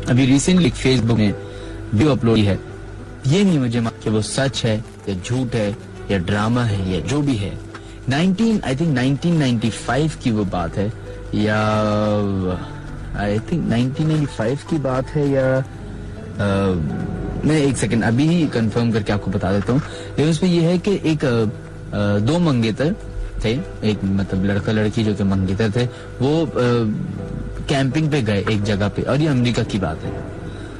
अभी recently Facebook ने video upload की है। ये नहीं मुझे मालूम कि वो सच है या झूठ है या ड्रामा है या जो भी है। 1995 की वो बात है या आई थिंक 1995 की बात है या मैं एक सेकंड अभी ही कंफर्म करके आपको बता देता हूँ। लेकिन उसमें ये है कि एक दो मंगेतर थे, एक मतलब लड़का लड़की जो कि मंगेतर थे, वो कैंपिंग पे गए एक जगह पे, और ये अमेरिका की बात है।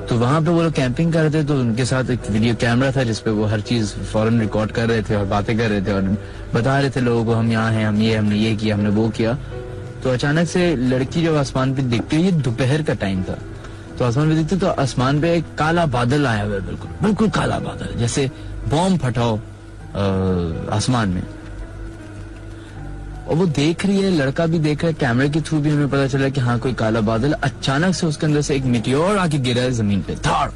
तो वहां पे वो लोग कैंपिंग कर रहे थे, तो उनके साथ एक वीडियो कैमरा था जिसपे वो हर चीज फौरन रिकॉर्ड कर रहे थे और बातें कर रहे थे और बता रहे थे लोगों को हम यहाँ हैं, हमने ये किया, हमने वो किया। तो अचानक से लड़की जब आसमान पे दिखती है, ये दोपहर का टाइम था, तो आसमान पे दिखती तो आसमान पे एक काला बादल आया हुआ है, बिल्कुल काला बादल, जैसे बॉम्ब फटा हो आसमान में। और वो देख रही है, लड़का भी देख रहा है, कैमरे के थ्रू भी हमें पता चला कि हाँ कोई काला बादल। अचानक से उसके अंदर से एक मिटियोर आके गिरा है जमीन पे, धाड़। और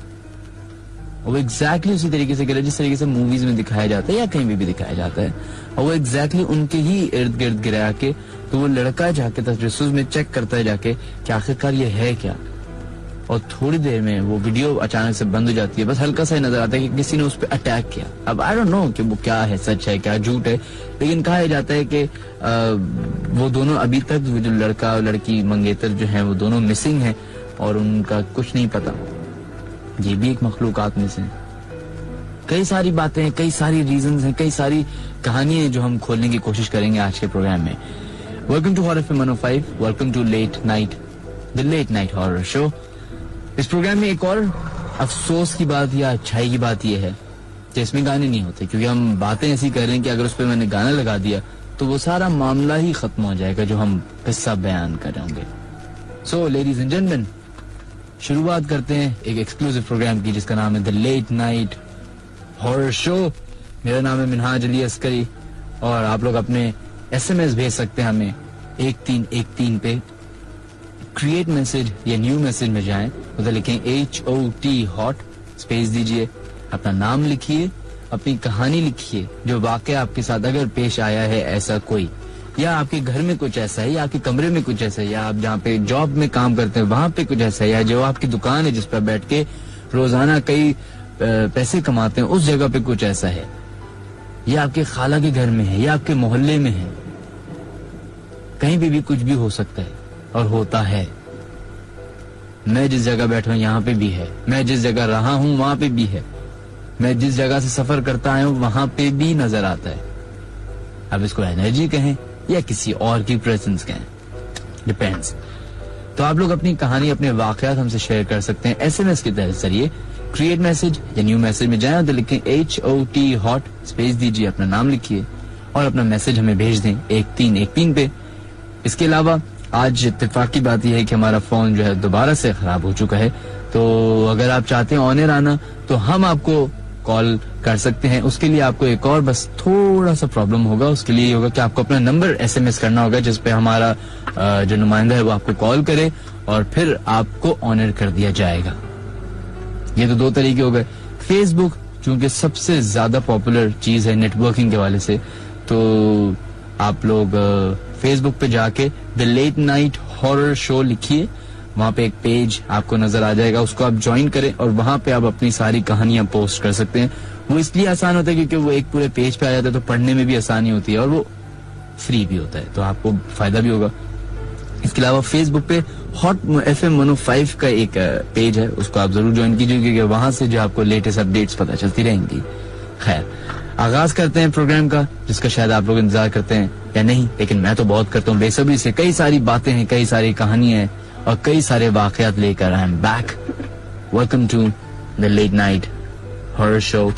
वो एग्जैक्टली उसी तरीके से गिरा जिस तरीके से मूवीज में दिखाया जाता है या कहीं भी दिखाया जाता है, और वो एग्जैक्टली उनके ही इर्द गिर्द गिरा के। तो वो लड़का जाके तजस्सुस में चेक करता है जाके कि आखिरकार ये है क्या। और थोड़ी देर में वो वीडियो अचानक से बंद हो जाती है, बस हल्का सा नजर आता है कि किसी ने उस पर अटैक किया। अब आई डोंट नो कि वो क्या है, सच है क्या झूठ है, लेकिन कहा जाता है कि वो दोनों अभी तक, वो जो लड़का और लड़की मंगेतर जो हैं, वो दोनों मिसिंग हैं और उनका कुछ नहीं पता। ये भी एक मखलूकात में से। कई सारी बातें हैं, कई सारी रीजंस हैं, कई सारी कहानियां हैं जो हम खोलने की कोशिश करेंगे आज के प्रोग्राम में। Welcome to horror FM 105, welcome to late night, the late night horror show. इस प्रोग्राम में एक और अफसोस की बात या अच्छाई की बात यह है कि इसमें गाने नहीं होते, क्योंकि हम बातें ऐसी कर रहे हैं कि अगर उस पर मैंने गाना लगा दिया तो वो सारा मामला ही खत्म हो जाएगा जो हम किस्सा बयान कर रहे होंगे। सो लेडीज एंड जेंटलमैन, शुरुआत करते हैं एक एक्सक्लूसिव प्रोग्राम की जिसका नाम है the late night horror show. मेरा नाम है मिनहाज अली अस्करी और आप लोग अपने SMS भेज सकते हैं हमें 1313 पे। क्रिएट मैसेज या न्यू मैसेज में जाएं, उधर लिखें HOT हॉट, स्पेस दीजिए, अपना नाम लिखिए, अपनी कहानी लिखिए, जो वाकया आपके साथ अगर पेश आया है ऐसा कोई, या आपके घर में कुछ ऐसा है, या आपके कमरे में कुछ ऐसा है, या आप जहाँ पे जॉब में काम करते हैं वहां पे कुछ ऐसा है, या जो आपकी दुकान है जिस पर बैठ के रोजाना कई पैसे कमाते हैं उस जगह पे कुछ ऐसा है, या आपके खाला के घर में है, या आपके मोहल्ले में है, कहीं भी कुछ भी हो सकता है और होता है। मैं जिस जगह बैठा हूं यहाँ पे भी है, मैं जिस जगह रहा हूं वहां पे भी है, मैं जिस जगह से सफर करता आया हूं वहां पे भी नजर आता है। अब इसको एनर्जी कहें या किसी और की प्रेजेंस कहें, डिपेंड्स। तो आप लोग अपनी कहानी, अपने वाकयात हमसे शेयर कर सकते हैं SMS के जरिए। क्रिएट मैसेज या न्यू मैसेज में जाएं तो लिखें HOT हॉट, स्पेस दीजिए, अपना नाम लिखिए और अपना मैसेज हमें भेज दें 1313 पे। इसके अलावा आज इत्तेफाक की बात यह है कि हमारा फोन जो है दोबारा से खराब हो चुका है, तो अगर आप चाहते हैं ऑन एयर आना तो हम आपको कॉल कर सकते हैं। उसके लिए आपको एक और बस थोड़ा सा प्रॉब्लम होगा, उसके लिए होगा कि आपको अपना नंबर SMS करना होगा जिस पे हमारा जो नुमाइंदा है वो आपको कॉल करे और फिर आपको ऑन एयर कर दिया जाएगा। ये तो 2 तरीके हो गए। फेसबुक चूंकि सबसे ज्यादा पॉपुलर चीज है नेटवर्किंग के वाले से, तो आप लोग फेसबुक पे जाके the late night horror show लिखिए, वहां पे एक पेज आपको नजर आ जाएगा, उसको आप ज्वाइन करें और वहां पे आप अपनी सारी कहानियां पोस्ट कर सकते हैं। वो इसलिए आसान होता है क्योंकि वो एक पूरे पेज पे आ जाता है, तो पढ़ने में भी आसानी होती है और वो फ्री भी होता है, तो आपको फायदा भी होगा। इसके अलावा फेसबुक पे हॉट FM 105 का एक पेज है, उसको आप जरूर ज्वाइन कीजिए क्योंकि वहां से जो आपको लेटेस्ट अपडेट्स पता चलती रहेंगी। खैर, आगाज करते हैं प्रोग्राम का, जिसका शायद आप लोग इंतजार करते हैं या नहीं, लेकिन मैं तो बहुत करता हूँ बेसब्री से। कई सारी बातें हैं, कई सारी कहानियां हैं और कई सारे वाकयात लेकर I am back. Welcome to the late night horror show.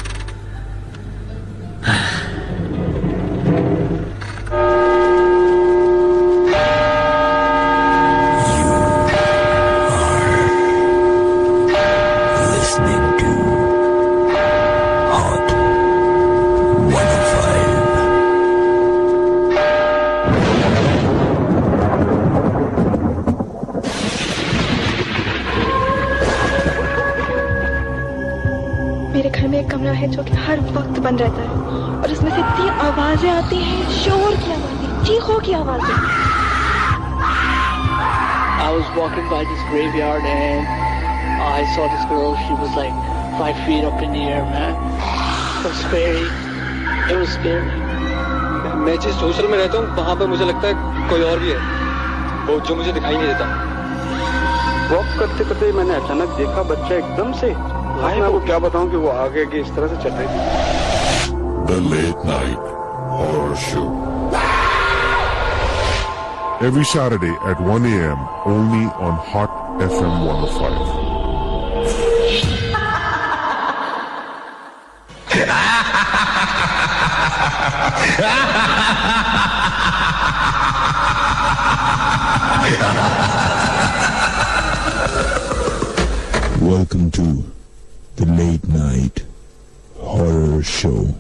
जो कि हर वक्त बंद रहता है और उसमें से इतनी आवाजें आती हैं, शोर की आवाजें, चीखों की आवाजें। I was walking by this graveyard and I saw this girl. She was like 5 feet up in the air, man. It was scary. It was scary. मैं जिस हॉस्टल में रहता हूँ वहाँ पे मुझे लगता है कोई और भी है, वो जो मुझे दिखाई नहीं देता। वॉक करते करते मैंने अचानक देखा बच्चा एकदम से, मैं आपको क्या बताऊं कि वो आगे की इस तरह से चल रही थी। The Late Night Horror Show. Every Saturday at 1 a.m. only on Hot FM 105. Welcome to the Late Night Horror Show.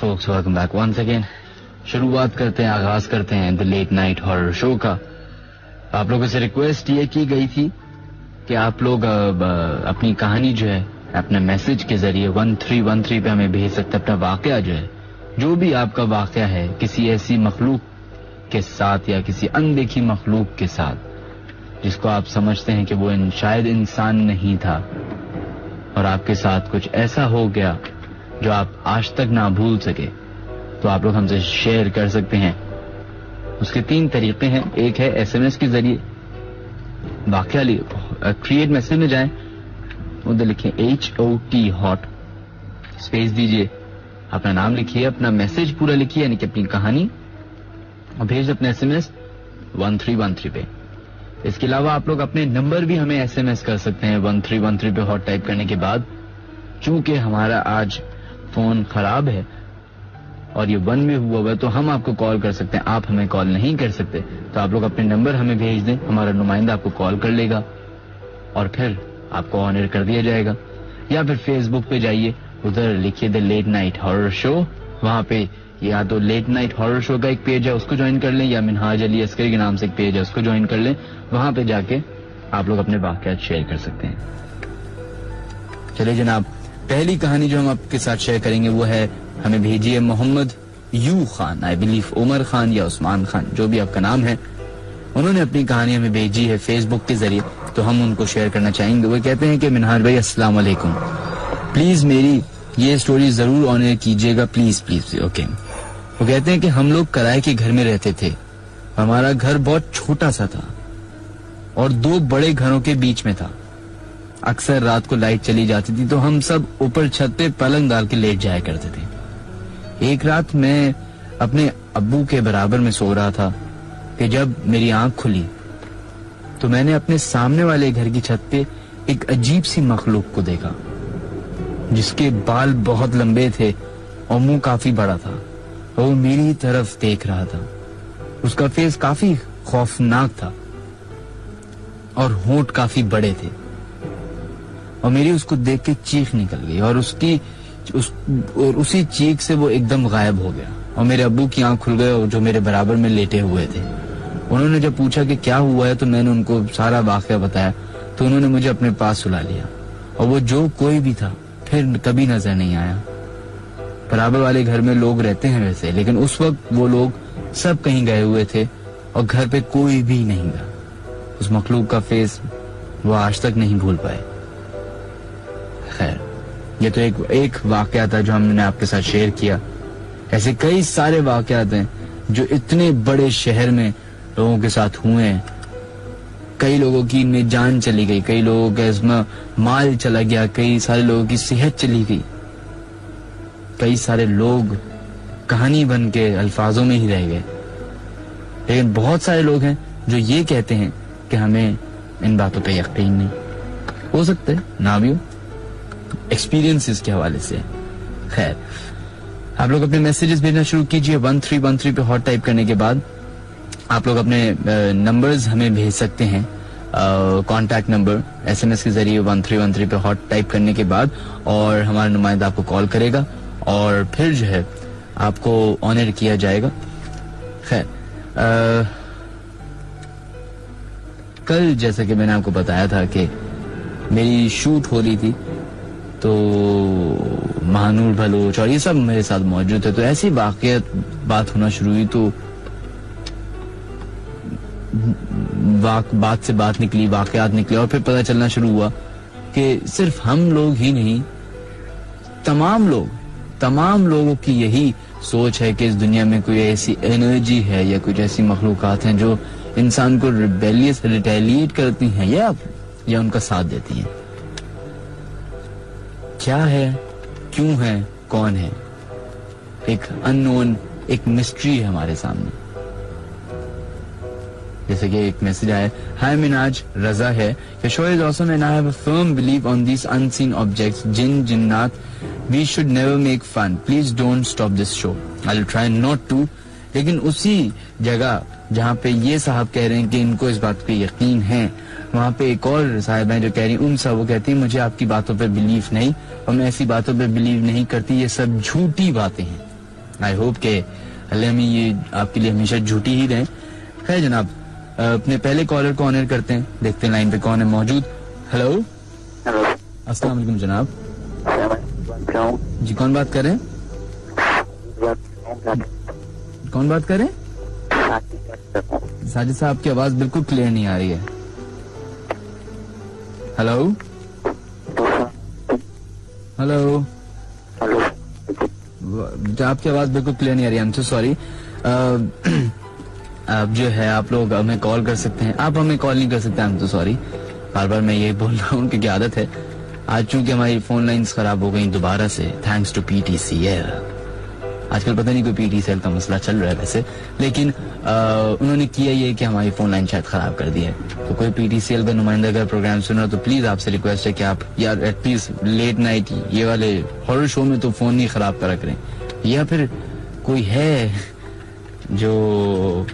Folks, welcome back once again. शुरुआत करते हैं, आगाज करते हैं the late night horror show का। आप लोगों से रिक्वेस्ट ये की गई थी कि आप लोग अपनी कहानी जो है अपने मैसेज के जरिए 1313 पे हमें भेज सकते हैं। अपना वाकया जो है, जो भी आपका वाकया है किसी ऐसी मखलूक के साथ या किसी अनदेखी मखलूक के साथ जिसको आप समझते हैं कि वो शायद इंसान नहीं था और आपके साथ कुछ ऐसा हो गया जो आप आज तक ना भूल सके, तो आप लोग हमसे शेयर कर सकते हैं। उसके 3 तरीके हैं। एक है SMS के जरिए वाकया क्रिएट मैसेज में जाएं, उधर लिखें HOT हॉट, स्पेस दीजिए, अपना नाम लिखिए, अपना मैसेज पूरा लिखिए यानी कि अपनी कहानी, और भेज अपने SMS 1313 पे। इसके अलावा आप लोग अपने नंबर भी हमें SMS कर सकते हैं 1313 पे हॉट टाइप करने के बाद। चूंकि हमारा आज फोन खराब है और ये 1 में हुआ है तो हम आपको कॉल कर सकते हैं, आप हमें कॉल नहीं कर सकते। तो आप लोग अपने नंबर हमें भेज दें, हमारा नुमाइंदा आपको कॉल कर लेगा और फिर आपको ऑन एयर कर दिया जाएगा। या फिर फेसबुक पे जाइए, उधर लिखिए the late night horror show, वहां पे या तो लेट नाइट हॉरर शो का एक पेज है उसको ज्वाइन कर लें, या मिनहाज अली अस्करी के नाम से एक पेज है उसको ज्वाइन कर लें। वहां पे जाके आप लोग अपने वाकयात शेयर कर सकते हैं। चलिए जनाब, पहली कहानी जो हम आपके साथ शेयर करेंगे वो है, हमें भेजी है Mohammad U Khan, I believe Umar Khan या उस्मान खान, जो भी आपका नाम है। उन्होंने अपनी कहानी हमें भेजी है फेसबुक के जरिए, तो हम उनको शेयर करना चाहेंगे। वो कहते हैं कि मिनहाज भाई अस्सलाम वालेकुम, प्लीज मेरी ये स्टोरी जरूर ऑन एयर कीजिएगा, प्लीज प्लीज। ओके। वो कहते हैं कि हम लोग किराए के घर में रहते थे, हमारा घर बहुत छोटा सा था और 2 बड़े घरों के बीच में था। अक्सर रात को लाइट चली जाती थी तो हम सब ऊपर छत पे पलंग डाल के लेट जाया करते थे। एक रात मैं अपने अब्बू के बराबर में सो रहा था कि जब मेरी आंख खुली तो मैंने अपने सामने वाले घर की छत पे एक अजीब सी मखलूक को देखा, जिसके बाल बहुत लंबे थे और मुंह काफी बड़ा था। वो मेरी तरफ देख रहा था। उसका फेस काफी खौफनाक था और होंठ काफी बड़े थे, और मेरी उसको देख के चीख निकल गई और उसी चीख से वो एकदम गायब हो गया और मेरे अब्बू की आंख खुल गई और जो मेरे बराबर में लेटे हुए थे उन्होंने जब पूछा कि क्या हुआ है तो मैंने उनको सारा वाकया बताया, तो उन्होंने मुझे अपने पास सुला लिया और वो जो कोई भी था फिर कभी नजर नहीं आया। बराबर वाले घर में लोग रहते हैं वैसे, लेकिन उस वक्त वो लोग सब कहीं गए हुए थे और घर पे कोई भी नहीं था। उस मखलूक का फेस वो आज तक नहीं भूल पाए। खैर, ये तो एक वाकया था जो हमने आपके साथ शेयर किया। ऐसे कई सारे वाकयात हैं जो इतने बड़े शहर में लोगों के साथ हुए हैं। कई लोगों की इनमें जान चली गई, कई लोगों का इसमें माल चला गया, कई सारे लोगों की सेहत चली गई, कई सारे लोग कहानी बन के अल्फाजों में ही रह गए। लेकिन बहुत सारे लोग हैं जो ये कहते हैं कि हमें इन बातों पे यकीन नहीं। हो सकता है ना भी हो, एक्सपीरियंसेस के हवाले से। खैर, आप लोग अपने मैसेजेस भेजना शुरू कीजिए 1313 पे हॉट टाइप करने के बाद। आप लोग अपने नंबर्स हमें भेज सकते हैं, कॉन्टैक्ट नंबर SMS के जरिए 1313 पे हॉट टाइप करने के बाद, और हमारा नुमाइंदा आपको कॉल करेगा और फिर जो है आपको ऑनर किया जाएगा। खैर, कल जैसा कि मैंने आपको बताया था कि मेरी शूट हो रही थी, तो महानूर भलोच और ये सब मेरे साथ मौजूद थे। तो ऐसी बात होना शुरू हुई, तो बात से बात निकली, वाकयात निकले, और फिर पता चलना शुरू हुआ कि सिर्फ हम लोग ही नहीं, तमाम लोगों की यही सोच है कि इस दुनिया में कोई ऐसी एनर्जी है या कुछ ऐसी मखलूकात हैं जो इंसान को रिटेलिएट करती हैं या उनका साथ देती हैं। क्या है, क्यों है, कौन है, एक अननोन, एक मिस्ट्री है हमारे सामने। जैसे कि एक मैसेज आया, हाय मिनाज, रजा है, your show is awesome and I have a firm believe on these unseen objects, जिन जिन्नात, we should never make fun, please don't stop this show, I will try not to. लेकिन उसी जगह जहाँ पे ये साहब कह रहे हैं कि इनको इस बात पे यकीन है, वहाँ पे एक और साहिब हैं जो कह रही हैं, वो कहती है मुझे आपकी बातों पे बिलीव नहीं और मैं ऐसी बातों पे बिलीव नहीं करती, ये सब झूठी बातें हैं। आई होप के अल्लाह में ये आपके लिए हमेशा झूठी ही रहे। खैर जनाब, अपने पहले कॉलर को ऑनर करते हैं, देखते हैं लाइन पे कौन है मौजूद। हेलो, अस्सलाम वालेकुम जनाब। जी, कौन बात कर रहे हैं? कौन बात कर रहे हैं? साजिद साहब की आवाज बिल्कुल क्लियर नहीं आ रही है। हेलो हेलो, आपकी आवाज बिल्कुल क्लियर नहीं आ रही, आई एम सो सॉरी। अब जो है आप लोग हमें कॉल कर सकते हैं, आप हमें कॉल नहीं कर सकते, आई एम सो सॉरी। बार बार मैं ये बोल रहा हूँ क्योंकि आदत है। आज चूंकि हमारी फोन लाइंस खराब हो गई दोबारा से, थैंक्स टू PTCL। आजकल पता नहीं कोई PTCL का मसला चल रहा है वैसे, लेकिन उन्होंने किया ये कि हमारी फोन लाइन शायद खराब कर दी है। तो कोई PTCL का नुमाइंदा अगर प्रोग्राम सुन रहा तो प्लीज आपसे रिक्वेस्ट है कि आप यार एटलीस्ट लेट नाइट ये वाले हॉरर शो में तो फोन नहीं खराब करा करें, या फिर कोई है जो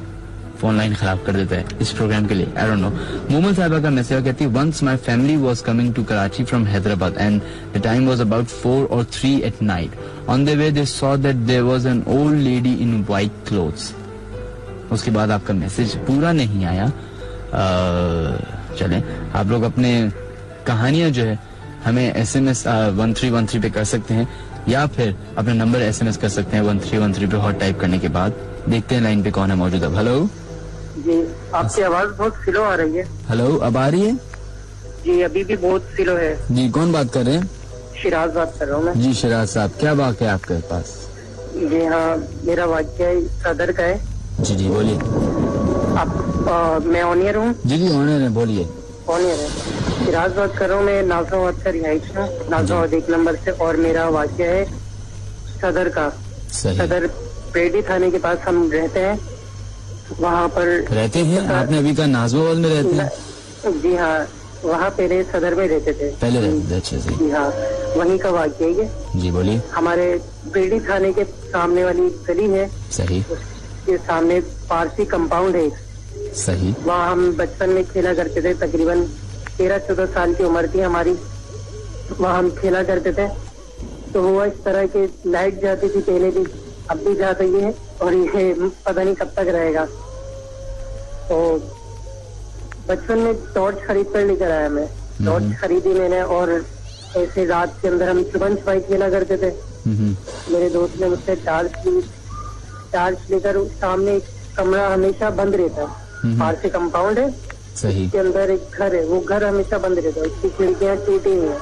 फोन लाइन खराब कर देता है इस प्रोग्राम के लिए, आई डोंट नो। मोमल साहिबा का मैसेज कहती है, once my family was coming to Karachi from Hyderabad and the time was about 4 or 3 at night. On the way they saw that there was an old lady in white clothes. उसके बाद आपका message पूरा नहीं आया। चलें, आप लोग अपने कहानियां जो है हमें SMS 1313 पे कर सकते हैं, या फिर अपना नंबर SMS कर सकते हैं 1313 पे हॉट टाइप करने के बाद। देखते हैं लाइन पे कौन है मौजूद। अब हेलो जी, आपकी आवाज बहुत स्लो आ रही है। हेलो, अब आ रही है? जी, अभी भी बहुत स्लो है। जी, कौन बात कर रहे हैं? शिराज बात कर रहा हूँ मैं। जी शिराज साहब, क्या वाक़ है आपके पास? जी हाँ, मेरा वाक़या सदर का है। जी जी बोलिए। आप मैं ऑनियर हूँ। जी जी ऑनियर है, बोलिए। ऑनियर है, शिराज बात कर रहा हूँ मैं, नाज़िमाबाद का रिहाइश हूँ, नाज़िमाबाद 1 नंबर से, और मेरा वाक़या है सदर का। सदर पेडी थाने के पास हम रहते हैं, वहाँ पर रहते हैं। आपने अभी कहा नाज़िमाबाद में रहते हैं? जी हाँ, वहाँ पहले सदर में रहते थे, पहले रहते थे। अच्छा जी। जी हाँ, वहीं का वाक़या ये। जी बोलिए। हमारे पेडी थाने के सामने वाली गली है, सही, उसके सामने पारसी कंपाउंड है, सही, वहाँ हम बचपन में खेला करते थे। तकरीबन 13-14 साल की उम्र थी हमारी, वहाँ हम खेला करते थे। तो हुआ इस तरह के लाइट जाती थी पहले भी, अब भी जा रही है, और ये पता नहीं कब तक रहेगा। तो बचपन में टॉर्च खरीद कर लेकर आया मैं। टॉर्च खरीदी मैंने और ऐसे रात के अंदर हम छुपन छुपाई खेला करते थे। मेरे दोस्त ने मुझसे टार्च लेकर सामने एक कमरा हमेशा बंद रहता है, पारसी कंपाउंड है, सही के अंदर एक घर है, वो घर हमेशा बंद रहता है, उसकी खिड़कियां टूटी हुई हैं,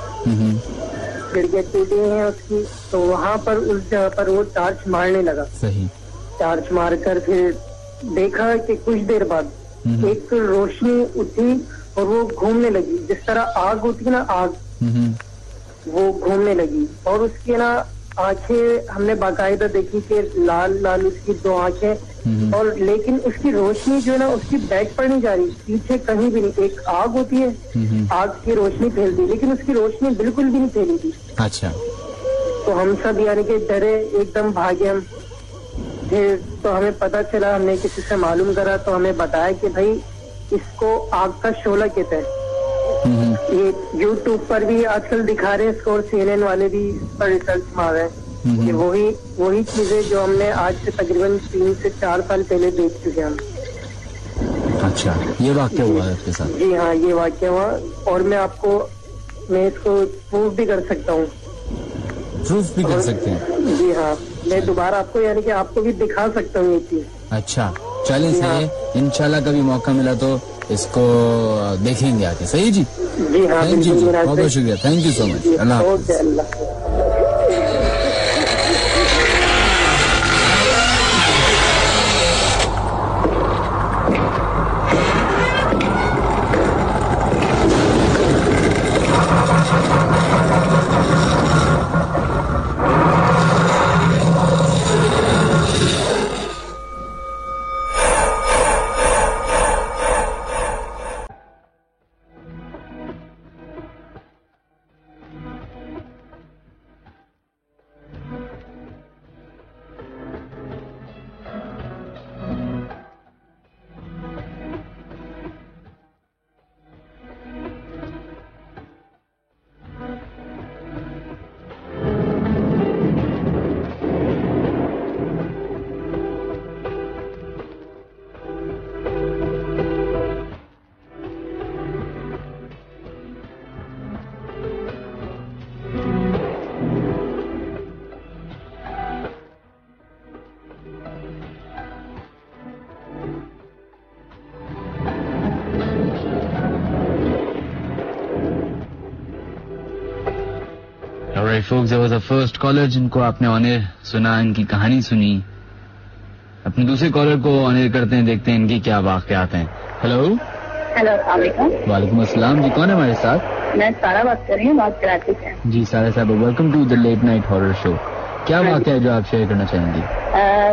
खिड़कियां टूटी हुई हैं उसकी। तो वहाँ पर उस जगह पर वो टार्च मारने लगा। सही। टार्च मारकर फिर देखा कि कुछ देर बाद एक रोशनी उठी और वो घूमने लगी, जिस तरह आग होती है ना, आग, वो घूमने लगी। और उसकी ना आंखें हमने बाकायदा देखी कि लाल लाल उसकी 2 आंखें, और लेकिन उसकी रोशनी जो है ना उसकी बैक पर नहीं जा रही, पीछे कहीं भी नहीं। एक आग होती है, आग की रोशनी फैलती, लेकिन उसकी रोशनी बिल्कुल भी नहीं फैली थी। अच्छा। तो हम सब यानी कि डरे, एकदम भागे हम। फिर तो हमें पता चला, हमने किसी से मालूम करा तो हमें बताया कि भाई इसको आग का शोला कहते हैं। ये YouTube पर भी आजकल दिखा रहे हैं इसको, और CNN वाले भी इस पर रिसर्च मार रहे हैं। ये वही चीजें जो हमने आज से तकरीबन 3 से 4 साल पहले देख चुके हम। अच्छा, ये वाक्य हुआ है आपके साथ? जी हाँ, ये वाक्य हुआ, और मैं इसको प्रूफ भी कर सकता हूँ। प्रूफ भी कर सकते हैं? जी हाँ, मैं दोबारा आपको यानी कि आपको भी दिखा सकता हूँ ये चीज। अच्छा, चलिए सही, इंशाल्लाह कभी मौका मिला तो इसको देखेंगे आके। सही जी? जी हाँ, थैंक यू, बहुत बहुत शुक्रिया, थैंक यू सो मच। अल्लाह हाफ़िज़। folks, there was a first caller जिनको आपने ऑन एयर सुना, इनकी कहानी सुनी। अपने दूसरे कॉलर को ऑन एयर करते हैं, देखते हैं इनकी क्या वाक़यात हैं। हेलो। वालेकुम अस्सलाम जी, कौन है हमारे साथ? मैं सारा बात कर रही हूँ, बात कराची से। जी सारा साहब, welcome to the late night horror show. क्या वाक़या है जो आप शेयर करना चाहेंगी?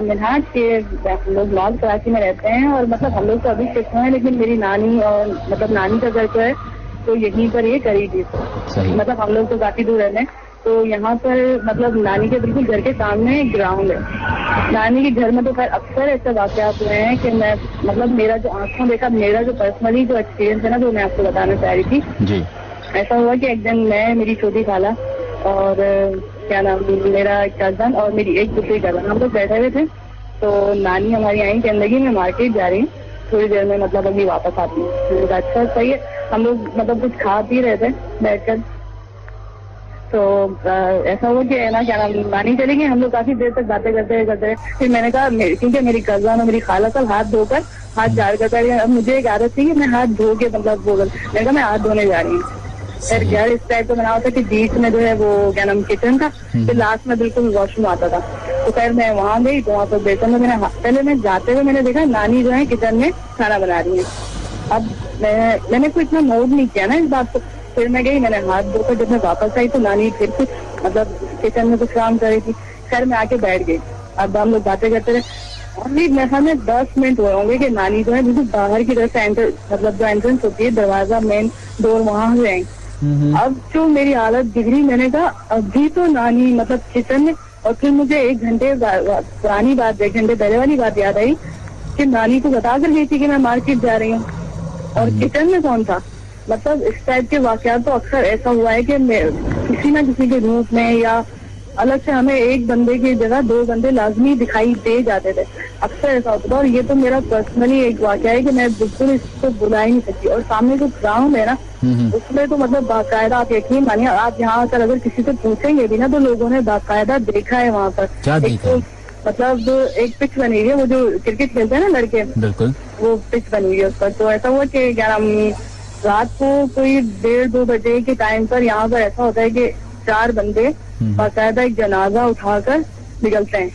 मिनहाज के हम लोग नॉर्थ कराची में रहते हैं, और मतलब हम लोग तो अभी शिफ्ट हुए हैं, लेकिन मेरी नानी और मतलब नानी का घर जो है तो यहीं पर ये करीब ही, मतलब हम लोग तो काफी दूर रहते हैं। तो यहाँ पर मतलब नानी के बिल्कुल घर के सामने ग्राउंड है। नानी के घर में तो खैर अक्सर ऐसे वाक़यात हुए हैं कि मैं मतलब मेरा जो आंखों देखा, मेरा जो पर्सनली जो एक्सपीरियंस है ना, जो मैं आपको बताना चाह रही थी जी। ऐसा हुआ कि एक दिन मैं, मेरी छोटी खाला और क्या नाम, मेरा कजन और मेरी एक दूसरी कजन, हम लोग बैठे हुए थे। तो नानी हमारी आई कहने लगी मैं मार्केट जा रही हूँ, थोड़ी देर में मतलब अभी वापस आती हूँ। अच्छा सही है, हम लोग मतलब कुछ खा पी रहे थे बैठकर। तो ऐसा हुआ कि ना क्या नाम, नानी चली गई, हम लोग काफी देर तक बातें करते। फिर मैंने कहा क्योंकि मेरी कजन और मेरी खाला सब हाथ धोकर हाथ झाड़ करता है, अब मुझे एक आदत थी कि मैं हाथ धो के मतलब वो, मैंने कहा मैं हाथ धोने जा रही हूँ। फिर घर इस टाइप का बना होता कि बीच में जो है वो क्या नाम किचन था, फिर लास्ट में बिल्कुल वॉशरूम आता था। तो खैर मैं वहाँ गई, तो वहाँ पर बेसन में मैंने पहले मैं जाते हुए मैंने देखा नानी जो है किचन में खाना बना रही है। अब मैंने कोई इतना नोट नहीं किया ना इस बात को। फिर मैं गई, मैंने हाथ धोकर जब मैं वापस आई तो नानी फिर कुछ मतलब किचन में कुछ काम कर रही थी। खैर मैं आके बैठ गई। अब हम लोग बातें करते रहे, ओनली मेरे सामने 10 मिनट हुए होंगे कि नानी जो है बिल्कुल बाहर की तरफ से मतलब जो एंट्रेंस होती है, दरवाजा मेन डोर, वहां से आई। अब जो मेरी हालत बिगड़ी, मैंने कहा अभी तो नानी मतलब किचन में, और फिर मुझे 1 घंटे पुरानी बात, 1 घंटे पहले वाली बात याद आई कि नानी को बता कर गई थी कि मैं मार्केट जा रही हूँ, और किचन में कौन था। मतलब इस टाइप के वाकयात तो अक्सर ऐसा हुआ है कि किसी ना किसी के रूप में या अलग से हमें एक बंदे की जगह 2 बंदे लाजमी दिखाई दे जाते थे। अक्सर ऐसा होता था। और ये तो मेरा पर्सनली एक वाकया है कि मैं बिल्कुल इसको बुला ही नहीं सकती। और सामने जो ग्राउंड है ना, उसमें तो मतलब बाकायदा आप यकीन मानिए, आप यहाँ आकर अगर किसी से पूछेंगे भी ना तो लोगों ने बाकायदा देखा है वहाँ पर। क्या देखा? मतलब एक पिच बनी हुई है, वो जो क्रिकेट खेलते हैं ना लड़के, बिल्कुल वो पिच बनी हुई है उस पर। तो ऐसा हुआ कि क्या नाम, रात को कोई 1:30-2 बजे के टाइम पर यहाँ पर ऐसा होता है कि 4 बंदे बाकायदा एक जनाजा उठाकर निकलते हैं।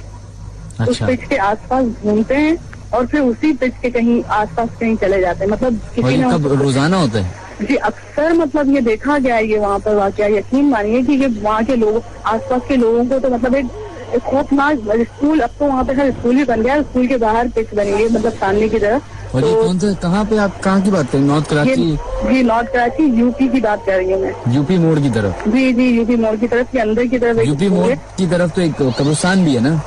अच्छा। उस पिच के आसपास घूमते हैं और फिर उसी पिच के कहीं आसपास कहीं चले जाते हैं। मतलब किसी ने रोजाना होता है जी, अक्सर मतलब ये देखा गया है ये वहाँ पर वाकया। यकीन मानिए कि ये वहाँ के लोग, आसपास के लोगों को तो मतलब एक खौफनाक स्कूल, अब तो वहाँ पे हर स्कूल भी बन गया है, स्कूल के बाहर पिच बनी है मतलब सामने की तरफ। और तो कौन सा, कहाँ पे, आप कहाँ की बात करें? नॉर्थ कराची? जी नॉर्थ कराची, यूपी की बात कर रही हूँ मैं। यूपी मोड़ की तरफ? जी जी, यूपी मोड़ की तरफ के अंदर की तरफ। यूपी मोड़ की तरफ तो एक कब्रिस्तान भी है ना?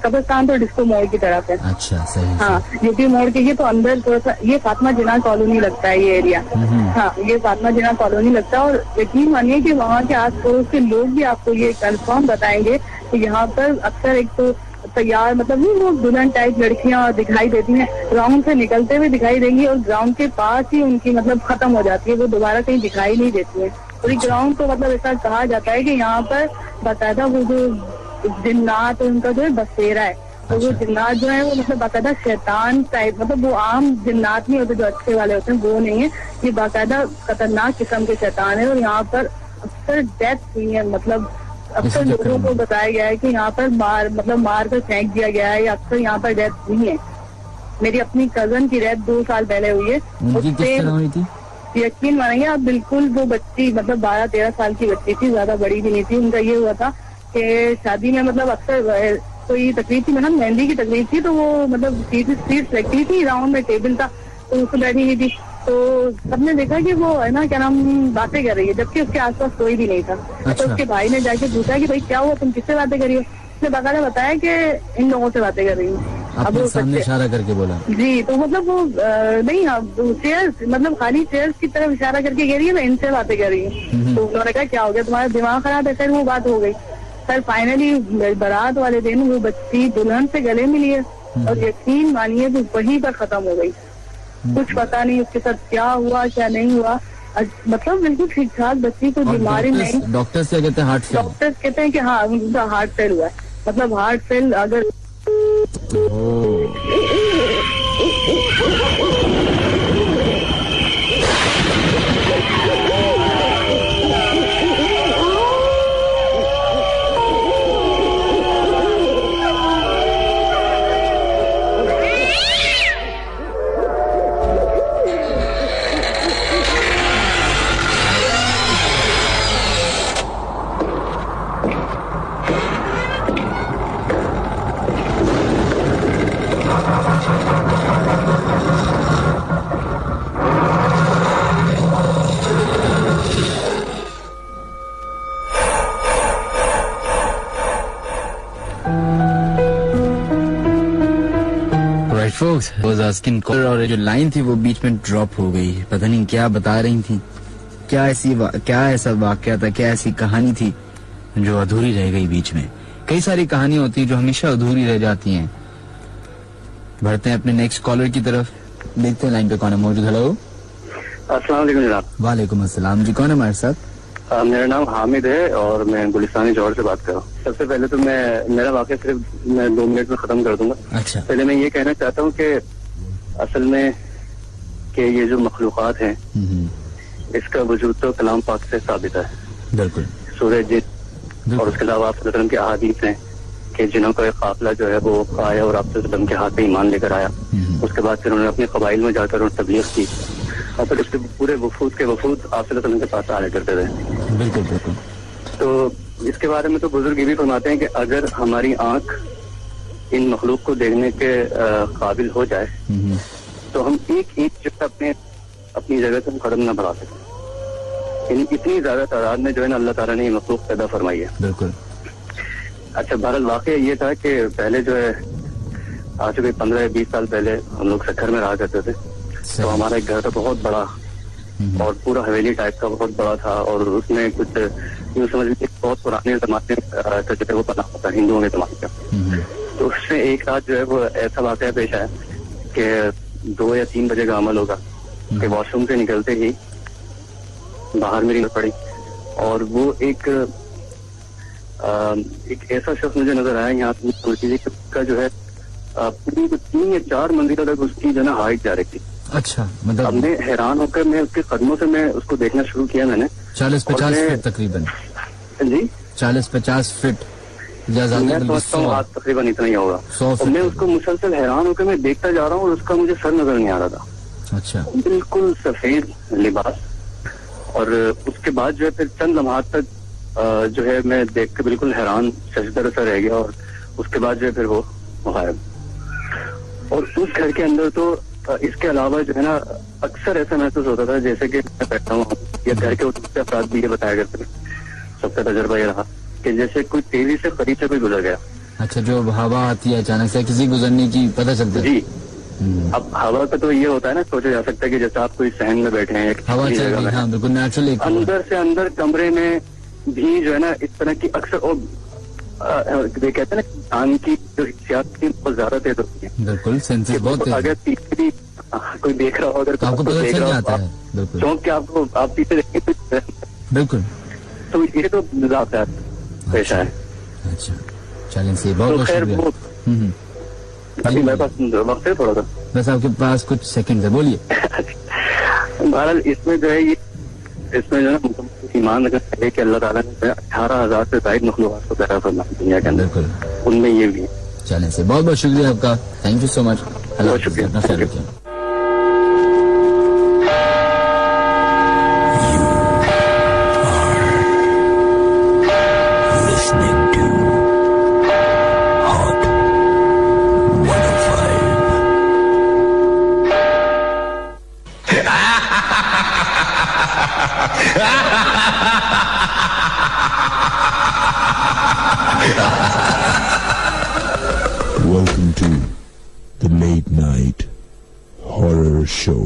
कब्रिस्तान तो डिस्को मोड़ की तरफ है। अच्छा, सही। हाँ, यूपी मोड़ के ये तो अंदर थोड़ा सा, ये फातिमा जिन्ना कॉलोनी लगता है ये एरिया। हाँ, ये फातिमा जिन्ना कॉलोनी लगता है। और यकीन मानिए कि वहाँ के आस पड़ोस के लोग भी आपको ये कंफर्म बताएंगे कि यहाँ पर अक्सर एक तो तैयार मतलब नहीं, वो दुल्हन टाइप लड़कियां दिखाई देती हैं, ग्राउंड से निकलते हुए दिखाई देंगी और ग्राउंड के पास ही उनकी मतलब खत्म हो जाती है, वो दोबारा कहीं दिखाई नहीं देती है। पूरी ग्राउंड को मतलब ऐसा कहा जाता है कि यहाँ पर बाकायदा वो जो जिन्नात उनका जो है बसेरा है। तो वो जिन्नात जो है वो मतलब बाकायदा शैतान टाइप, मतलब वो आम जिन्नात नहीं होते जो अच्छे वाले होते हैं, वो नहीं है, ये बाकायदा खतरनाक किस्म के शैतान है। और यहाँ पर अक्सर डेथ हुई है, मतलब अक्सर लोगों को बताया गया है कि यहाँ पर मार कर फेंक दिया गया है, या अक्सर यहाँ पर डेथ हुई है। मेरी अपनी कजन की डेथ 2 साल पहले हुई है। उनकी किस तरह हुई थी? यकीन मानेंगे आप, बिल्कुल वो बच्ची मतलब 12-13 साल की बच्ची थी, ज्यादा बड़ी भी नहीं थी। उनका ये हुआ था कि शादी में मतलब अक्सर कोई तकलीफ थी, मतलब मेहंदी की तकलीफ थी, तो वो मतलब सीट लगती थी, राउंड में टेबल था तो उसको बैठी हुई थी। तो सबने देखा कि वो है ना क्या नाम बातें कर रही है, जबकि उसके आसपास कोई भी नहीं था। अच्छा। तो उसके भाई ने जाके पूछा कि भाई क्या हुआ, तुम किससे बातें कर रही हो? उसने बाकायदा बताया कि इन लोगों से बातें कर रही हूँ। अब वो सामने इशारा करके बोला जी, तो मतलब वो नहीं, चेयर्स मतलब खाली चेयर्स की तरफ इशारा करके कह रही है मैं इनसे बातें कर रही हूँ। तो उन्होंने कहा क्या हो गया, तुम्हारा दिमाग खराब है? फिर वो बात हो गई। फिर फाइनली बारात वाले दिन वो बच्ची दुल्हन से गले मिली है और यकीन मानिए वो वहीं पर खत्म हो गई। कुछ पता नहीं उसके साथ क्या हुआ क्या नहीं हुआ, मतलब बिल्कुल ठीक ठाक बच्ची, कोई बीमारी नहीं। डॉक्टर्स क्या कहते हैं? Heart fail. डॉक्टर्स कहते हैं कि हाँ उनका हार्ट फेल हुआ है, मतलब हार्ट फेल अगर और जो लाइन थी वो बीच में ड्रॉप हो गई, पता नहीं क्या बता रही थी, क्या ऐसा वाकया था, क्या ऐसी कहानी थी जो अधूरी रह गई बीच में। कई सारी कहानी होती है जो हमेशा अधूरी रह जाती हैं। बढ़ते हैं अपने नेक्स्ट कॉलर की तरफ, देखते हैं लाइन पे कौन है मौजूद। हेलो, अस्सलाम वालेकुम जनाब। वालेकुम अस्सलाम जी, कौन है हमारे साथ? मेरा नाम हामिद है और मैं गुलिस्तानी जौहर से बात कर रहा हूँ। सबसे पहले तो मेरा वाकया सिर्फ मैं 2 मिनट में खत्म कर दूंगा। अच्छा। पहले मैं ये कहना चाहता हूँ कि असल में कि ये जो मखलूकात हैं इसका वजूद तो कलाम पाक से साबित है। बिल्कुल। सूरज जिन और उसके अलावा आप के अहादीस हैं कि जिन्हों का एक काफिला जो है वो आया और आप के हाथ पे ईमान लेकर आया, उसके बाद फिर उन्होंने अपने कबाइल में जाकर उन्होंने तबलीग की और फिर उसके पूरे वफूद आप के पास आया करते थे। बिल्कुल बिल्कुल। तो इसके बारे में तो बुजुर्ग ये भी फरमाते हैं कि अगर हमारी आंख इन मखलूक को देखने के काबिल हो जाए तो हम एक जगह अपनी जगह से हम कदम न बढ़ा सकते। इतनी ज्यादा तादाद में जो है ना अल्लाह ताला ने ये मखलूक पैदा फरमाई है। बिल्कुल। अच्छा, बहरहाल वाकया ये था कि पहले जो है आज से 15 या 20 साल पहले हम लोग सक्खर में रहा करते थे। तो हमारा एक घर था बहुत बड़ा और पूरा हवेली टाइप का बहुत बड़ा था और उसमें कुछ यूँ समझ लीजिए बहुत पुराने जमाने का जो है वो बना होता है हिंदुओं के जमाने का। तो उसमें एक रात जो है वो ऐसा वाकया पेश आया कि 2 या 3 बजे का अमल होगा कि वॉशरूम से निकलते ही बाहर मेरी नजर पड़ी और वो एक ऐसा शख्स मुझे नजर आया यहाँ का जो है पूरी 3 या 4 मंजिल तक उसकी जो है ना हाइट जा रही थी। अच्छा, मतलब हमने हैरान होकर मैं उसके कदमों से मैं उसको देखना शुरू किया मैंने। 40-50 फीट तकरीबन जी 40-50 फीट मैं समझता हूँ आज तकरीबन इतना ही होगा। और मैं उसको मुसलसल हैरान होकर मैं देखता जा रहा हूँ और उसका मुझे सर नजर नहीं आ रहा था। अच्छा, बिल्कुल सफेद लिबास। और उसके बाद जो है फिर चंद लम्हात तक जो है मैं देख के बिल्कुल हैरान शशदर सा रह गया और उसके बाद जो है फिर वो गायब। और उस घर के अंदर तो इसके अलावा जो है ना अक्सर ऐसा महसूस होता था जैसे कि मैं बैठा हूँ या घर के दूसरे अफराद भी ये बताया करते थे, सबका तजर्बा ये रहा कि जैसे कोई तेजी से करीब से कोई गुजर गया। अच्छा, जो हवा आती है अचानक से किसी गुजरने की पता चलता है जी। अब हवा का तो ये होता है ना, सोचा जा सकता है कि जैसे आप कोई सहन में बैठे हैं हवा चल रही है, हाँ, बिल्कुल नेचुरली अंदर से अंदर कमरे में भी जो है ना इस तरह की अक्सर और वे कहते हैं ना कान की जो हिस्सियात थी बहुत ज्यादा तेज होती है। बिल्कुल सेंसेस बहुत तेज। अगर पीछे भी कोई देख रहा हो, अगर आपको पता चल जाता है बिल्कुल चौंक के आपको आप पीछे देखेंगे बिल्कुल। तो ये तो ज्यादा पेशा है। अच्छा, चलें से बहुत शुक्रिया। अभी मेरे पास वक्त है थोड़ा सा, बस आपके पास कुछ सेकंड है, बोलिए। बहरहाल इसमें जो है ये इसमें जो है ईमान रखना चाहिए कि अल्लाह ताला ने 18,000 से ज्यादा मखलूक़ात को पैदा फरमाया दुनिया के अंदर, उनमें ये भी है। चलें से बहुत बहुत शुक्रिया आपका, थैंक यू सो मच। बहुत शुक्रिया, अपना ख्याल रखिए। Welcome to the Late Night Horror Show.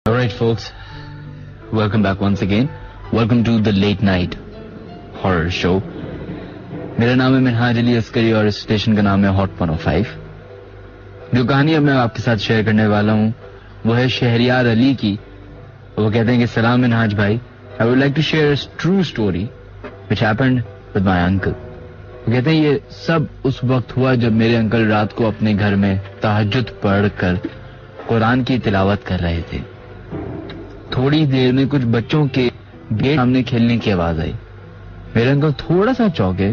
Alright folks, welcome back once again. Welcome to the Late Night Horror Show. मेरा नाम है मिनहाज अली अस्करी और इस स्टेशन का नाम है हॉट 105। जो कहानी अब मैं आपके साथ शेयर करने वाला हूँ वो है शहरियार अली की। वो कहते हैं कि सलाम मिनहाज भाई, I would like to share a true story which happened with my uncle. वो कहते हैं ये सब उस वक्त हुआ जब मेरे अंकल रात को अपने घर में तहज्जुद पढ़कर कुरान की तिलावत कर रहे थे। थोड़ी देर में कुछ बच्चों के गेट सामने खेलने की आवाज आई। मेरे अंकल थोड़ा सा चौंके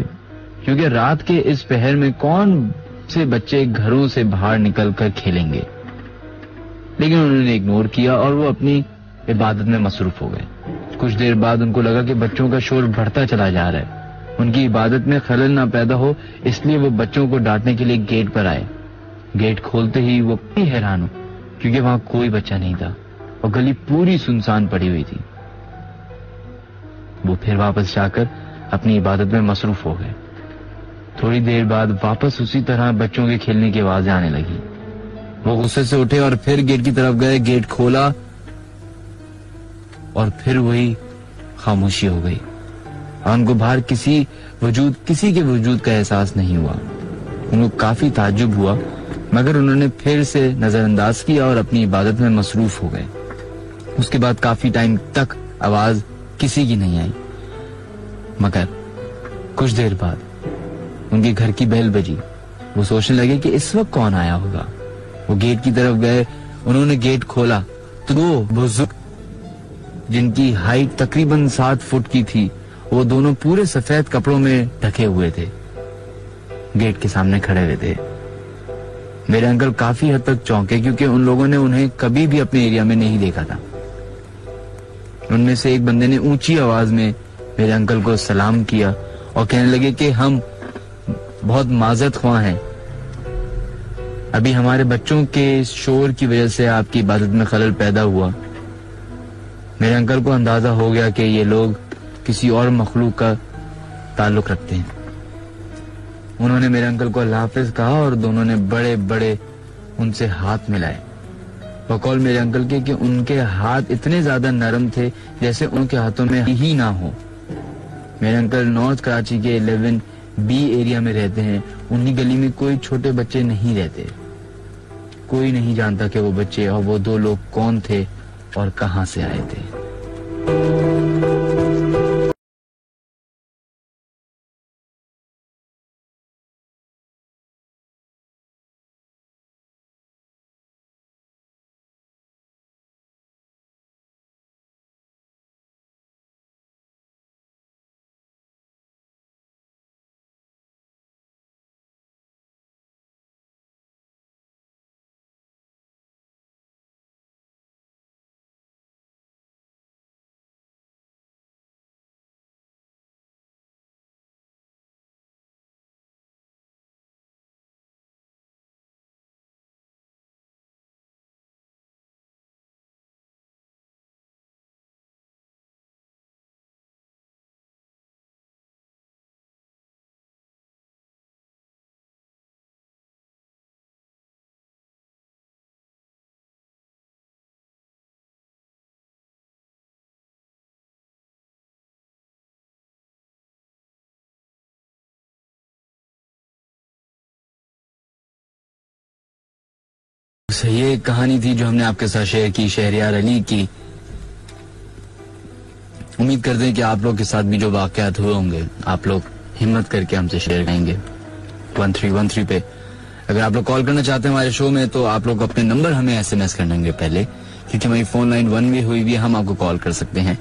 क्योंकि रात के इस पहर में कौन से बच्चे घरों से बाहर निकलकर खेलेंगे, लेकिन उन्होंने इग्नोर किया और वो अपनी इबादत में मसरूफ हो गए। कुछ देर बाद उनको लगा कि बच्चों का शोर बढ़ता चला जा रहा है। उनकी इबादत में खलल ना पैदा हो इसलिए वो बच्चों को डांटने के लिए गेट पर आए। गेट खोलते ही वो भी हैरान हो क्योंकि वहां कोई बच्चा नहीं था और गली पूरी सुनसान पड़ी हुई थी। वो फिर वापस जाकर अपनी इबादत में मसरूफ हो गए। थोड़ी देर बाद वापस उसी तरह बच्चों के खेलने की आवाजें आने लगी। वो गुस्से से उठे और फिर गेट की तरफ गए। गेट खोला और फिर वही खामोशी हो गई और उनको बाहर किसी के वजूद का एहसास नहीं हुआ। उनको काफी ताज्जुब हुआ मगर उन्होंने फिर से नजरअंदाज किया और अपनी इबादत में मसरूफ हो गए। उसके बाद काफी टाइम तक आवाज किसी की नहीं आई मगर कुछ देर बाद उनके घर की बेल बजी। वो सोचने लगे कि इस वक्त कौन आया होगा। वो गेट की तरफ गए। उन्होंने गेट खोला तो दो बुजुर्ग जिनकी हाइट तकरीबन 7 फुट की थी, वो दोनों पूरे सफेद कपड़ों में ढके हुए थे, गेट के सामने खड़े हुए थे। मेरे अंकल काफी हद तक चौंके क्योंकि उन लोगों ने उन्हें कभी भी अपने एरिया में नहीं देखा था। उनमें से एक बंदे ने ऊंची आवाज में मेरे अंकल को सलाम किया और कहने लगे कि हम बहुत माजरत ख्वाह हैं, अभी हमारे बच्चों के शोर की वजह से आपकी इबादत में खलल पैदा हुआ। मेरे अंकल को अंदाजा हो गया कि ये लोग किसी और मखलूक का ताल्लुक रखते हैं। उन्होंने मेरे अंकल को अल्लाह हाफिज कहा और दोनों ने बड़े बड़े उनसे हाथ मिलाए। बकौल मेरे अंकल के कि उनके हाथ इतने ज्यादा नरम थे जैसे उनके हाथों में ही ना हो। मेरे अंकल नॉर्थ कराची के 11B एरिया में रहते हैं। उन्हीं गली में कोई छोटे बच्चे नहीं रहते। कोई नहीं जानता कि वो बच्चे और वो 2 लोग कौन थे और कहां से आए थे। ये कहानी थी जो हमने आपके साथ शेयर की शहरियार अली की। उम्मीद करते हैं कि आप लोग के साथ भी जो वाकयात हुए होंगे आप लोग हिम्मत करके हमसे शेयर करेंगे 1313 पे। अगर आप लोग कॉल करना चाहते हैं हमारे शो में तो आप लोग अपने नंबर हमें SMS कर देंगे पहले, क्योंकि हमारी फोन लाइन 1 वे हुई हुई है, हम आपको कॉल कर सकते हैं।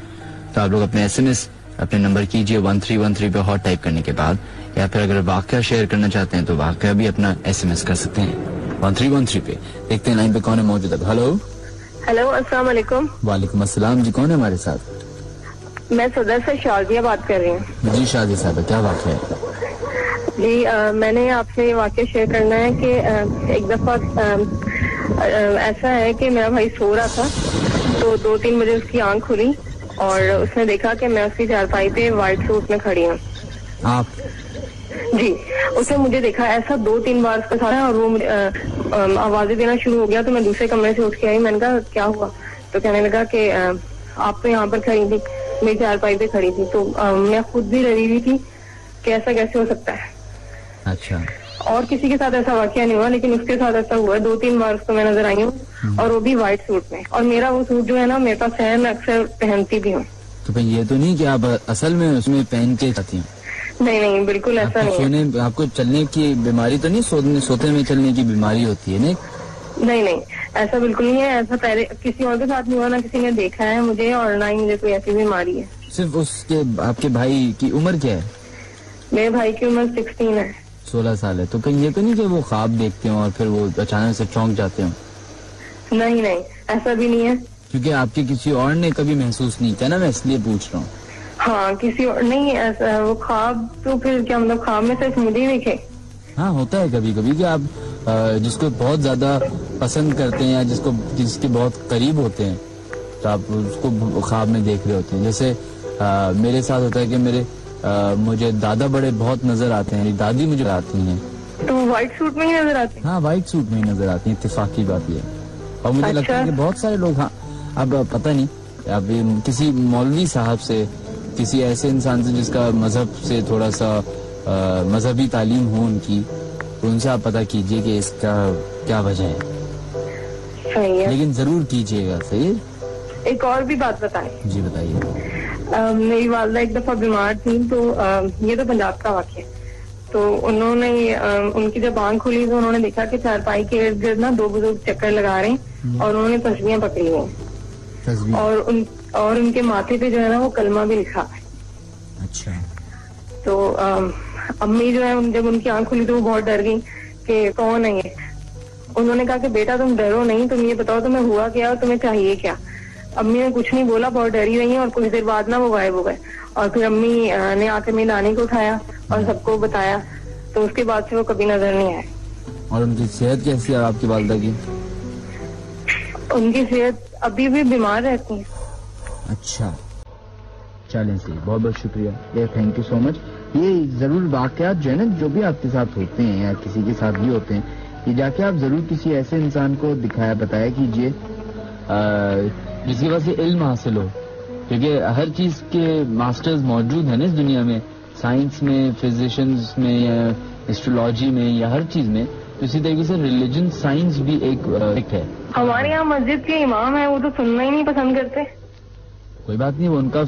तो आप लोग अपने SMS अपने नंबर कीजिए 1313 पे हॉट टाइप करने के बाद, या फिर अगर वाकया शेयर करना चाहते हैं तो वाकया भी अपना SMS कर सकते हैं 1313 पे। देखते हैं लाइन पे कौन है मौजूद है। हेलो अस्सलाम वालेकुम। वालेकुम अस्सलाम जी, कौन है हमारे साथ? मैं सदर से शादिया बात कर रही हूँ। जी शादी साहब, क्या वाकया है? जी मैंने आपसे ये वाकया शेयर करना है कि एक दफा ऐसा है कि मेरा भाई सो रहा था तो 2-3 बजे उसकी आंख खुली और उसने देखा कि मैं उसकी चारपाई पे व्हाइट सूट में खड़ी हूँ। आप? जी, उसने मुझे देखा ऐसा 2-3 बार उसके साथ, और वो आवाजें देना शुरू हो गया। तो मैं दूसरे कमरे से उठ के आई। मैंने कहा क्या हुआ? तो कहने लगा कि आप तो यहाँ पर खड़ी थी, मेरी चारपाई पे खड़ी थी। तो मैं खुद भी डरी हुई थी कि ऐसा कैसे हो सकता है। अच्छा। और किसी के साथ ऐसा वाकया नहीं हुआ, लेकिन उसके साथ ऐसा हुआ। 2-3 बार उसको मैं नजर आई हूँ और वो भी व्हाइट सूट में। और मेरा वो सूट जो है ना, मेरे पास है, मैं अक्सर पहनती भी हूँ। तो भाई ये तो नहीं कि आप असल में उसमें पहन के जाती हैं? नहीं, बिल्कुल ऐसा नहीं। आपको चलने की बीमारी तो नहीं, सोते में चलने की बीमारी होती है? नहीं, ऐसा बिल्कुल नहीं है। ऐसा पहले किसी और के साथ नहीं हुआ, ना किसी ने देखा है मुझे, और ना ही मुझे कोई ऐसी बीमारी है। सिर्फ उसके आपके भाई की उम्र क्या है? मेरे भाई की उम्र 16 है। 16 साल है। तो कहीं ये तो नहीं कि वो ख्वाब देखते हो और फिर वो अचानक से चौंक जाते हो? नहीं, ऐसा भी नहीं है। क्योंकि आपके किसी और ने कभी महसूस नहीं किया ना, मैं इसलिए पूछ रहा हूँ। हाँ किसी और नहीं, ऐसा वो ख्वाब तो फिर क्या मतलब ख्वाब में सिर्फ मुझे ही दिखे? हाँ होता है कभी कभी कि आप जिसको बहुत ज्यादा पसंद करते हैं या जिसके बहुत करीब होते हैं तो आप उसको ख्वाब में देख रहे होते हैं। जैसे मेरे साथ होता है कि मुझे दादा बड़े बहुत नजर आते हैं, दादी मुझे आती हैं। तो व्हाइट सूट में ही नजर आती हैं? हाँ व्हाइट सूट में ही नजर आती हैं, इत्तेफाकी बात ये। और मुझे लगता है कि बहुत सारे लोग, हाँ अब पता नहीं, अब किसी मौलवी साहब से, किसी ऐसे इंसान से जिसका मजहब से थोड़ा सा मजहबी तालीम हो उनकी, तो उनसे आप पता कीजिए कि इसका क्या वजह है। सही है, लेकिन जरूर कीजिएगा। सही है। एक और भी बात बताएं। जी बताइए। मेरी वालदा एक दफा बीमार थी, तो ये तो पंजाब का वाक़या, तो उन्होंने उनकी जब आंख खुली तो उन्होंने देखा कि चारपाई के इर्द गिर्द ना 2 बुजुर्ग चक्कर लगा रहे हैं और उन्होंने तस्बीहें पकड़ी हुई और उनके माथे पे जो है ना वो कलमा भी लिखा है। अच्छा। तो अम्मी जो है जब उनकी आंख खुली तो वो बहुत डर गई कि कौन है ये। उन्होंने कहा कि बेटा तुम डरो नहीं, तुम ये बताओ तुम्हें हुआ क्या और तुम्हें चाहिए क्या। अम्मी ने कुछ नहीं बोला, बहुत डरी हुई है, और कुछ देर बाद ना वो गायब हो गए। और फिर अम्मी ने आके मेरी नानी को उठाया और सबको बताया, तो उसके बाद से वो कभी नजर नहीं आए। और उनकी सेहत कैसी है आपकी वालदा की? उनकी सेहत अभी भी बीमार रहती है। अच्छा चलें, सही, बहुत बहुत शुक्रिया, थैंक यू सो मच। ये जरूर वाकयात जो है ना, जो भी आपके साथ होते हैं या किसी के साथ भी होते हैं, ये जाके आप जरूर किसी ऐसे इंसान को बताया कीजिए जिसके पास ये इल्म हासिल हो, क्योंकि हर चीज के मास्टर्स मौजूद हैं ना इस दुनिया में, साइंस में, फिजिशियंस में या एस्ट्रोलॉजी में या हर चीज में। तो इसी तरीके से रिलीजन साइंस भी एक है। हमारे यहाँ मस्जिद के इमाम है, वो तो सुनना ही नहीं पसंद करते। कोई बात नहीं, वो उनका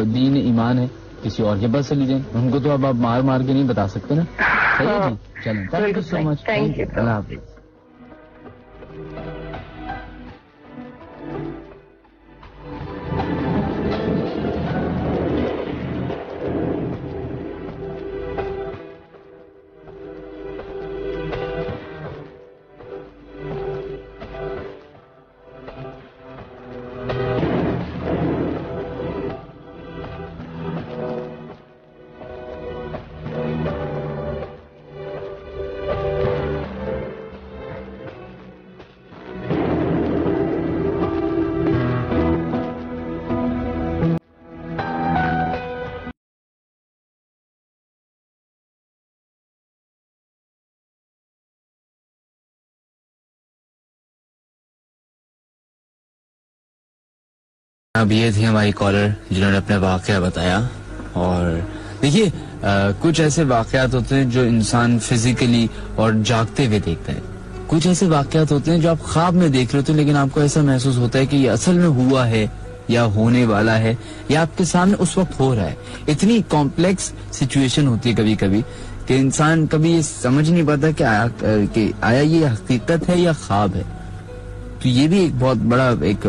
दीन ईमान है, किसी और के पास चली जाए, उनको तो अब आप मार मार के नहीं बता सकते ना। सही है जी, चलें, thank you so much, thank you, अल्लाह हाफिज। अब ये थी हमारी कॉलर जिन्होंने अपना वाकया बताया। और देखिए कुछ ऐसे वाकयात होते हैं जो इंसान फिजिकली और जागते हुए देखता है, कुछ ऐसे वाकयात होते हैं जो आप ख्वाब में देख रहे होते हैं लेकिन आपको ऐसा महसूस होता है कि ये असल में हुआ है या होने वाला है या आपके सामने उस वक्त हो रहा है। इतनी कॉम्प्लेक्स सिचुएशन होती है कभी कभी कि इंसान कभी ये समझ नहीं पाता कि आया ये हकीकत है या ख्वाब है। तो ये भी एक बहुत बड़ा एक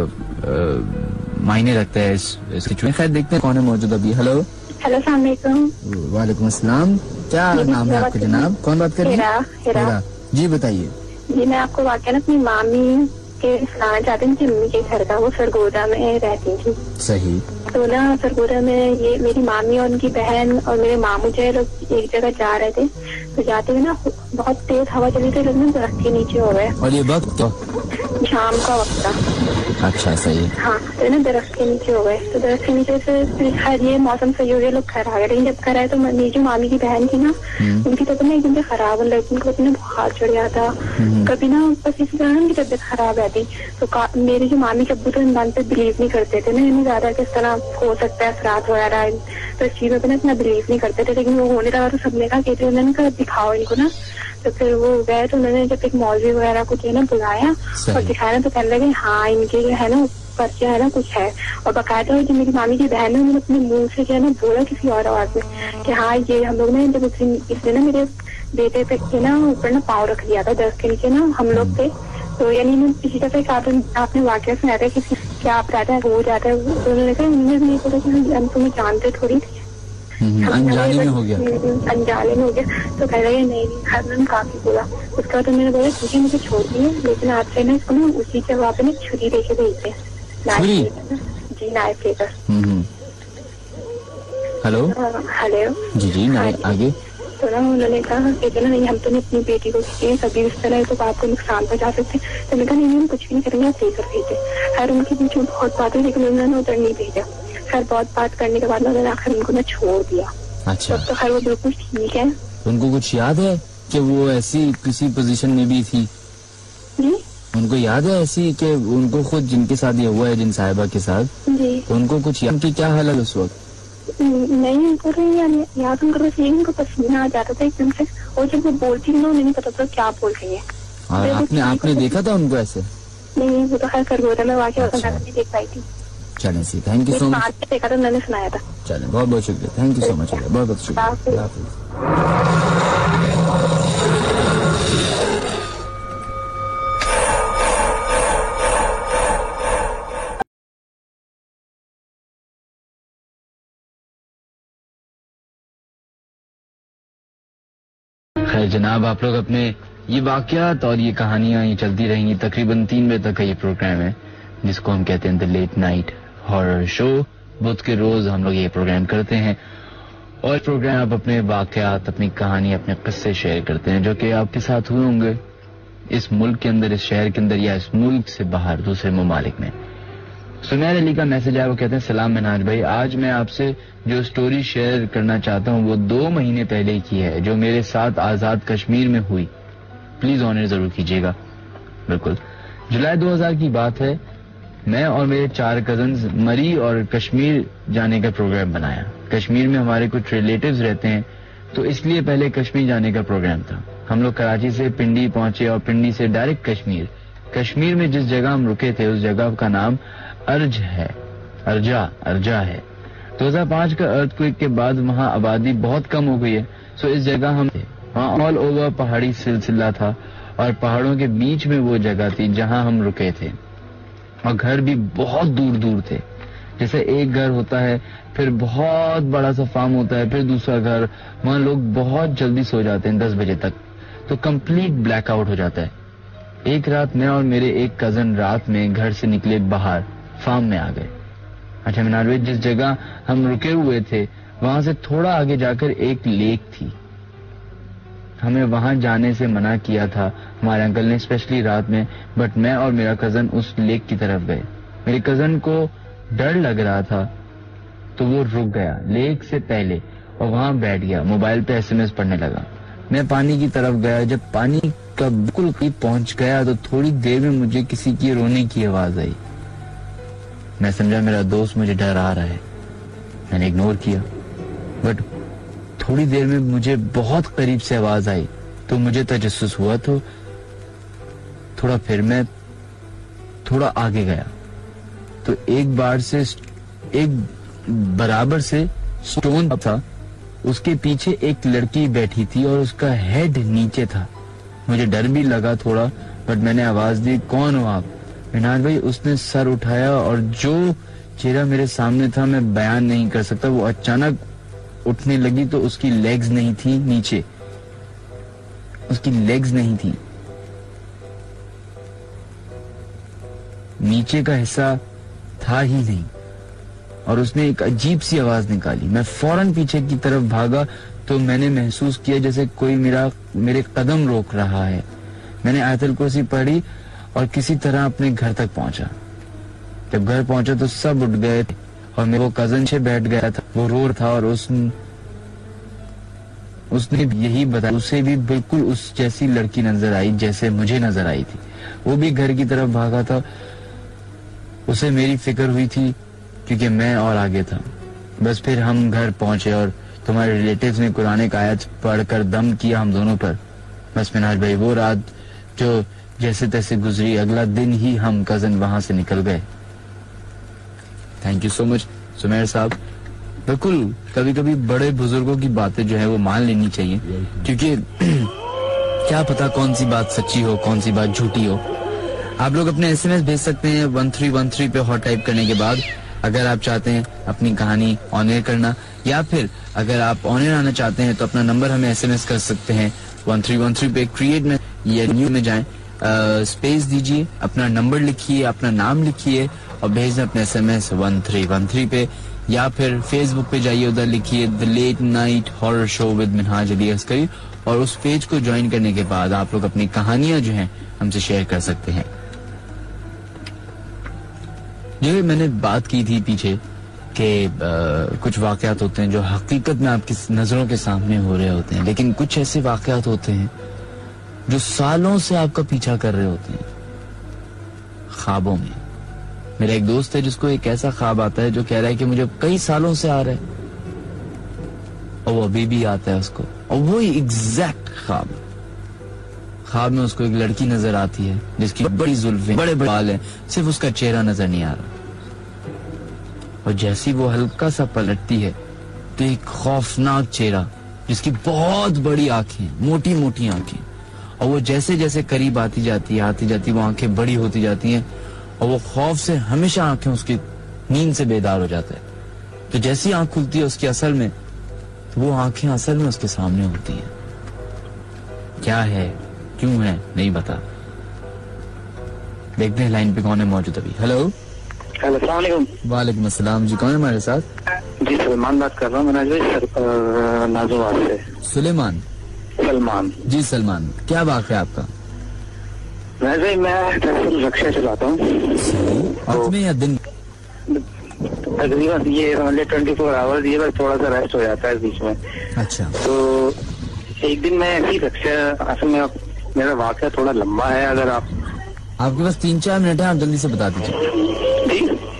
मायने रखता है इस सिचुएशन। खैर देखते हैं कौन है मौजूद अभी। हेलो अस्सलाम वालेकुम। वालेकुम अस्सलाम। क्या नाम है आपका जनाब, कौन बात कर रही है? हिरा। जी बताइए। जी मैं आपको वाकया अपनी मामी के सुनाना चाहती हूँ कि मम्मी के घर का, वो सरगोदा में रहती थी। सही। तो ना सरगोदा में ये मेरी मामी और उनकी बहन और मेरे मामू जो है लोग एक जगह जा रहे थे, तो जाते हुए ना बहुत तेज हवा चली थी, लोग दरख्त के नीचे हो गए। और ये वक्त तो शाम का वक्त था। अच्छा सही। हाँ तो ना दरख्त के नीचे हो गए, तो दरख्त के नीचे से फिर खैर ये मौसम सही हो गया, लोग घर आ गए। लेकिन जब घर आए तो मेरी जो मामी की बहन थी ना, उनकी तबीयत ना एकदम से खराब होने लगी, उनको अपने बुखार चढ़ गया था, कभी ना बस इसी तरह उनकी तबीयत खराब रहती। तो मेरी जो मामी के अब्बू तो इन बात पे बिलीव नहीं करते थे ना, इन्हें ज्यादा किस तरह हो सकता है असरात वगैरह, तो इस चीजों पे ना इतना बिलीव नहीं करते थे। लेकिन वो होने लगा तो सबने कहा कि उन्होंने कहा दिखाओ इनको ना। तो फिर वो गए तो उन्होंने जब एक मौलवी वगैरह को जो है ना बुलाया और दिखाया ना, तो कहने लगे हाँ इनके जो है ना पर जो है ना कुछ है। और बाकायदा जो मेरी मामी की बहन है उन्होंने अपने मुंह से जो है ना बोला किसी और आवाज में कि हाँ ये हम लोग ने जब इसने ना मेरे बेटे पे ना ऊपर ना पाँव रख दिया था, दरख्त के नीचे ना हम लोग थे। तो यानी पिछली दफा आपने वाकया सुनाया था कि क्या आप रहता है हो जाता है, तो उन्होंने कहा उन्होंने भी नहीं पता कि हम तुम्हें जानते थोड़ी थी, अनजाने में हो गया। अनजाने में हो गया। तो कह रहे नहीं मैंने काफी बोला। उसके बाद तो मैंने बोला ठीक है मुझे छोड़ दिए, लेकिन आपसे ना इसको ना उसी जगह पे ना छुरी लेके भेजते हैं। जी नाइफ लेकर। हेलो हेलो जी नहीं आगे। तो ना उन्होंने कहा कि नहीं हम तो नहीं अपनी बेटी को किसी सभी इस तरह तो आपको नुकसान पहुंचा सकते। तो मैंने कहा नहीं हम कुछ भी नहीं करेंगे, आप लेकर भेजे। खैर उनके बीच में बहुत बात हुई लेकिन उन्होंने उधर नहीं भेजा। खैर बहुत बात करने के बाद उन्होंने आखिर उनको ना छोड़ दिया। अच्छा तो खैर वो बिल्कुल ठीक है। उनको कुछ याद है कि वो ऐसी किसी पोजीशन में भी थी? जी उनको याद है ऐसी कि उनको खुद जिनके साथ ये हुआ है, जिन साहिबा के साथ, जी उनको कुछ याद की क्या हालत उस वक्त? नहीं उनको याद उनको बस यही उनको पसीना आ जाता था एकदम से, और जब वो बोलती ना उन्हें नहीं पता था क्या बोल रही है। आपने देखा था उनको ऐसे? नहीं वो तो खैर कर बोला, मैं वाकई नहीं देख पाई थी। चलें सी, थैंक यू सो मच। देखा था मैंने सुनाया था। चलें बहुत बहुत शुक्रिया, थैंक यू सो मच, बहुत बहुत शुक्रिया। खैर जनाब, आप लोग अपने ये वाकयात और ये कहानियां ये चलती रहेंगी। तकरीबन 3 बजे तक का ये प्रोग्राम है जिसको हम कहते हैं the late night horror show. बुध के रोज हम लोग ये प्रोग्राम करते हैं और प्रोग्राम आप अपने वाकयात, अपनी कहानी, अपने किस्से शेयर करते हैं जो कि आपके साथ हुए होंगे इस मुल्क के अंदर, इस शहर के अंदर या इस मुल्क से बाहर दूसरे ममालिक में। सुमेर अली का मैसेज आया, वो कहते हैं सलाम मिनाज भाई, आज मैं आपसे जो स्टोरी शेयर करना चाहता हूँ वो 2 महीने पहले की है जो मेरे साथ आजाद कश्मीर में हुई। प्लीज ऑनर जरूर कीजिएगा। बिल्कुल, जुलाई 2000 की बात है। मैं और मेरे 4 कजन्स मरी और कश्मीर जाने का प्रोग्राम बनाया। कश्मीर में हमारे कुछ रिलेटिव्स रहते हैं तो इसलिए पहले कश्मीर जाने का प्रोग्राम था। हम लोग कराची से पिंडी पहुंचे और पिंडी से डायरेक्ट कश्मीर। कश्मीर में जिस जगह हम रुके थे उस जगह का नाम अर्जा है। 2005 का अर्थक्वेक के बाद वहां आबादी बहुत कम हो गई है, सो इस जगह हम थे। वहां ऑल ओवर पहाड़ी सिलसिला था और पहाड़ों के बीच में वो जगह थी जहां हम रुके थे, और घर भी बहुत दूर दूर थे। जैसे एक घर होता है, फिर बहुत बड़ा सा फार्म होता है, फिर दूसरा घर। वहां लोग बहुत जल्दी सो जाते हैं 10 बजे तक, तो कंप्लीट ब्लैकआउट हो जाता है। एक रात मैं और मेरे एक कजन रात में घर से निकले बाहर, फार्म में आ गए। अच्छा मिनार भाई, जिस जगह हम रुके हुए थे वहां से थोड़ा आगे जाकर एक लेक थी। हमें वहां जाने से मना किया था हमारे अंकल ने, स्पेशली रात में, बट मैं और मेरा कजन उस लेक की तरफ गए। मेरे कजन को डर लग रहा था तो वो रुक गया लेक से पहले और वहां बैठ गया, मोबाइल पे SMS पढ़ने लगा। मैं पानी की तरफ गया। जब पानी का बिल्कुल करीब पहुंच गया तो थोड़ी देर में मुझे किसी की रोने की आवाज आई। मैं समझा मेरा दोस्त मुझे डरा रहा है। मैंने इग्नोर किया, बट थोड़ी देर में मुझे बहुत करीब से आवाज आई तो मुझे तजस्सुस हुआ, तो मैं थोड़ा आगे गया तो एक बराबर से स्टोन था, उसके पीछे एक लड़की बैठी थी और उसका हेड नीचे था। मुझे डर भी लगा थोड़ा, बट मैंने आवाज दी, कौन हो आप? मिनार भाई, उसने सर उठाया और जो चेहरा मेरे सामने था मैं बयान नहीं कर सकता। वो अचानक उठने लगी तो उसकी लेग्स नहीं थी नीचे, उसकी लेग्स नहीं थी, नीचे का हिस्सा था ही नहीं, और उसने एक अजीब सी आवाज निकाली। मैं फौरन पीछे की तरफ भागा तो मैंने महसूस किया जैसे कोई मेरे कदम रोक रहा है। मैंने आयतुल कुर्सी पढ़ी और किसी तरह अपने घर तक पहुंचा। जब घर पहुंचा तो सब उठ गए थे और मेरे वो कजन से बैठ गया था, वो रो था और उसने यही बताया, उसे भी बिल्कुल उस जैसी लड़की नजर आई जैसे मुझे नजर आई थी। वो भी घर की तरफ भागा था। उसे मेरी फिक्र हुई थी क्योंकि मैं और आगे था। बस फिर हम घर पहुंचे और तुम्हारे रिलेटिव्स ने कुरान की आयत पढ़कर दम किया हम दोनों पर। बस मिनाज भाई, वो रात जो जैसे तैसे गुजरी, अगला दिन ही हम कजन वहां से निकल गए। Thank you so much Sumer साहब। बिल्कुल, कभी कभी बड़े बुजुर्गों की बातें जो है वो मान लेनी चाहिए, क्योंकि क्या पता कौन सी बात सच्ची हो, कौन सी बात झूठी हो। आप लोग अपने SMS भेज सकते हैं 1313 पे हॉट टाइप करने के बाद, अगर आप चाहते हैं अपनी कहानी ऑन एयर करना, या फिर अगर आप ऑन एयर आना चाहते हैं तो अपना नंबर हमें SMS कर सकते हैं 1313 पे। क्रिएट में या न्यू में जाएं, स्पेस दीजिए, अपना नंबर लिखिए, अपना नाम लिखिए और भेज दें अपने SMS 1313 पे। या फिर फेसबुक पे जाइए, उधर लिखिए the late night horror show with Minhaj Ali Askari, और उस पेज को ज्वाइन करने के बाद आप लोग अपनी कहानियां जो हैं हमसे शेयर कर सकते हैं। जो मैंने बात की थी पीछे कि कुछ वाकयात होते हैं जो हकीकत में आपकी नजरों के सामने हो रहे होते हैं, लेकिन कुछ ऐसे वाकयात होते हैं जो सालों से आपका पीछा कर रहे होते हैं ख्वाबों में। मेरा एक दोस्त है जिसको एक ऐसा ख्वाब आता है जो कह रहा है कि मुझे कई सालों से आ रहा है, और वो अभी भी आता है उसको, और वो एग्जैक्ट ख्वाब में उसको एक लड़की नजर आती है जिसकी बड़ी जुल्फें, बड़े बड़े बाल हैं, सिर्फ उसका चेहरा नजर नहीं आ रहा, और जैसी वो हल्का सा पलटती है तो एक खौफनाक चेहरा जिसकी बहुत बड़ी आंखें, मोटी मोटी आंखें, और वो जैसे जैसे करीब आती जाती है वो आंखें बड़ी होती जाती हैं, और वो खौफ से हमेशा आंखें उसकी नींद से बेदार हो जाता है। तो जैसी आंख खुलती है उसकी असल में, तो वो आंखें असल में उसके सामने होती हैं। क्या है, क्यों है, नहीं पता। देखते हैं लाइन पे कौन है मौजूद अभी। हेलो। वालेकुम अस्सलाम जी, कौन है हमारे साथ? जी सलमान बात कर रहा हूँ नाजोवाद से। सुलेमान? सलमान जी सलमान, क्या बात है आपका? मैं दरअसल रक्षा चलाता हूँ। रात में या दिन? तकरीबन ये 24 आवर्स, ये बस थोड़ा सा रेस्ट हो जाता है बीच में। अच्छा। तो एक दिन मैं ऐसी रक्षा, असल में मेरा वाकया थोड़ा लंबा है, अगर आपके पास 3-4 मिनट है, आप जल्दी से बता दीजिए।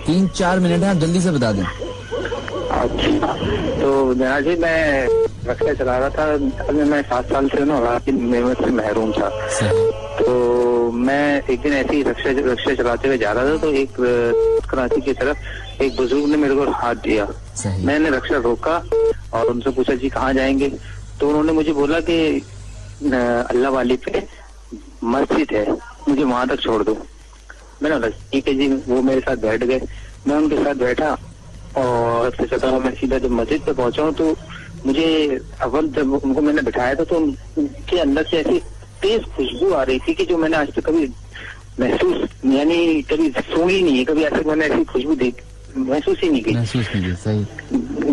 3-4 मिनट है, आप जल्दी से बता दें। अच्छा, तो जनाब जी मैं रक्षा चला रहा था, असल मैं 7 साल से ना रात की नेमत से महरूम था। तो मैं एक दिन ऐसे ही रक्षा चलाते हुए जा रहा था, तो एक कराची की तरफ एक बुजुर्ग ने मेरे को हाथ दिया। मैंने रक्षा रोका और उनसे पूछा जी कहाँ जाएंगे, तो उन्होंने मुझे बोला कि अल्लाह वाली पे मस्जिद है, मुझे वहां तक छोड़ दो। मैंने बोला ठीक है जी। वो मेरे साथ बैठ गए, मैं उनके साथ बैठा, और मैं सीधा जब मस्जिद पे पहुंचा हूँ तो मुझे अव्वल जब उनको मैंने बिठाया था तो उनके अंदर से ऐसी तेज खुशबू आ रही थी कि जो मैंने आज तक कभी महसूस, यानी कभी सूंघी नहीं है, कभी ऐसे मैंने ऐसी खुशबू महसूस ही नहीं की। सही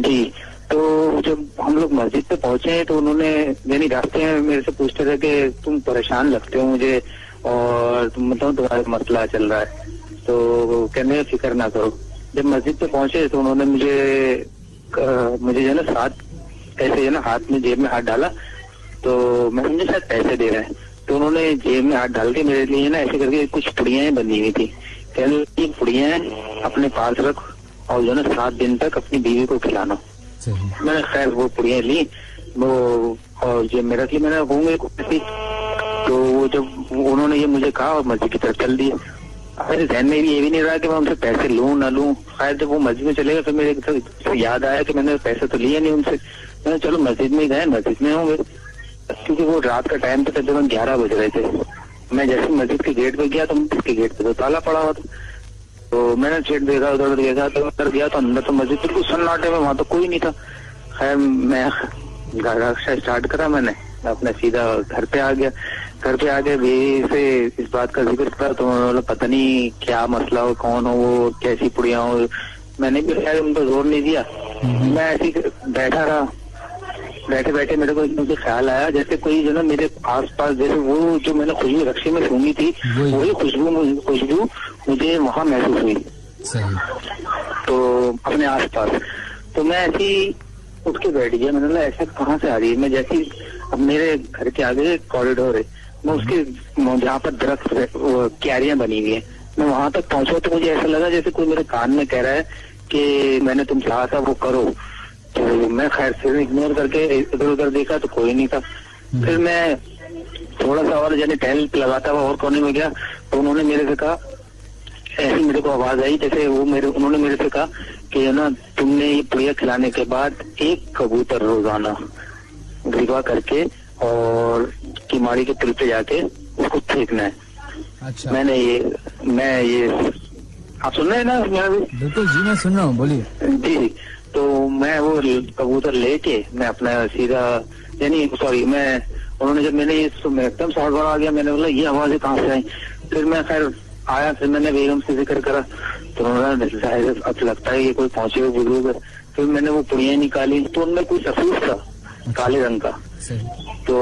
जी। तो जब हम लोग मस्जिद पे पहुंचे तो उन्होंने, यानी रास्ते में मेरे से पूछते थे कि तुम परेशान लगते हो मुझे, और मतलब तुम्हारा मसला चल रहा है, तो कहने फिक्र ना करो। जब मस्जिद पे पहुंचे तो उन्होंने मुझे जो है ना साथ ऐसे जो ना हाथ में जेब में हाथ डाला, तो मैं समझे शायद पैसे दे रहे हैं, तो उन्होंने जेब में हाथ डाल के मेरे लिए ना ऐसे करके कुछ पुड़ियाँ बनी हुई थी, कहने ये पुड़ियाँ अपने पास रख और जो ना 7 दिन तक अपनी बीवी को खिलाना। मैंने खैर वो पुड़ियाँ ली, वो और जो मेरा की मैंने घूंगे थी, तो वो जब उन्होंने ये मुझे कहा और मस्जिद की तरफ चल दिए। मेरे ध्यान में भी ये भी नहीं रहा कि मैं उनसे पैसे लूं ना लूं। खैर जब वो मस्जिद में चले गए फिर मेरे याद आया कि मैंने पैसे तो लिए नहीं उनसे। मैंने चलो मस्जिद में गए, मस्जिद में होंगे, क्योंकि वो रात का टाइम था, तकरीबन 11 बज रहे थे। मैं जैसे मस्जिद के गेट पे गया तो मस्जिद के गेट पे तो ताला पड़ा हुआ था, तो मैंने चेक देखा, उधर देखा, तो अंदर गया तो अंदर तो मस्जिद बिल्कुल सन्नाटे में, वहां तो कोई नहीं था। खैर मैं रक्षा स्टार्ट करा, मैंने अपना सीधा घर पे आ गया। घर पे आके भी से इस बात का जिक्र करा तो उन्होंने पता नहीं क्या मसला हो, कौन हो वो, कैसी पुड़िया हो। मैंने भी शायद उनको जोर नहीं दिया, मैं ऐसे ही बैठा रहा। बैठे बैठे मेरे को मुझे ख्याल आया जैसे कोई जो ना मेरे आसपास, जैसे वो जो मैंने खुशबू रक्षे में सूंघी थी वही खुशबू मुझे वहां महसूस हुई। तो अपने आसपास तो मैं ऐसे ही उठ के बैठ गया। मैंने बोला ऐसा कहाँ से आ रही है। मैं जैसे अब मेरे घर के आगे कॉरिडोर है, मैं उसके जहाँ पर दरख्त क्यारियां बनी हुई है, मैं वहां तक पहुंचा तो मुझे ऐसा लगा जैसे कोई मेरे कान में कह रहा है कि मैंने तुम चाहा था वो करो। तो मैं खैर सिर इग्नोर करके इधर उधर देखा तो कोई नहीं था। फिर मैं थोड़ा सा और यानी टहल लगाता हुआ और कोने में गया तो उन्होंने मेरे से कहा, ऐसी मेरे को आवाज आई जैसे उन्होंने मेरे से कहा कि ना तुमने ये पुड़िया खिलाने के बाद एक कबूतर रोजाना गिरवा करके और किमाड़ी के पुल पे जाके उसको फेंकना है। अच्छा। मैं ये आप सुन रहे हैं ना? बिल्कुल जी, मैं सुन रहा हूँ, बोलिए। जी। तो मैं वो कबूतर लेके मैं अपना सीधा उन्होंने जब मैंने मैं एकदम से हड़बड़ा आ गया। मैंने बोला ये आवाजें कहाँ से आई। फिर मैं खैर आया, फिर मैंने बेगम से जिक्र करा तो उन्होंने अब लगता है ये कोई पहुंचे हुए बुजुर्ग है। फिर मैंने वो पुड़िया निकाली तो उनमें कोई सफेद था काले रंग का। तो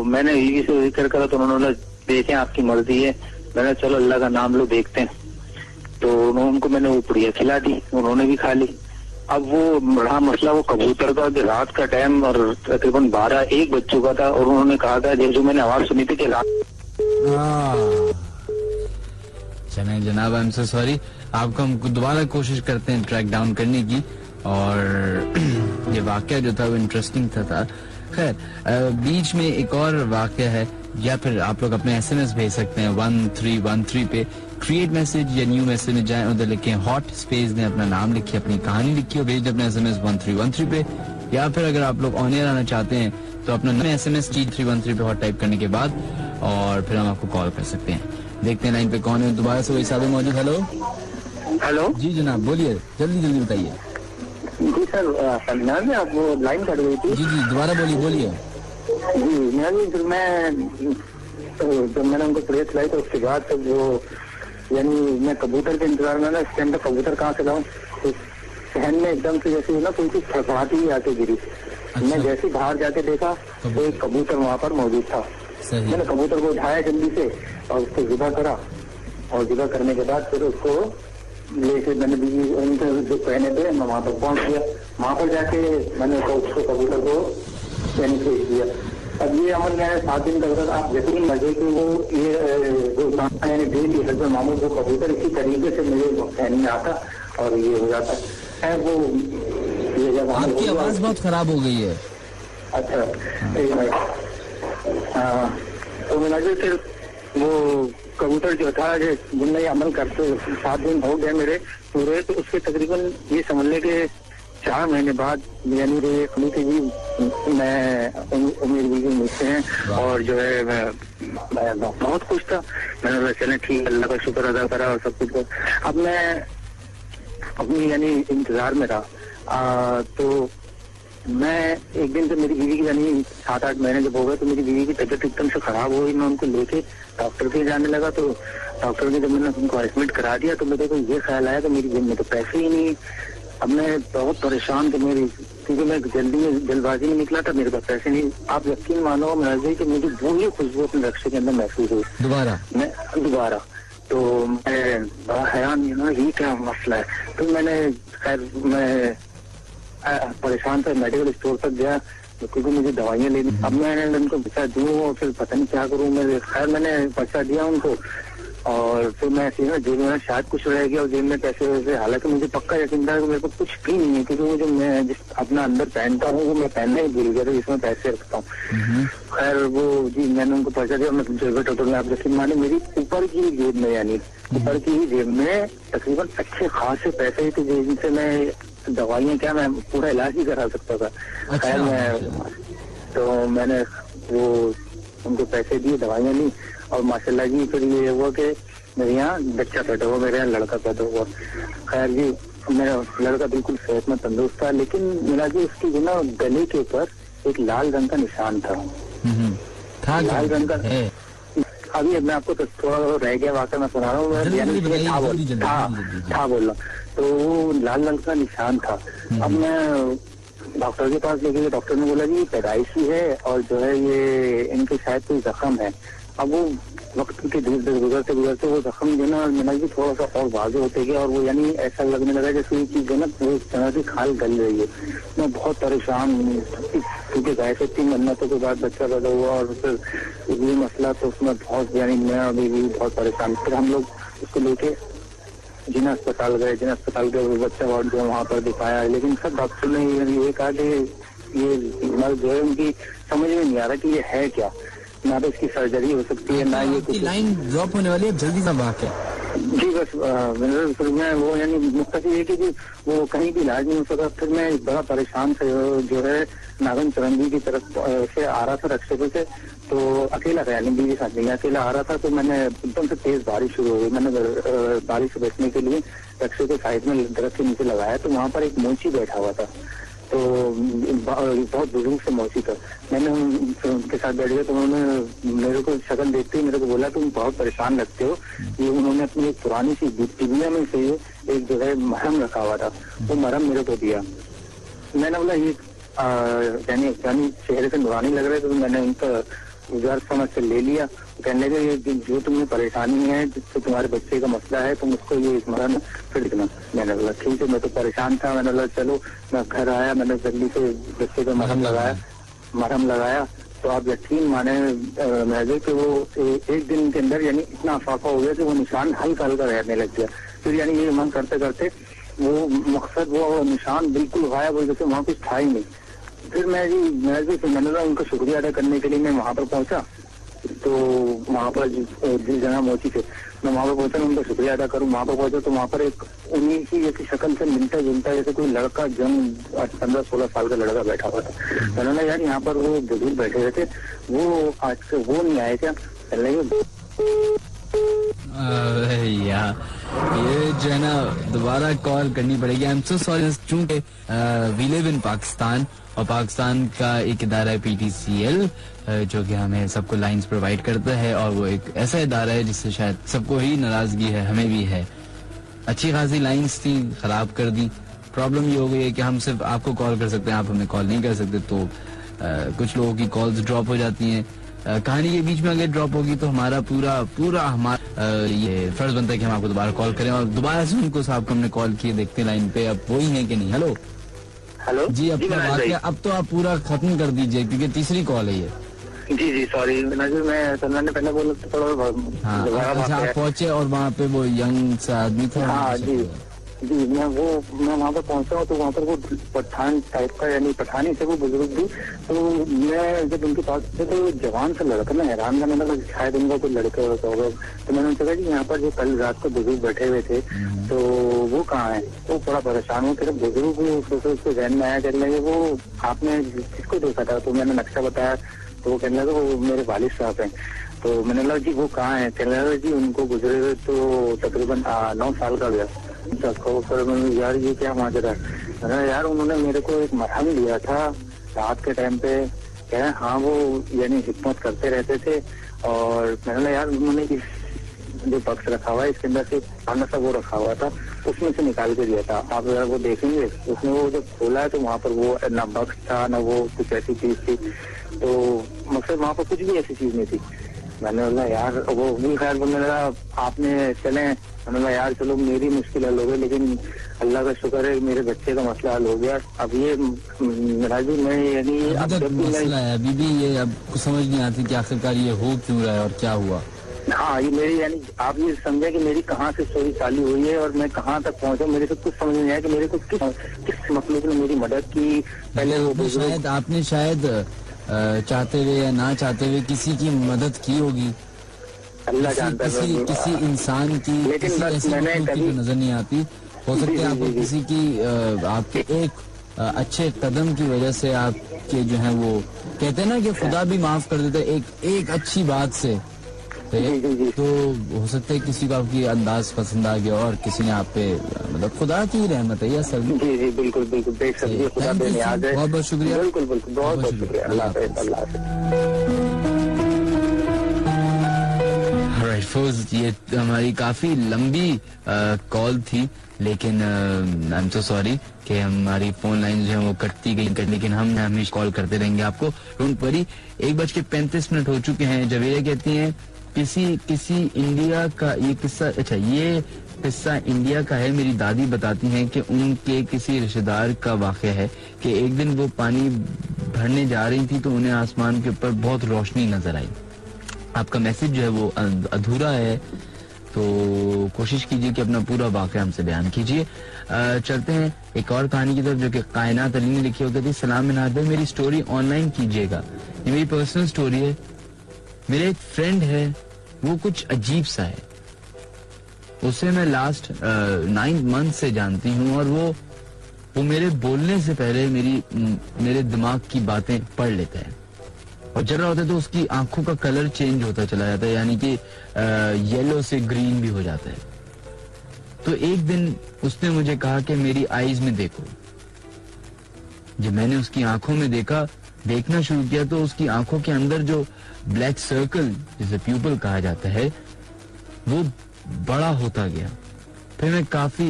मैंने बीवी से जिक्र करा तो उन्होंने देखें आपकी मर्जी है। मैंने चलो अल्लाह का नाम लो देखते हैं। तो उनको मैंने वो पुड़िया खिला दी, उन्होंने भी खा ली। अब वो रहा मसला वो कबूतर का, रात का टाइम और तकरीबन 12-1 बज चुका था और उन्होंने कहा था जो मैंने आवाज सुनी थी कि रात। चलें जनाब, आई एम सो सॉरी। आपको हम दोबारा कोशिश करते हैं ट्रैक डाउन करने की। और ये वाकया जो था वो इंटरेस्टिंग था। खैर बीच में एक और वाकया है, या फिर आप लोग अपने SMS भेज सकते हैं 1313 पे। क्रिएट मैसेज या न्यू मैसेज में जाएं, उधर लिखें हॉट, स्पेस दें, अपना नाम लिखिए, अपनी कहानी लिखिए और भेज दें अपने SMS 1313 पे। या फिर अगर आप लोग ऑन एयर आना चाहते हैं तो अपना SMS 1313 पे हॉट टाइप करने के बाद और फिर हम आपको कॉल कर सकते हैं। देखते हैं लाइन पे कौन है। दोबारा से वही साहब मौजूद। हेलो जी जनाब, बोलिए, जल्दी जल्दी बताइए। जी सर, सेमिनार में आप वो लाइन कट गई थी। जी दोबारा बोलिए। जी फिर मैं जब मैंने उनको प्रेस लाई तो उसके बाद तब वो यानी मैं कबूतर के इंतजार में ना, इसके अंदर कबूतर कहाँ से लाऊं, तो सहन में एकदम से जैसे ना कोई चीज फंसाती ही आके गिरी। मैं जैसे बाहर जाके देखा तो एक कबूतर वहाँ पर मौजूद था। मैंने कबूतर को उठाया जल्दी से और उसको जुदा करा और जुदा करने के बाद फिर उसको लेके मैंने बीवी उनके जो पहने थे मैं वहाँ पर पहुँच गया। वहाँ पर जाके मैंने उसको कबूतर को पहने भेज दिया। अब ये अमल मैंने 7 दिन तक रहा। आप यकीन मजे कि वो ये जो यानी डेली हस्बैंड मामूल वो कबूतर इसी तरीके से मेरे पहने में आता और ये हो जाता है। वो ये जब आपकी आवाज बहुत खराब हो गई है। अच्छा तो मैंने फिर वो कबूतर जो था जिनमें अमल करते 7 दिन हो गए मेरे पूरे, तो उसके तकरीबन ये समझ ले के 4 महीने बाद यानी अमित जी मैं उम्मीद भी मिलते हैं और जो है मैं बहुत खुश था। मैंने बोला चले ठीक, अल्लाह का शुक्र अदा करा और सब कुछ। अब मैं अपनी यानी इंतजार में रहा। तो मैं एक दिन से मेरी बीवी की यानी 7-8 महीने जब हो गए तो मेरी बीवी की तबीयत एकदम से खराब हो गई। मैं उनको लेके डॉक्टर के जाने लगा। तो डॉक्टर ने जब मैंने उनको एडमिट करा दिया तो मेरे को ये ख्याल आया कि मेरी जेब में तो पैसे ही नहीं। अब मैं बहुत परेशान थे क्योंकि मैं जल्दबाजी में निकला था, मेरे पास पैसे नहीं। आप यकीन मानो महज कि मुझे वही खुशबू अपने रक्शे के अंदर महसूस हुई दोबारा। तो मैं बड़ा हैरान ये क्या मसला है। तो मैंने खैर मैं परेशान था, मेडिकल स्टोर तक गया क्योंकि मुझे दवाइयाँ लेनी। अब मैंने उनको पैसा दूँ और फिर पता नहीं क्या करूँ। खैर मैंने पैसा दिया उनको और फिर मैं ऐसे जेब में शायद कुछ रह गया और जेब में पैसे वैसे। हालांकि मुझे पक्का यकीन था कि मेरे को कुछ भी नहीं है क्योंकि मुझे मैं जिस अपना अंदर पहनता हूँ वो मैं पहनना ही भूल गया था जिसमें पैसे रखता हूँ। खैर वो जी मैंने उनको पैसा दिया। मैं टोटल में आप यकीन माने मेरी ऊपर की जेब में यानी ऊपर की जेब में तकरीबन अच्छे खासे पैसे ही थे जिनसे मैं दवाइयाँ क्या मैं पूरा इलाज ही करा सकता था। खैर मैं तो मैंने वो उनको पैसे दिए, दवाइयाँ ली और माशाल्लाह जी फिर ये हुआ कि मेरे यहाँ बच्चा पैदा हुआ, मेरे यहाँ लड़का पैदा हुआ। खैर जी मेरा लड़का बिल्कुल सेहतमंद तंदुरुस्त था, लेकिन मेरा जी उसकी जो ना गले के ऊपर एक लाल रंग का निशान था। लाल रंग का अभी मैं आपको तो थोड़ा रह गया वाकई मैं सुना रहा हूँ। था बोल रहा तो वो लाल रंग का निशान था। अब मैं डॉक्टर के पास लेके गए। डॉक्टर ने बोला जी पैदाइशी है और जो है ये इनके शायद कोई जख्म है। अब वो वक्त के गुजरते गुजरते वो जख्म जो ना मैंने जी थोड़ा सा और वाज़ेह होते गया और वो यानी ऐसा लगने लगा जैसे ये चीज जो ना वो तरह की खाल गल रही है। मैं बहुत परेशान क्योंकि ऐसे 3 महीनों के बाद बच्चा पैदा हुआ और फिर ये मसला तो उसमें बहुत यानी मैं अभी भी बहुत परेशान। फिर हम लोग उसको लेके जिना अस्पताल गए। जिना अस्पताल गए बच्चा वार्ड जो वहाँ पर दिखाया, लेकिन सब डॉक्टर ने ये कहा कि ये मर्द जो है उनकी समझ में नहीं आ रहा कि ये है क्या, ना तो इसकी सर्जरी हो सकती है ना ये कुछ। लाइन ड्रॉप होने वाली है, जल्दी से बात है जी। बस मैं वो यानी मुख्तसर ये कि वो कहीं भी इलाज नहीं हो सका। फिर मैं बड़ा परेशान से जो है नागन चरंगी की तरफ से आ रहा था रक्शे से। तो अकेला था यानी बीवी साथ नहीं, अकेला आ रहा था। तो मैंने एकदम से तेज बारिश शुरू हो गई। मैंने बारिश से बचने के लिए रक्शे के साइड में दरख्त के नीचे लगाया तो वहाँ पर एक मोची बैठा हुआ था। तो बहुत बुजुर्ग से मौसी था। मैंने उनके साथ बैठ गया तो उन्होंने मेरे को शक्ल देखते ही मेरे को बोला तुम बहुत परेशान लगते हो। ये उन्होंने अपनी एक पुरानी सी टिबिया में से एक जो है मरहम रखा हुआ था, वो मरहम मेरे को दिया। मैंने बोला ये यानी चेहरे से नुरानी लग रहे थे, तो मैंने उनका गुजार समझ से ले लिया। कहने लगे ये जो तुम्हें परेशानी है, जिससे तुम्हारे बच्चे का मसला है, तुम उसको ये स्मरण फिर लिखना। मैंने बोला ठीक है, मैं तो परेशान था। मैंने बोला चलो, मैं घर आया, मैंने जल्दी से बच्चे को मरहम लगाया। तो आप यकीन माने महजे कि वो एक दिन के अंदर यानी इतना अफाफा हो गया कि वो निशान हल्का हल्का रहने लग गया। फिर यानी ये मन करते करते वो मकसद वो निशान बिल्कुल गायब हो, जैसे वहाँ कुछ था ही नहीं। फिर मैंने उनका शुक्रिया अदा करने के लिए मैं वहाँ पर पहुंचा। तो वहाँ पर जिस जगह मोची थे, मैं वहाँ पर पहुंचा, उनका शुक्रिया अदा करूँ। वहाँ पर पहुंचा तो वहाँ पर एक उन्हीं की जैसी शक्ल से मिलता जुलता जैसे कोई लड़का 15-16 साल का लड़का बैठा हुआ था। मैंने यार यहाँ पर वो बुजुर्ग बैठे हुए थे, वो आज वो नहीं आए क्या? ये जो है ना दोबारा कॉल करनी पड़ेगी। आई एम सो सॉरी, चूंकि वी लिव इन पाकिस्तान और पाकिस्तान का एक इदारा है PTCL जो कि हमें सबको लाइंस प्रोवाइड करता है, और वो एक ऐसा इदारा है जिससे शायद सबको ही नाराजगी है, हमें भी है। अच्छी खासी लाइंस थी, खराब कर दी। प्रॉब्लम ये हो गई है कि हम सिर्फ आपको कॉल कर सकते हैं, आप हमें कॉल नहीं कर सकते, तो कुछ लोगों की कॉल्स ड्रॉप हो जाती हैं। कहानी के बीच में अगर ड्रॉप होगी तो हमारा पूरा हमारा ये फर्ज बनता है कि हम आपको दोबारा कॉल करें, और दोबारा से उनको साहब को हमने कॉल किए, देखते लाइन पे अब वही है कि नहीं। हेलो जी, अब तो आप पूरा खत्म कर दीजिए क्योंकि तीसरी कॉल है ये। जी सॉरी, मैंने पहले बोला तो थोड़ा। हाँ, अच्छा आप पहुंचे और वहाँ पे वो यंग सा आदमी था। हाँ जी, मैं वहाँ पर पहुंचा हूँ तो वहाँ पर वो पठान टाइप का यानी पठानी से वो बुजुर्ग भी। तो मैं जब उनके पास थे तो जवान सा लड़का, मैं हैरान था, मैंने कहा शायद उनका कोई लड़का होगा। तो मैंने उनसे कहा जी यहाँ पर जो कल रात को बुजुर्ग बैठे हुए थे तो वो कहाँ है? वो बड़ा परेशान हो, फिर बुजुर्ग उसको जहन में आया, कहने लगे वो आपने किसको देखा था? तो मैंने नक्शा बताया तो वो कहने लगा वो मेरे वालिद साहब हैं। तो मैंने लगा जी वो कहाँ है? कहने लगा जी उनको गुजरे हुए तो तकरीबन 9 साल का गया। यार ये क्या माजरा है? यार उन्होंने मेरे को एक मरहम दिया था रात के टाइम पे, क्या है? हाँ वो यानी हिकमत करते रहते थे। और मैंने कहा यार उन्होंने जो बक्स रखा हुआ है इसके अंदर से खाना सा वो रखा हुआ था, उसमें से निकाल के दिया था। आप अगर वो देखेंगे उसमें वो जब खोला है तो वहाँ पर वो ना बक्स था ना वो कुछ ऐसी चीज थी। तो मकसद वहाँ पर कुछ भी ऐसी चीज नहीं थी। मैंने बोला यार वो भी खैर बोलने लगा आपने चले। मैंने बोला यार चलो मेरी मुश्किल हल हो गई, लेकिन अल्लाह का शुक्र है मेरे बच्चे का मसला हल हो गया। अब ये राजू मैं यानी अभी भी ये अब कुछ समझ नहीं आती कि आखिरकार ये हो क्यों रहा है और क्या हुआ। हाँ ये मेरी यानी आप ये समझे कि मेरी कहाँ से स्टोरी चालू हुई है और मैं कहाँ तक पहुँचा। मेरे से कुछ समझ नहीं आया कि मेरे को किस मसले ने मेरी मदद की। पहले वो शायद आपने चाहते हुए या ना चाहते हुए किसी की मदद की होगी, अल्लाह जानता है किसी इंसान की, लेकिन बस मैंने कभी नजर नहीं आती। हो सकता है आपको किसी की आपके एक अच्छे कदम की वजह से आपके जो है वो कहते हैं ना कि खुदा भी माफ कर देता है एक अच्छी बात से। तो हो सकता है किसी को आपकी अंदाज पसंद आ गया और किसी ने आप पे मतलब खुदा की रहमत है या सर। जी बिल्कुल देख सकते खुदा पे नियाज़ है। बहुत बहुत शुक्रिया। बिल्कुल बहुत शुक्रिया। अल्लाह हाफिज़। ये हमारी काफी लंबी कॉल थी, लेकिन आई एम सो सॉरी कि हमारी फोन लाइन जो है वो कटती गई, लेकिन हम हमेशा कॉल करते रहेंगे आपको। Don't worry. 1:35 हो चुके हैं। जवेरिया कहती हैं किसी इंडिया का ये किस्सा, अच्छा ये किस्सा इंडिया का है। मेरी दादी बताती हैं कि उनके किसी रिश्तेदार का वाक़या है कि एक दिन वो पानी भरने जा रही थी तो उन्हें आसमान के ऊपर बहुत रोशनी नजर आई। आपका मैसेज जो है वो अधूरा है, तो कोशिश कीजिए कि अपना पूरा वाक़या हमसे बयान कीजिए। चलते हैं एक और कहानी की तरफ जो कि कायनात अली ने लिखी होती थी। सलाम मिनाद भाई, मेरी स्टोरी ऑनलाइन कीजिएगा। ये मेरी पर्सनल स्टोरी है। मेरा एक फ्रेंड है, वो कुछ अजीब सा है। उसे मैं लास्ट 9 मंथ से जानती हूँ और वो मेरे बोलने से पहले मेरे दिमाग की बातें पढ़ लेता है और जरा होता है तो उसकी आंखों का कलर चेंज होता चला जाता है, यानी कि येलो से ग्रीन भी हो जाता है। तो एक दिन उसने मुझे कहा कि मेरी आईज में देखो। जब मैंने उसकी आंखों में देखना शुरू किया तो उसकी आंखों के अंदर जो ब्लैक सर्कल, जिसे प्यूपल कहा जाता है, वो बड़ा होता गया। फिर मैं काफी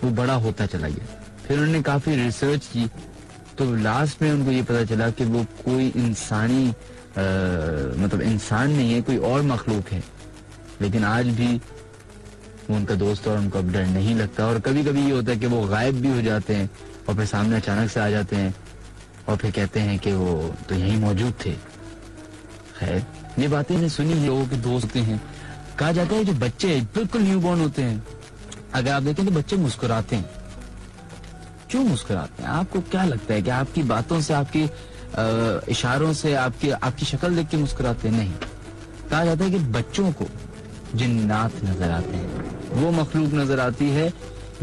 वो बड़ा होता चला गया। फिर उन्होंने काफी रिसर्च की तो लास्ट में उनको ये पता चला कि वो कोई इंसानी मतलब इंसान नहीं है, कोई और मखलूक है। लेकिन आज भी वो उनका दोस्त और उनको अब डर नहीं लगता। और कभी कभी ये होता है कि वो गायब भी हो जाते हैं और फिर सामने अचानक से आ जाते हैं और फिर कहते हैं कि वो तो यहीं मौजूद थे। खैर, ये बातें मैंने सुनी है, लोगों के दोस्त होते हैं। कहा जाता है जो बच्चे बिल्कुल न्यू बॉर्न होते हैं, अगर आप देखें तो बच्चे मुस्कुराते हैं। क्यों मुस्कुराते हैं? आपको क्या लगता है कि आपकी बातों से, आपकी इशारों से, आपकी शक्ल देख के मुस्कुराते हैं? नहीं। कहा जाता है कि बच्चों को जिन्नात नजर आते हैं, वो मखलूक नजर आती है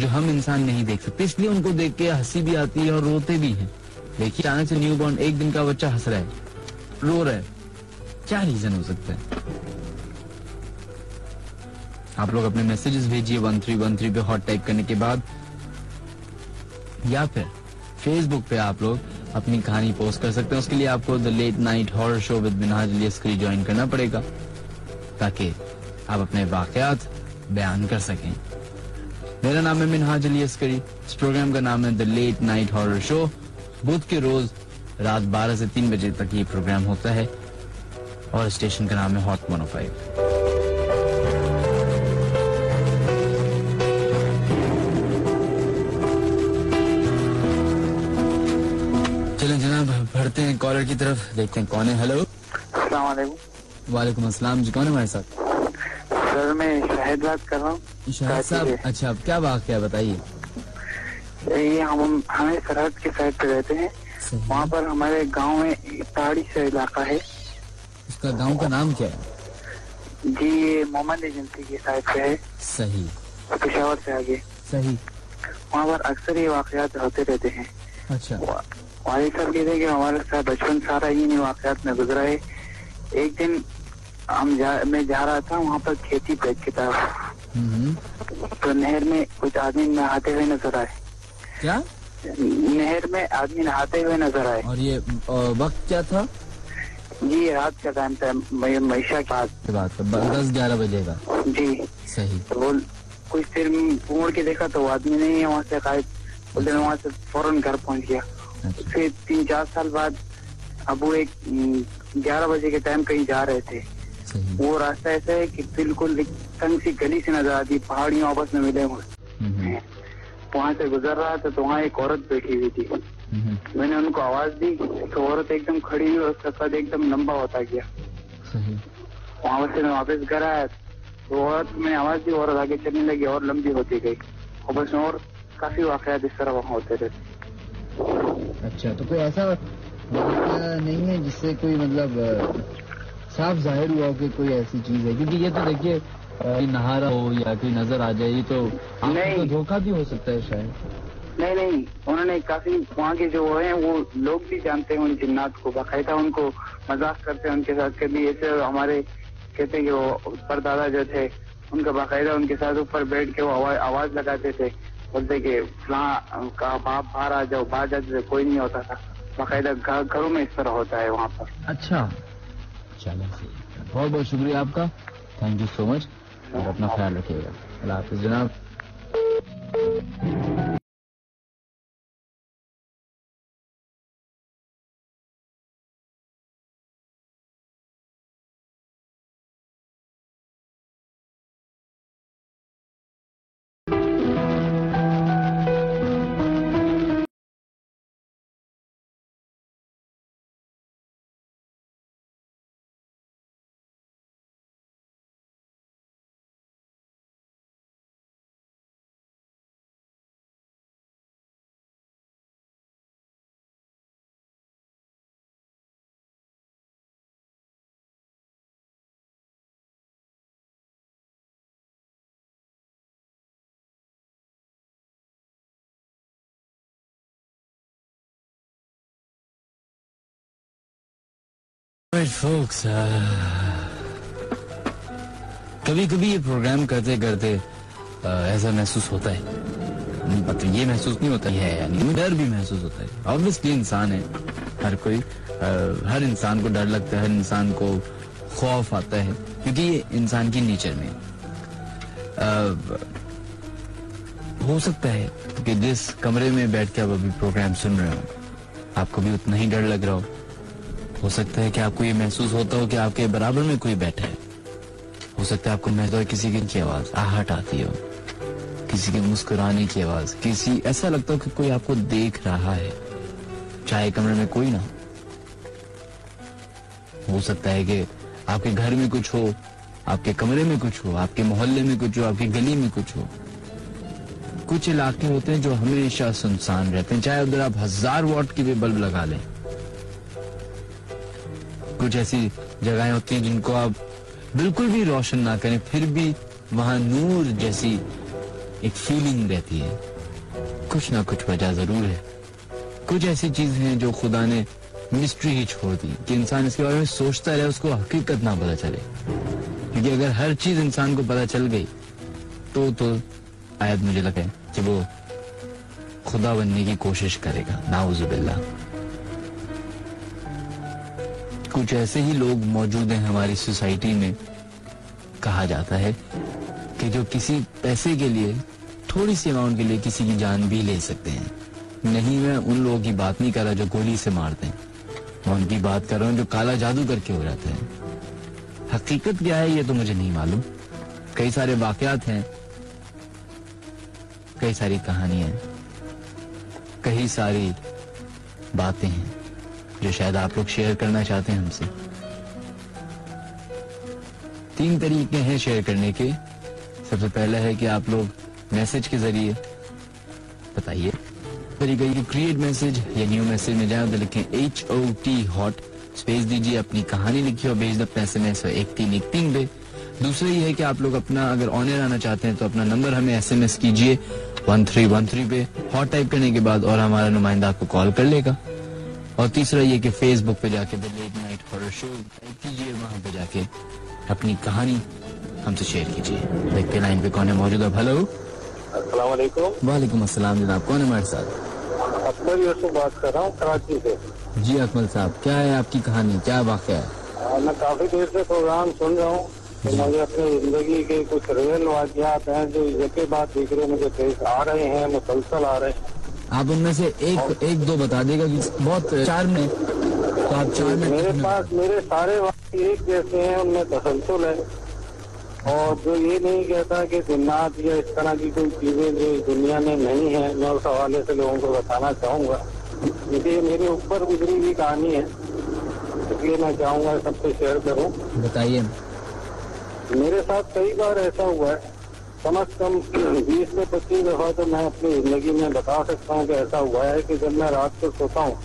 जो हम इंसान नहीं देख सकते, इसलिए उनको देख के हंसी भी आती है और रोते भी हैं। देखिए, अचानक से न्यू बॉर्न एक दिन का बच्चा हंस रहा है, रो रहा है, क्या रीजन हो सकता है? आप लोग अपने मैसेजेस भेजिए 1313 पे हॉट टाइप करने के बाद, या फिर फेसबुक पे आप लोग अपनी कहानी पोस्ट कर सकते हैं। उसके लिए आपको the late night horror show with Minhaj Ali Askari join करना पड़ेगा ताकि आप अपने वाकयात बयान कर सकें। मेरा नाम है मिनहाज अली अस्करी, इस प्रोग्राम का नाम है the late night horror show. बुध के रोज रात 12 से 3 बजे तक ये प्रोग्राम होता है और स्टेशन का नाम है हॉट 105। बढ़ते हैं कॉलर की तरफ, देखते हैं कौन है। हेलो, अस्सलाम वालेकुम। वालेकुम अस्सलाम जी, कौन है हमारे साथ? सर मैं शाहिद बात कर रहा हूँ। शाहिद साहब, अच्छा, अब क्या बात है बताइए। ये हमें सरहद के साइड पे रहते हैं, वहाँ पर हमारे गांव में पहाड़ी से इलाका है। उसका गांव का नाम क्या है? जी ये मोहम्मद एजेंसी के साइड पे है। सही। पेशावर से आगे। सही। वहाँ पर अक्सर ये वाकयात होते रहते हैं। अच्छा। वालिद साहब कहते हैं कि हमारे साथ बचपन सारा इन्हीं वाकयात में गुजरा है। एक दिन मैं जा रहा था वहाँ पर खेती पे की तरफ, तो नहर में कुछ आदमी नहाते हुए नजर आए। क्या? नहर में आदमी नहाते हुए नजर आए। और ये वक्त क्या था? जी रात का टाइम था, मैशा की बात 10-11 बजे का। जी सही। तो वो कुछ देर मुड़ के देखा तो आदमी नहीं है वहाँ से, गायब। बोलते वहाँ से फौरन घर पहुँच गया। फिर 3-4 साल बाद अब वो एक 11 बजे के टाइम कहीं जा रहे थे। वो रास्ता ऐसा है कि बिल्कुल तंग सी गली से नजर आती, पहाड़ियों आपस में मिले हुए। वहाँ से गुजर रहा था तो वहाँ एक औरत बैठी हुई थी। मैंने उनको आवाज दी तो औरत एकदम खड़ी हुई और उसका कद एकदम लंबा होता गया। वहाँ से मैं वापस घर आया तो औरत में आवाज दी, औरत आगे चलने लगी और लंबी होती गई। और बस और काफी वाकयात इस तरह वहाँ होते रहते। अच्छा, तो कोई ऐसा वाकया नहीं है जिससे कोई मतलब साफ जाहिर हुआ कि कोई ऐसी चीज है? क्योंकि ये तो देखिए नहा रहा हो या कोई नजर आ जाए, ये तो आपको धोखा भी हो सकता है शायद। नहीं, उन्होंने काफी वहाँ के जो हैं वो लोग भी जानते हैं उन जिन्नात को, बाकायदा उनको मजाक करते हैं उनके साथ। कभी ऐसे हमारे कहते हैं कि वो परदादा जो थे उनका बाकायदा उनके साथ ऊपर बैठ के वो आवाज लगाते थे, बोलते कि फलां का बाप बाहर आ जाओ, बाहर जाते थे, कोई नहीं होता था। बाकायदा घरों में इस तरह होता है वहाँ पर। अच्छा, चलो, बहुत बहुत शुक्रिया आपका, थैंक यू सो मच, और अपना ख्याल रखिएगा। अल्लाह हाफिज जनाब। Folks, कभी कभी ये प्रोग्राम करते करते ऐसा महसूस होता है मतलब ये महसूस नहीं होता है, यानी डर भी महसूस होता है। ऑब्वियसली इंसान है, हर कोई, हर इंसान को डर लगता है, हर इंसान को खौफ आता है, क्योंकि ये इंसान की नेचर में। हो सकता है कि जिस कमरे में बैठ के आप अभी प्रोग्राम सुन रहे हो आपको भी उतना ही डर लग रहा हो सकता है कि आपको ये महसूस होता हो कि आपके बराबर में कोई बैठा है। हो सकता है आपको महसूस हो किसी की आवाज आहट आती हो, किसी के मुस्कुराने की आवाज, किसी ऐसा लगता हो कि कोई आपको देख रहा है, चाहे कमरे में कोई ना हो सकता है कि आपके घर में कुछ हो, आपके कमरे में कुछ हो, आपके मोहल्ले में कुछ हो, आपकी गली में कुछ हो। कुछ इलाके होते हैं जो हमेशा सुनसान रहते हैं, चाहे उधर आप 1000 वॉट की भी बल्ब लगा लें। कुछ ऐसी जगहें होती हैं जिनको आप बिल्कुल भी रोशन ना करें, फिर भी वहां नूर जैसी एक फीलिंग रहती है। कुछ ना कुछ वजह जरूर है। कुछ ऐसी चीजें हैं जो खुदा ने मिस्ट्री ही छोड़ दी कि इंसान इसके बारे में सोचता रहे, उसको हकीकत ना पता चले। क्योंकि अगर हर चीज इंसान को पता चल गई तो शायद मुझे लगा कि वो खुदा बनने की कोशिश करेगा, नाउजुबिल्लाह। कुछ ऐसे ही लोग मौजूद हैं हमारी सोसाइटी में, कहा जाता है कि जो किसी पैसे के लिए, थोड़ी सी अमाउंट के लिए किसी की जान भी ले सकते हैं। नहीं, मैं उन लोगों की बात नहीं कर रहा जो गोली से मारते हैं, मैं उनकी बात कर रहा हूँ जो काला जादू करके हो जाते हैं। हकीकत क्या है ये तो मुझे नहीं मालूम। कई सारे वाकयात हैं, कई सारी कहानियां, कई सारी बातें हैं जो शायद आप लोग शेयर करना चाहते हैं हमसे। 3 तरीके हैं शेयर करने के। सबसे पहला है कि आप लोग मैसेज के जरिए बताइए। तरीका ये क्रिएट मैसेज या न्यू मैसेज में जाए, लिखें HOT हॉट, स्पेस दीजिए, अपनी कहानी लिखिए और भेज दो अपना SMS 1313 पे। दूसरा ये है कि आप लोग अपना अगर ऑन एयर आना चाहते हैं तो अपना नंबर हमें SMS कीजिए 1313 पे, हॉट टाइप करने के बाद, और हमारा नुमाइंदा आपको कॉल कर लेगा। और तीसरा ये कि फेसबुक पे जाके the late night horror show type कीजिए, वहां पे जाके अपनी कहानी हमसे शेयर कीजिए। देखते लाइन पे कौन है मौजूद है। हेलो, अस्सलाम वालेकुम। वालेकुम अस्सलाम जनाब, कौन है हमारे साथ? अकमल यूसुफ बात कर रहा हूँ कराची से। जी अकमल साहब, क्या है आपकी कहानी, क्या वाक़या है? मैं काफी देर से प्रोग्राम सुन रहा हूँ तो मुझे अपनी जिंदगी के कुछ रियल वाक़यात हैं जो यके बाद दूसरे मुझे पेश आ रहे हैं, मुसलसल आ रहे हैं। आप उनमें से एक दो बता देगा कि बहुत 4 में, तो आप 4 में। मेरे पास मेरे सारे वाक़े एक जैसे हैं, उनमें तसलसल है और जो ये नहीं कहता कि जिन्नात या इस तरह की कोई चीजें जो इस दुनिया में नहीं है, मैं उस हवाले से लोगों को बताना चाहूँगा। क्योंकि मेरे ऊपर गुजरी हुई कहानी है, इसलिए मैं चाहूँगा सबसे शेयर करूँ। बताइए। मेरे साथ कई बार ऐसा हुआ है, कम से कम 20 से 25 दफा तो मैं अपनी जिंदगी में बता सकता हूँ कि ऐसा हुआ है कि जब मैं रात को सोता हूँ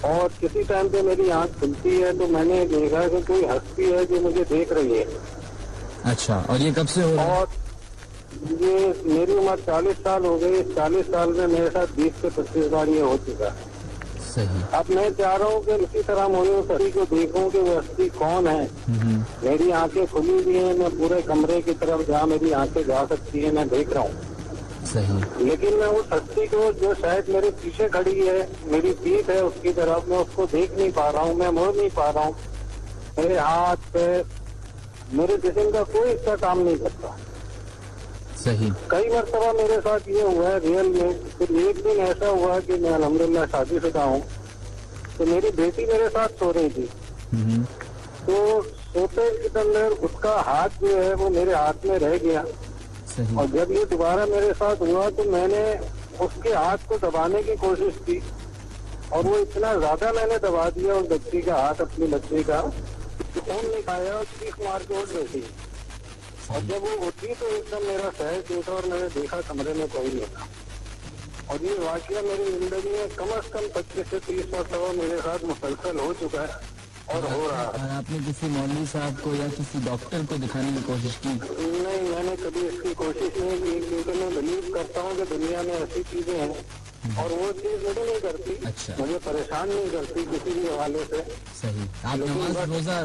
और किसी टाइम पे मेरी आंख खुलती है तो मैंने देखा कि कोई हस्ती है जो मुझे देख रही है। अच्छा, और ये कब से हो रहा है? और ये मेरी उम्र 40 साल हो गई। 40 साल में मेरे साथ 20 से 25 बार ये हो चुका है। सही। अब मैं चाह रहा हूँ कि इसी तरह मुझे उस हस्ती को देखूं कि वो हस्ती कौन है। मेरी आंखें खुली हुई हैं, मैं पूरे कमरे की तरफ जहाँ मेरी आंखें जा सकती है मैं देख रहा हूँ। सही। लेकिन मैं उस हस्ती को जो शायद मेरे पीछे खड़ी है, मेरी पीठ है उसकी तरफ, मैं उसको देख नहीं पा रहा हूँ, मैं मुड़ नहीं पा रहा हूँ। मेरे हाथ पैर, मेरे जिस्म का कोई हिस्सा काम नहीं करता। सही। कई मरतबा मेरे साथ ये हुआ है रियल में। फिर एक दिन ऐसा हुआ कि मैं अल्हम्दुलिल्लाह शादीशुदा हूँ, तो मेरी बेटी मेरे साथ सो रही थी। तो सोते के अंदर उसका हाथ जो है वो मेरे हाथ में रह गया। सही। और जब ये दोबारा मेरे साथ हुआ तो मैंने उसके हाथ को दबाने की कोशिश की और वो इतना ज्यादा मैंने दबा दिया उस बच्ची का हाथ, अपनी बच्ची का, तो खून निकाया और चीख मार के उठ बैठी। और जब वो उठी तो एकदम मेरा सहज टूटा और मैंने देखा कमरे में कोई नहीं था। और ये वाकया मेरी जिंदगी में कम से कम 25 से 30 मरतबा मेरे साथ मुसलसल हो चुका है और हो रहा है। आपने किसी मौलवी साहब को या किसी डॉक्टर को दिखाने की कोशिश की? नहीं, मैंने कभी इसकी कोशिश नहीं की, क्योंकि मैं बिलीव करता हूँ कि दुनिया में ऐसी चीजें हैं और वो चीज मुझे नहीं करती। अच्छा। मुझे परेशान नहीं करती किसी भी हवाले से। सही। आप नमाज रोजा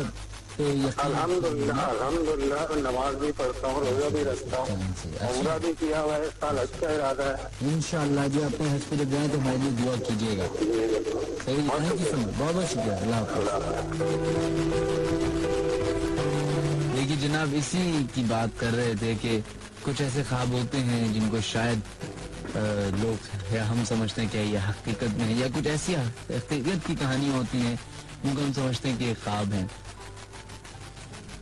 तो अल्हम्दुलिल्लाह नमाज भी पढ़ता हूँ, रोजा भी रखता हूँ, उम्रा भी किया हुआ है, साल अच्छा इरादा है। इंशाअल्लाह जी अपने हज पे जब जाए तो हमारे लिए दुआ कीजिएगा। सही, थैंक यू सो मच, बहुत बहुत शुक्रिया, अल्लाह हाफ़िज़। देखिए जनाब, इसी की बात कर रहे थे कि कुछ ऐसे ख्वाब होते हैं जिनको शायद लोग या हम समझते हैं क्या ये हकीकत में है, या कुछ ऐसी हकीकत की कहानी होती हैं जिनको हम समझते हैं कि ये ख्वाब हैं।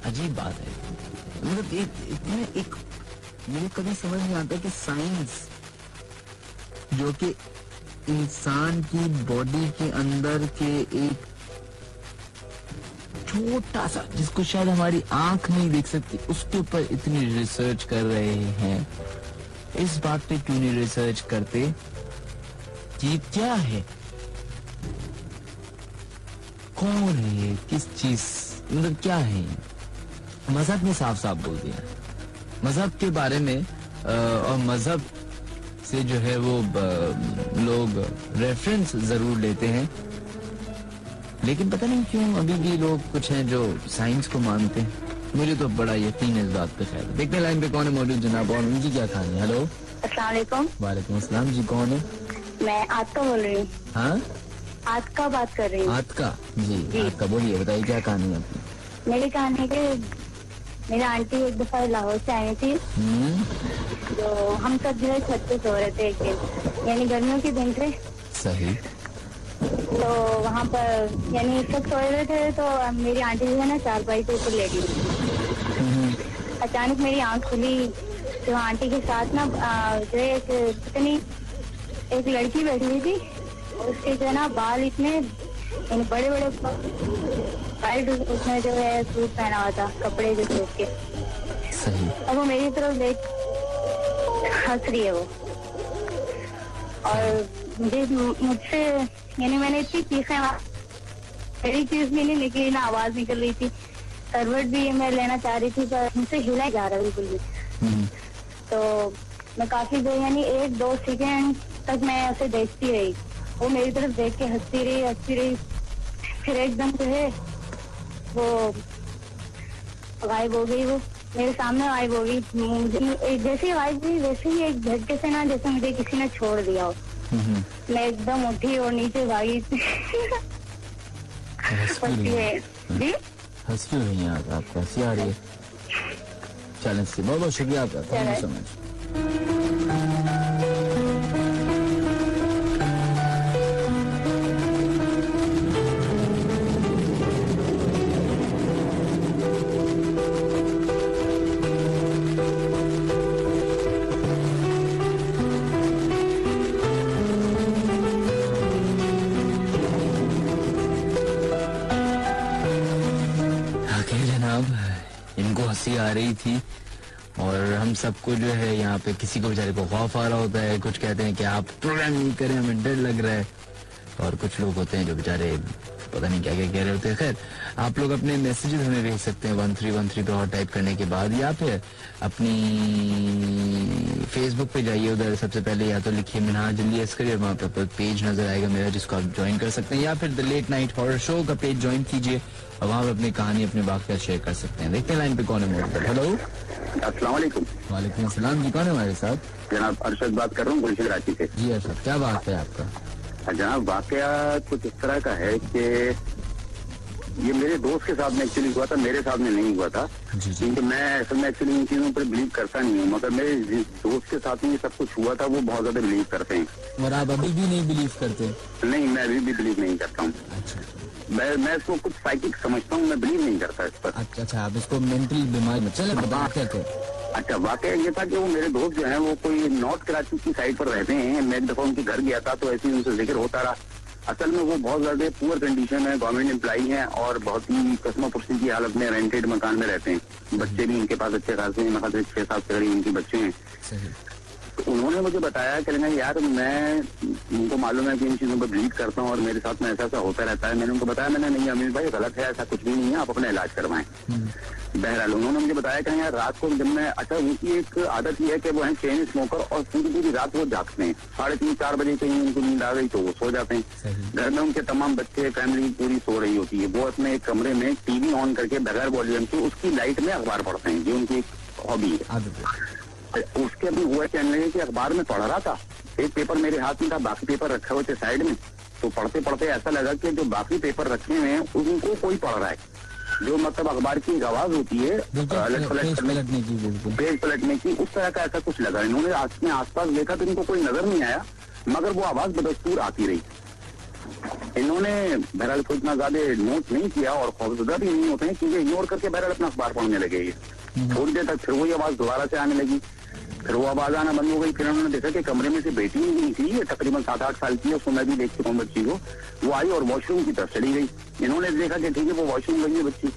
अजीब बात है, मतलब एक मुझे कभी समझ नहीं आता कि साइंस जो कि इंसान की बॉडी के अंदर के एक छोटा सा, जिसको शायद हमारी आंख नहीं देख सकती, उसके ऊपर इतनी रिसर्च कर रहे हैं। इस बात पे क्यों नहीं रिसर्च करते कि क्या है, कौन है, किस चीज, मतलब क्या है। मजहब ने साफ साफ बोल दिया, मजहब के बारे में और मजहब से जो है वो लोग रेफरेंस जरूर लेते हैं, लेकिन पता नहीं क्यों अभी भी लोग कुछ हैं जो साइंस को मानते हैं। मुझे तो बड़ा यकीन है इस बात पे। खैर, देखते हैं लाइन पे कौन है मौजूद जनाब, और उनकी क्या कहानी है। हेलो, अस्सलाम वालेकुम। वालेकुम अस्सलाम जी, कौन है? मैं आतका बोल रही हूँ। हाँ, आतका बात कर रही हूँ। आतका जी, आतका बोलिए, बताइए क्या कहानी है आपकी। मेरी कहानी है कि मेरी आंटी एक दफा लाहौर से आई थी, तो हम सब जो है छत पे सो रहे थे एक दिन, यानी गर्मियों के दिन थे। सही। तो वहाँ पर यानी सब सो रहे थे, तो मेरी आंटी जो है ना चारपाई के ऊपर लेटी। अचानक मेरी आंख खुली तो आंटी के साथ ना जो एक लड़की बैठी हुई थी, उसके जो है ना बाल इतने बड़े बड़े वाइट, उसने जो है सूट पहना हुआ था, कपड़े जो थे उसके। सही। अब वो मेरी तरफ देख हंस रही है वो, और मुझसे यानी मैंने इतनी चीखें, मेरी चीज भी नहीं निकली ना आवाज निकल रही थी, करवट भी मैं लेना चाह रही थी पर मुझसे हिला जा रहा बिल्कुल भी। तो मैं काफी देर यानी 1-2 सेकेंड तक मैं उसे देखती रही, वो मेरी तरफ देख के हंसती रही, फिर एकदम जो है वो गायब हो गई, वो मेरे सामने गायब हो गई। जैसे ही गायब हुई वैसे ही एक झटके से ना जैसे मुझे किसी ने छोड़ दिया हो। मैं एकदम उठी और नीचे भागी। हंस क्यों नहीं आ रहा आपको, हंसी आ रही है? चलें, से बहुत बहुत शुक्रिया आपका, थैंक यू सो मच। इनको हंसी आ रही थी और हम सबको जो है यहाँ पे किसी को बेचारे को खौफ आ रहा होता है, कुछ कहते हैं कि आप प्रोग्राम नहीं करें, हमें डर लग रहा है, और कुछ लोग होते हैं जो बेचारे पता नहीं क्या क्या कह रहे होते हैं। खैर, आप लोग अपने मैसेजेस हमें भेज सकते हैं 1313 पे और टाइप करने के बाद, या फिर अपनी फेसबुक पे जाइए, उधर सबसे पहले या तो लिखिए मिनहाज जल्दी अस्करी, और वहाँ पे पेज नजर आएगा मेरा जिसको आप ज्वाइन कर सकते हैं, या फिर the late night horror show का पेज ज्वाइन कीजिए और वहाँ पे अपनी कहानी, अपने वाक़यात शेयर कर सकते हैं। देखते हैं लाइन पे कौन है मौजूद। हेलो, अस्सलाम वालेकुम। वालेकुम अस्सलाम जी, कौन है हमारे साथ? जनाब अरशद बात कर रहा हूँ गुलशन कराची से। जी अरशद, क्या बात है आपका? जनाब वाकया कुछ इस तरह का है कि ये मेरे दोस्त के साथ में एक्चुअली हुआ था, मेरे साथ में नहीं हुआ था, क्योंकि मैं असल में एक्चुअली इन चीजों पर बिलीव करता नहीं हूँ, मगर मेरे जिस दोस्त के साथ में ये सब कुछ हुआ था वो बहुत ज्यादा बिलीव करते हैं। और आप अभी भी नहीं बिलीव करते? नहीं, मैं अभी भी बिलीव नहीं करता हूँ। अच्छा, मैं इसको कुछ साइकिक समझता हूँ, मैं बिलीव नहीं करता इस पर। अच्छा, आप इसको मेंटल बीमारी में चले बताते थे। अच्छा, वाकया ये था कि वो मेरे दोस्त जो हैं वो कोई नॉर्थ कराची की साइड पर रहते हैं। मैं एक दफा उनके घर गया था तो ऐसे ही उनसे जिक्र होता रहा। असल में वो बहुत ज्यादा पुअर कंडीशन है, गवर्नमेंट एम्प्लॉई हैं और बहुत ही कस्मोपुर्सी की हालत में रेंटेड मकान में रहते हैं। बच्चे भी उनके पास अच्छे खासे हैं, मतलब 6-7 करीब उनके बच्चे हैं। तो उन्होंने मुझे बताया कि यार मैं, उनको मालूम है कि इन चीजों पर ब्लीड करता हूँ और मेरे साथ में ऐसा होता रहता है। मैंने उनको बताया, मैंने नहीं अमीर भाई गलत है, ऐसा कुछ भी नहीं है, आप अपना इलाज करवाएं। बहरहाल उन्होंने मुझे बताया कि यार रात को जब मैं, अच्छा उनकी एक आदत ये है कि वो है चेन स्मोकर और पूरी रात वो जागते हैं, 3:30-4 बजे कहीं उनको नींद आ गई तो वो सो जाते हैं। घर में उनके तमाम बच्चे, फैमिली पूरी सो रही होती है, वो अपने एक कमरे में टीवी ऑन करके बगैर वॉल्यूम के उसकी लाइट में अखबार पढ़ते हैं, जो उनकी एक हॉबी है। उसके अभी हुआ कहने लगे कि अखबार में पढ़ रहा था, एक पेपर मेरे हाथ में था, बाकी पेपर रखे हुए थे साइड में, तो पढ़ते पढ़ते ऐसा लगा कि जो बाकी पेपर रखे हुए हैं उनको कोई पढ़ रहा है, जो मतलब अखबार की आवाज होती है पेज पलटने की, उस तरह का ऐसा कुछ लगा। इन्होंने अपने आसपास देखा तो इनको कोई नजर नहीं आया, मगर वो आवाज बदस्तूर आती रही। इन्होंने बहरहाल को इतना ज्यादा नोट नहीं किया और खौफजदा भी नहीं होते हैं, क्योंकि इग्नोर करके बहरहाल अपना अखबार पढ़ने लगे। ये थोड़ी देर तक फिर वही आवाज दोबारा से आने लगी, फिर वो आवाज आना बंद हो गई। फिर उन्होंने देखा कि कमरे में से बेटी नहीं थी, तकरीबन 7-8 साल की है, उसको मैं भी देख चुका हूँ बच्ची को, वो आई और वॉशरूम की तरफ चली गई। इन्होंने देखा कि ठीक है वो वॉशरूम गई है बच्ची।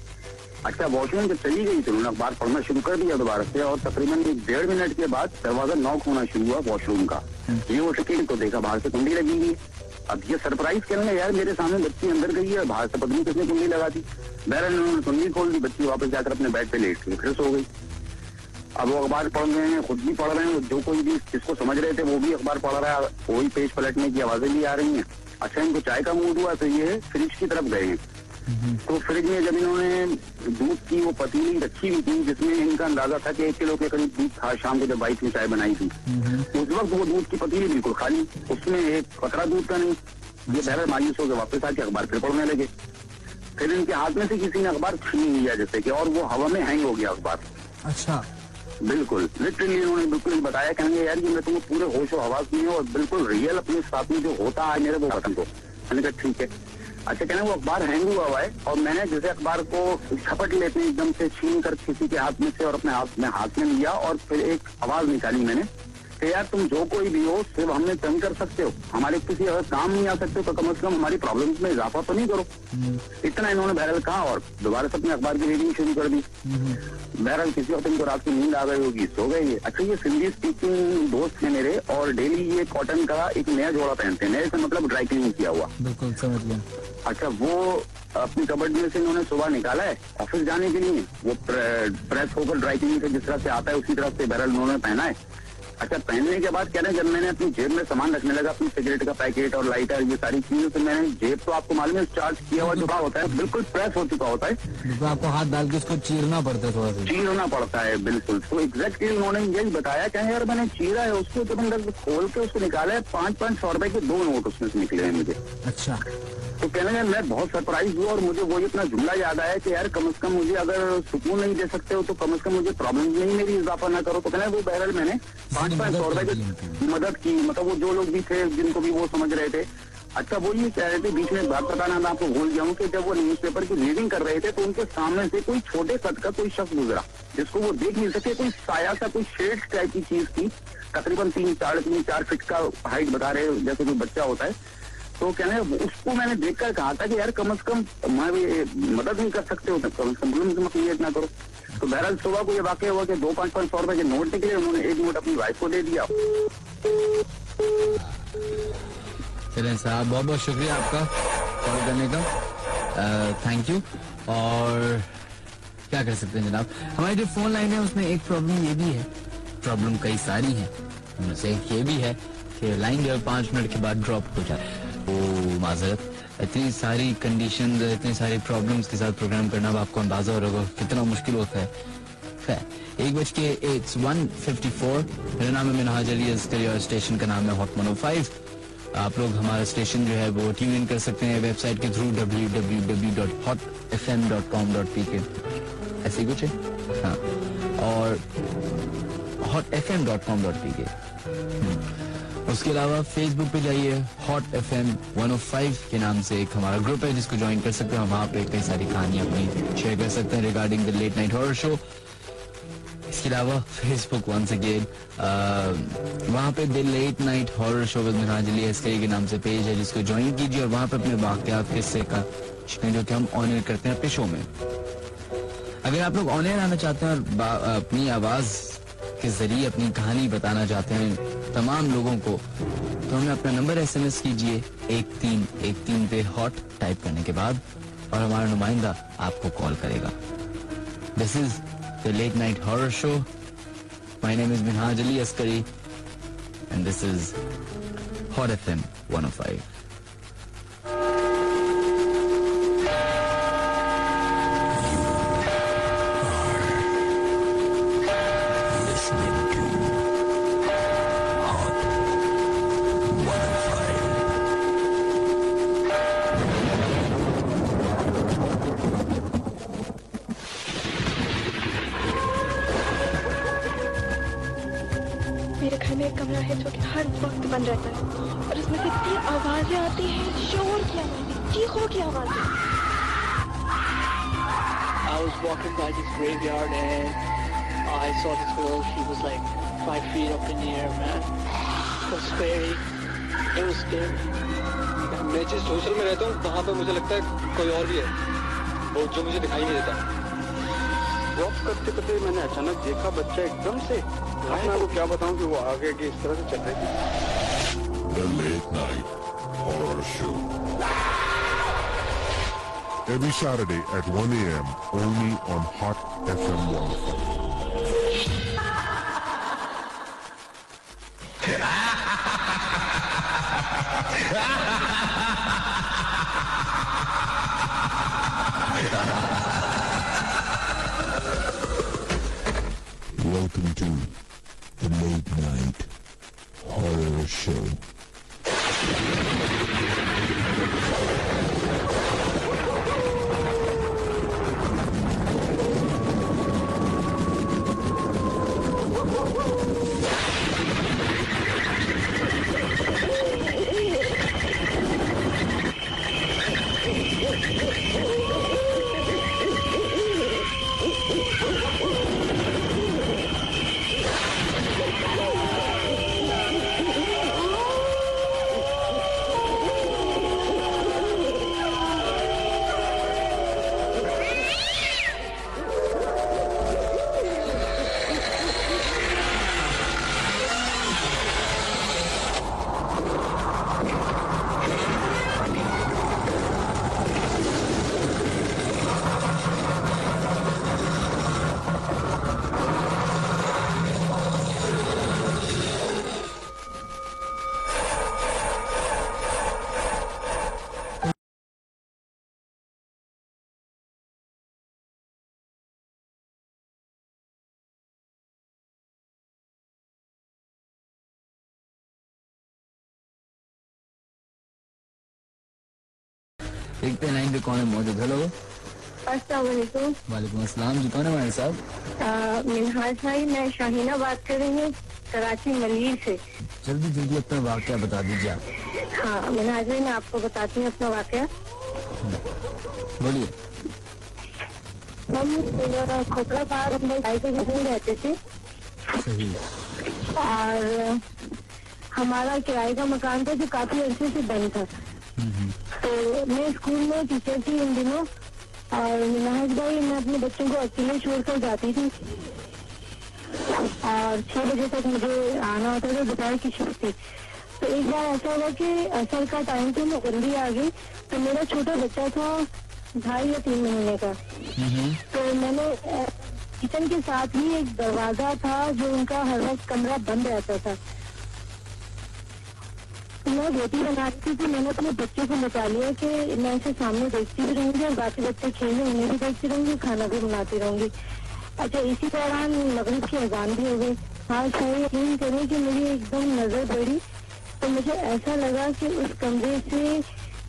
अच्छा वॉशरूम जब चली गई तो उन्होंने अखबार पढ़ना शुरू कर दिया दोबारा से, और तकरीबन 1.5 मिनट के बाद दरवाजा नॉक होना शुरू हुआ वॉशरूम का। ये वो टिकट तो देखा बाहर से कुंडी लगी हुई। अब ये सरप्राइज करने यार मेरे सामने बच्ची अंदर गई है, बाहर से पत्नी किसने कुंडी लगा दी। बहरहाल उन्होंने कुंडी खोल दी, बच्ची वापस जाकर अपने बेड पे लेट गई, फिर सो गई। अब वो अखबार पढ़ रहे हैं, खुद भी पढ़ रहे हैं, जो कोई भी जिसको समझ रहे थे वो भी अखबार पढ़ रहा है, वही पेज पलटने की आवाजें भी आ रही हैं। अच्छा इनको चाय का मूड हुआ तो ये फ्रिज की तरफ गए हैं। तो फ्रिज में जब इन्होंने दूध की वो पतीली रखी हुई थी जिसमें इनका अंदाजा था कि 1 किलो के करीब दूध था, शाम को जब वाइफ ने चाय बनाई थी, उस वक्त वो दूध की पतीली बिल्कुल खाली, उसमें एक कतरा दूध का नहीं। ये बहरहाल मायूस होकर वापस आके अखबार फिर पढ़ने लगे। फिर इनके हाथ में से किसी ने अखबार छीन लिया जैसे कि, और वो हवा में हैंग हो गया अखबार। अच्छा बिल्कुल लिटरली उन्होंने बिल्कुल बताया, कहेंगे यार ये मैं तुम्हें पूरे होश और हवास में हूँ और बिल्कुल रियल अपने साथ में जो होता है मेरे वो बटन को। मैंने कहा ठीक है। अच्छा कहना वो अखबार हैंग हुआ है और मैंने जैसे अखबार को झपट लेते हैं एकदम से छीन कर किसी के हाथ में से और अपने हाथ में लिया, और फिर एक आवाज निकाली मैंने कि यार तुम जो कोई भी हो सिर्फ हमने तंग कर सकते हो, हमारे किसी अगर काम नहीं आ सकते तो कम से कम हमारी प्रॉब्लम्स में इजाफा तो नहीं करो। इतना इन्होंने बहरहाल कहा और दोबारा से अपने अखबार की रीडिंग शुरू कर दी। बहरहाल किसी वक्त इनको रात की नींद आ गई होगी, सो गए। अच्छा ये सिंधी स्पीकिंग दोस्त है मेरे और डेली ये कॉटन का एक नया जोड़ा पहनते हैं, नए से मतलब ड्राई क्लीनिंग किया हुआ। बिल्कुल समझ लिया। अच्छा वो अपनी कबर्ड में से इन्होंने सुबह निकाला है ऑफिस जाने के लिए, वो प्रेस होकर ड्राई क्लीनिंग से जिस तरह से आता है उसी तरह से बहरहाल उन्होंने पहना है। अच्छा पहनने के बाद कह रहे हैं जब मैंने अपनी जेब में सामान रखने लगा, अपनी सिगरेट का पैकेट और लाइटर ये सारी चीजें, तो मैंने जेब तो आपको मालूम है चार्ज किया हुआ चुका होता है, बिल्कुल प्रेस हो चुका होता है, तो आपको हाथ डाल के उसको चीरना पड़ता है, थोड़ा सा चीरना पड़ता है। बिल्कुल तो एग्जैक्टली उन्होंने यही बताया कि यार मैंने चीरा है उसको, तो मैंने खोल के उसको निकाला है, 500 रुपए के 2 नोट उसमें से निकले हैं मुझे। अच्छा तो कहने लगे मैं बहुत सरप्राइज हुआ और मुझे वो इतना जुमला याद आया कि यार कम से कम मुझे अगर सुकून नहीं दे सकते हो तो कम से कम मुझे प्रॉब्लम नहीं मेरी इजाफा ना करो। तो कहना वो बहरहाल मैंने 500 रुपए की मदद की, मतलब वो जो लोग भी थे जिनको भी वो समझ रहे थे। अच्छा वो ये कह रहे थे, बीच में बात बताना मैं आपको भूल गया हूँ कि जब वो न्यूज़पेपर की रीडिंग कर रहे थे तो उनके सामने से कोई छोटे कद का कोई शख्स गुजरा जिसको वो देख नहीं सके, कोई साया सा कोई शेड टाइप की चीज थी, तकरीबन 3-4 फीट का हाइट बता रहे जैसे कोई बच्चा होता है। तो कहने उसको मैंने देखकर कहा था कि यार कम से कम मैं भी मदद नहीं कर सकते हो, कम से कम क्लियर ना करो। तो बहरहाल सुबह को ये वाकया हुआ कि 200-500 रुपए के नोट निकले, उन्होंने 1 नोट अपनी वाइफ को दे दिया। चलें साहब बहुत बहुत शुक्रिया आपका कॉल करने का, थैंक यू। और क्या कर सकते हैं जनाब, हमारी जो फोन लाइन है उसमें एक प्रॉब्लम ये भी है, प्रॉब्लम कई सारी है, उनमें से एक ये भी है कि लाइन जो 5 मिनट के बाद ड्रॉप हो जाए। वो माजरत, इतनी सारी कंडीशन, इतनी सारी प्रॉब्लम्स के साथ प्रोग्राम करना अब आपको अंदाजा हो रहा होगा कितना मुश्किल होता है। खैर 1:54 मेरा नाम है मिनहाज अली अस्करी और स्टेशन का नाम है हॉट 105। आप लोग हमारा स्टेशन जो है वो ट्यून इन कर सकते हैं वेबसाइट के थ्रू www.hotfm.com.pk, ऐसे कुछ है हाँ, और hotfm.com.pk। उसके अलावा फेसबुक पे जाइए हॉट FM 105 के नाम से एक हमारा ग्रुप है जिसको ज्वाइन कर सकते हैं, वहाँ पे कई सारी कहानियां अपनी शेयर कर सकते हैं regarding the late night horror show. इसके अलावा फेसबुक वंस अगेन वहाँ पे the late night horror show with Minhaj Ali Askari के नाम से पेज है जिसको ज्वाइन कीजिए और वहाँ पे अपने वाक़यात किस्से का जो कि हम ऑन एयर करते हैं अपने शो में। अगर आप लोग ऑन एयर आना चाहते हैं और अपनी आवाज के जरिए अपनी कहानी बताना चाहते हैं तमाम लोगों को, तो हमें अपना नंबर SMS कीजिए 1313 पे हॉट टाइप करने के बाद, और हमारा नुमाइंदा आपको कॉल करेगा. This is the late night horror show. My name is Minhaj Ali Askari and this is hot FM 105. मेरे घर में एक कमरा है जो कि हर वक्त बंद रहता है और उसमें से इतनी आवाजें आती हैं, शोर की आवाजें, चीखों की आवाजें. I was walking by this graveyard and I saw this girl. She was like 5 feet up in the air, man. It was scary. It was scary. मैं जिस हॉस्टल में रहता हूँ वहाँ पे मुझे लगता है कोई और भी है, वो जो मुझे दिखाई नहीं देता. वॉक करते करते मैंने अचानक देखा बच्चा एकदम से, मैं आपको क्या बताऊं कि वो आगे की इस तरह से चल रही थी. The Late Night Horror Show. Every Saturday at 1 a.m. only on Hot FM 105. Welcome to the Late Night Horror Show. देखते हैं लाइन पे कौन है मौजूद. हेलो. अस्सलाम वालेकुम. वालेकुम अस्सलाम. जी कौन है हमारे साहब? मिनहाज भाई, मैं शाहीना बात कर रही हूँ कराची मलीर से. जल्दी जल्दी अपना वाकया बता दीजिए आप. हाँ मिनहाज भाई, मैं आपको बताती हूँ अपना वाकया. बोलिए. हम खोपड़ा पार भाई के घर में रहते थे. सही. और हमारा किराए का मकान था जो काफी अर्से से बंद था. तो मैं स्कूल में टीचर थी इन दिनों, और मिनहाज भाई मैं अपने बच्चों को अकेले छोड़कर जाती थी और 6 बजे तक मुझे आना होता था, दोपहर की शिफ्ट थी. तो एक बार ऐसा हुआ कि असर का टाइम था, मैं जल्दी आ गई. तो मेरा छोटा बच्चा था 2.5 या 3 महीने का. तो मैंने किचन के साथ ही एक दरवाजा था जो उनका हर वक्त कमरा बंद रहता था. मैं रोटी बना रही थी तो मैंने अपने बच्चे को बता लिया कि मैं इसे सामने देखती भी रहूंगी और बाकी बच्चे खेल रहे उन्हें भी देखती रहूंगी, खाना भी बनाती रहूंगी. अच्छा, इसी दौरान मगरिब की अजान भी हो गई. हाँ सही यकीन करें कि मेरी एकदम नजर पड़ी तो मुझे ऐसा लगा कि उस कमरे से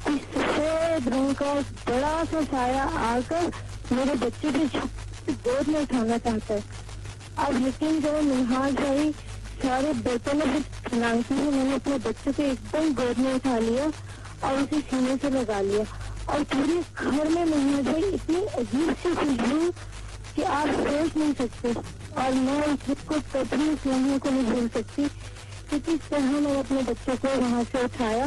कोई सफेद रंग का बड़ा सा साया आकर मेरे बच्चे के गोद में उठाना चाहता है. अब यकीन करें मिनहाज भाई, सारे बर्तनों में खिलाती हुई मैंने अपने बच्चे को एकदम गोद में उठा लिया और उसे सीने से लगा लिया. और पूरे घर में मिनहाज भाई इतनी अजीब सी खुशबू कि आप सोच नहीं सकते. और मैं उसको कभी उस लम्हे को नहीं भूल सकती कि किस तरह मैंने अपने बच्चे को वहाँ से उठाया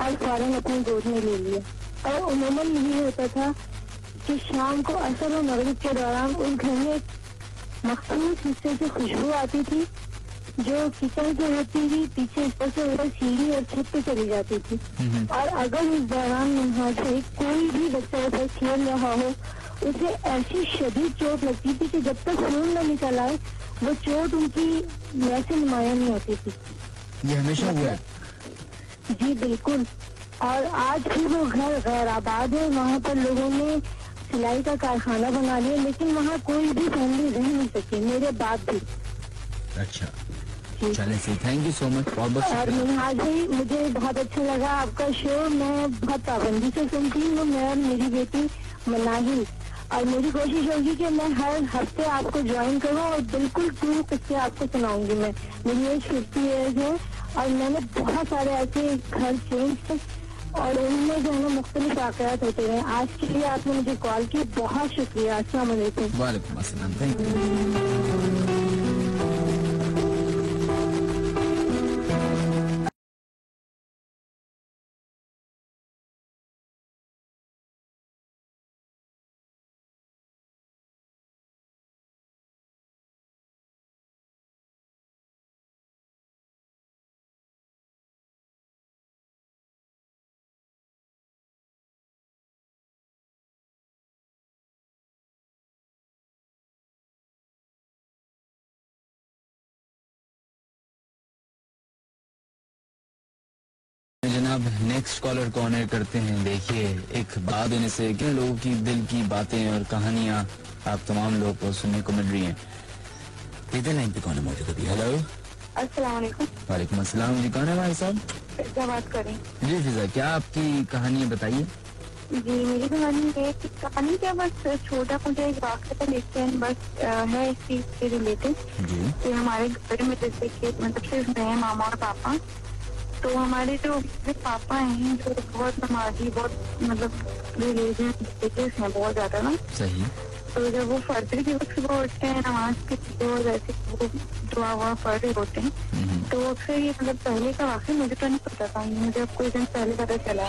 और फौरन अपनी गोद में ले लिया. और उमूमन यही होता था कि शाम को असर और मगरिब के दौरान उस घर में मखसूस हिस्से से खुशबू आती थी जो किचन से होती थी पीछे ऊपर से उधर सीढ़ी और छत पे चली जाती थी। और अगर इस दौरान वहाँ से कोई भी बच्चा उधर खेल रहा हो उसे ऐसी शदीद चोट लगती थी कि जब तक खून न निकल आए वो चोट उनकी वैसे नुमाया नहीं होती थी। ये हमेशा हुआ है? जी बिल्कुल। और आज भी वो घर गैर आबाद है, वहाँ पर लोगों ने सिलाई का कारखाना बना लिया, लेकिन वहाँ कोई भी फैमिली रह नहीं सकी, मेरे बाद भी। अच्छा चले सही, थैंक यू सो मच। और मिनहाज भाई मुझे बहुत अच्छा लगा आपका शो, मैं बहुत पाबंदी से सुनती हूँ, मैं मेरी बेटी मनाहिल, और मेरी कोशिश होगी कि मैं हर हफ्ते आपको ज्वाइन करूँ और बिल्कुल ट्रू किस्से आपको सुनाऊंगी। मैं मेरी एज 50 ईयर्स है और मैंने बहुत सारे ऐसे घर चेंज और उनमें जो है ना मुख्तलिफ वाक़यात होते रहे। आज के लिए आपने मुझे कॉल की, बहुत शुक्रिया। अस्सलाम वालेकुम। वालेकुम अस्सलाम, थैंक यू। जनाब नेक्स्ट कॉलर को ऑनर करते हैं। देखिए एक बात होने से क्या लोगों की दिल की बातें और कहानियां आप तमाम लोगों को सुनने को मिल रही हैं। इधर लाइन पे कौन है मौजूद अभी? हेलो अस्सलाम वालेकुम। वालेकुम अस्सलाम जी, कौन है भाई साहब? फिजा बात करें। जी फिजा, क्या आपकी कहानी बताइए। जी मेरी कहानी है, कहानी क्या बस छोटा मुझे एक वाक़या लेकिन बस है इस चीज से रिलेटेड कि हमारे घर में जैसे कि मतलब सिर्फ मैं, मामा और पापा, तो हमारे जो पापा हैं जो बहुत नमाजी, बहुत मतलब रिलीजियस हैं बहुत ज्यादा ना। सही। तो जब वो फजर के वक्त सुबह उठते हैं नमाज के लिए और वैसे वो दुआ हुआ पढ़ रहे होते हैं, तो अक्सर ये मतलब पहले का वाक़या मुझे तो नहीं पता था, मुझे अब कुछ दिन पहले पता चला।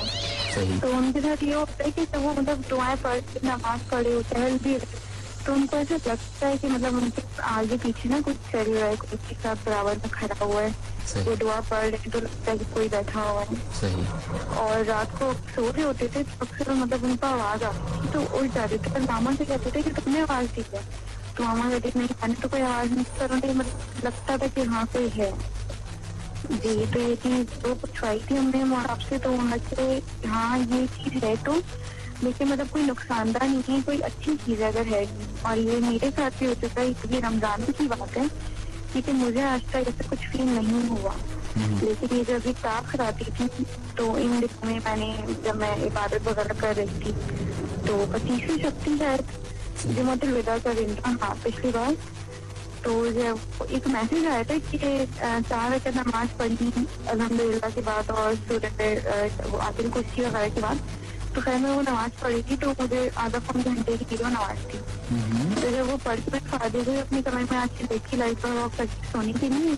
तो उनके साथ ये होता है कि जब वो मतलब दुआएं पढ़ के नमाज पढ़े होते हैं भी, तो उनको ऐसा लगता है कि मतलब उनके आगे पीछे ना कुछ चल रहा है, कुछ के साथ बराबर में खड़ा हुआ है, वो दुआ पढ़ रहे तो लगता है कि कोई बैठा हुआ है। सही। और रात को सो रहे होते थे तो अक्सर मतलब उनको आवाज आती थी तो उठ जाते थे, पर मामा से कहते थे कि तुमने आवाज दी क्या? तो मामा कहते नहीं, मैंने तो कोई आवाज नहीं कर रही, मतलब लगता था कि हाँ कोई है। जी तो ये चीज तो पूछवाई थी हमने आपसे, तो उनसे हाँ ये चीज है तो, लेकिन मतलब कोई नुकसानदार नहीं है, कोई अच्छी चीज अगर है। और ये मेरे साथ भी हो चुका है, ये रमजान की बात है, लेकिन मुझे आज तक ऐसा कुछ फील नहीं हुआ। लेकिन ये जब भी ताख आती थी तो इन दिनों में मैंने जब मैं इबादत वगैरह कर रही थी तो 25वीं शक्ति शायद जुमातुल विदा का दिन था, हाँ पिछली बार, तो जब एक मैसेज आया था कि 4 रकात नमाज पढ़ी अल्हम्दुलिल्लाह के बाद और सूरत आखिर कुर्सी वगैरह के बाद, तो खैर मैं वो नमाज पढ़ी थी तो मुझे आधा पौन घंटे की वो नमाज थी। तो जब वो पढ़ के मैं फादे हुए अपनी कमरे में आज देखी लाइट पर वॉक करके सोनी थी नहीं,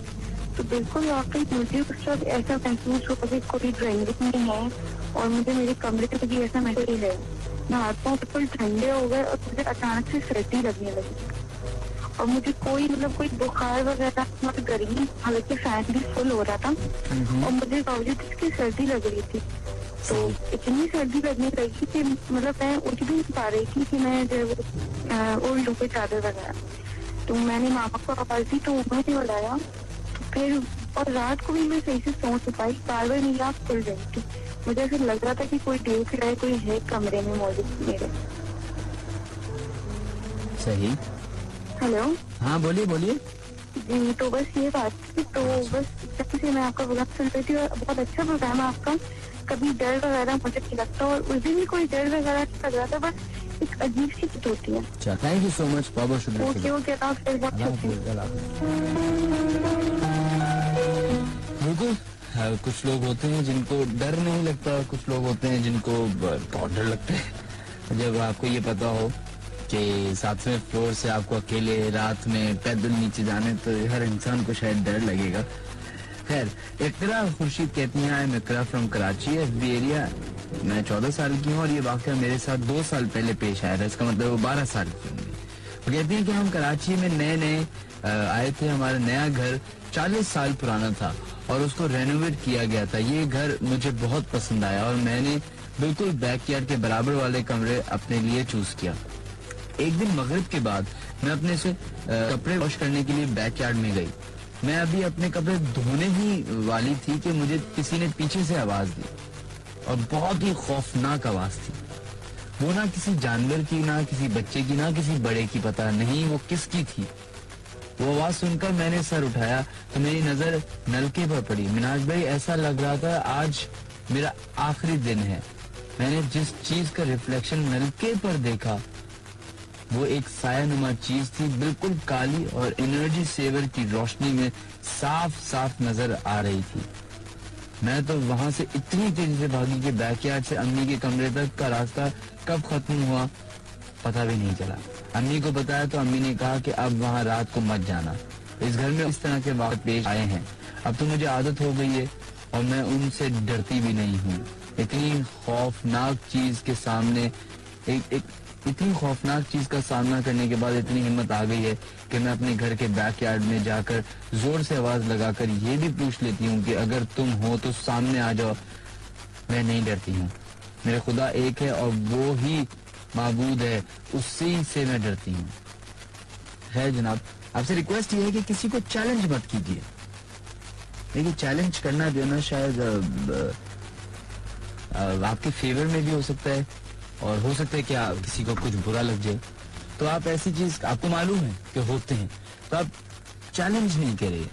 तो बिल्कुल वाकई मुझे उस वक्त ऐसा महसूस हुआ कि कोई ड्राइंग नहीं है और मुझे मेरे कमरे के भी ऐसा महसूस है, मैं हाथ पाँव बिल्कुल ठंडे हो गए और मुझे अचानक से सर्दी लगने लगी और मुझे कोई मतलब कोई बुखार वगैरह मतलब गर्मी, हालांकि फैन भी फुल हो रहा था और मुझे बावजूद इसकी सर्दी लग रही थी। तो इतनी सर्दी लगने लगी कि मतलब मैं उठ भी नहीं पा रही थी कि मैं जब ओढ़ लूँ कोई चादर वगैरह। तो मैंने मामा को आवाज दी तो उन्होंने बुलाया, फिर और रात को भी मैं सही से सो नहीं पाई, बार बार मेरी आँख खुल रही थी, मुझे ऐसा लग रहा था कि कोई देख रहा है, कोई है कमरे में मौजूद मेरे। सही। हेलो हाँ बोलिए बोलिए। जी तो बस ये बात थी, तो बस जब से मैं आपका प्रोग्राम सुन रही थी और बहुत अच्छा प्रोग्राम है आपका, कभी डर वगैरह मुझे नहीं लगता और उस दिन भी कोई डर वगैरह नहीं लग रहा था, बस एक अजीब सी चीज होती है। अच्छा थैंक यू सो मच, बहुत शुक्रिया। ओके फिर बहुत शुक्रिया। बिल्कुल कुछ लोग होते हैं जिनको डर नहीं लगता, कुछ लोग होते हैं जिनको बहुत डर लगता है। जब आपको ये पता हो कि 7वें फ्लोर से आपको अकेले रात में पैदल नीचे जाने, तो हर इंसान को शायद डर लगेगा। खैर इकरा खुर्शीद कहती हैं आई इकरा फ्रॉम कराची एफबी एरिया, मैं 14 साल की हूँ और ये वाक़या मेरे साथ 2 साल पहले पेश आया था, इसका मतलब वो 12 साल की होंगी। वो कहती हैं कि हम कराची में नए आए थे, हमारा नया घर 40 साल पुराना था और उसको रेनोवेट किया गया था। ये घर मुझे बहुत पसंद आया और मैंने बिल्कुल बैकयार्ड के बराबर वाले कमरे अपने लिए चूज किया। एक दिन मगरिब के बाद मैं अपने से कपड़े वॉश करने के लिए बैकयार्ड में गई। मैं अभी अपने कपड़े धोने ही वाली थी कि मुझे किसी ने पीछे से आवाज दी और बहुत ही खौफनाक आवाज थी। वो ना किसी जानवर की, ना किसी बच्चे की, ना किसी बड़े की, पता नहीं वो किसकी थी। वो आवाज सुनकर मैंने सर उठाया तो मेरी नजर नलके पर पड़ी। मिनाज भाई, ऐसा लग रहा था आज मेरा आखिरी दिन है। मैंने जिस चीज का रिफ्लेक्शन नलके पर देखा वो एक सायानुमा चीज थी, बिल्कुल काली और एनर्जी सेवर की रोशनी में साफ साफ नजर आ रही थी। मैं तो वहां से इतनी तेजी से भागी कि बैकयार्ड से अम्मी के कमरे तक का रास्ता कब खत्म हुआ पता भी नहीं चला। अम्मी को बताया तो अम्मी ने कहा कि अब वहां रात को मत जाना, इस घर में इस तरह के वाक़ पेश आए हैं। अब तो मुझे आदत हो गई है और मैं उनसे डरती भी नहीं हूँ। इतनी खौफनाक चीज के सामने इतनी खौफनाक चीज का सामना करने के बाद इतनी हिम्मत आ गई है कि मैं अपने घर के बैकयार्ड में जाकर जोर से आवाज लगाकर ये भी पूछ लेती हूँ कि अगर तुम हो तो सामने आ जाओ। मैं नहीं डरती हूँ, मेरे खुदा एक है और वो ही माबूद है, उससे से मैं डरती हूँ। है जनाब, आपसे रिक्वेस्ट ये है कि किसी को चैलेंज मत कीजिए। देखिए, चैलेंज करना जो है ना शायद आपके फेवर में भी हो सकता है और हो सकता है कि किसी को कुछ बुरा लग जाए। तो आप ऐसी चीज आपको मालूम है कि होते हैं तो आप चैलेंज नहीं करिए,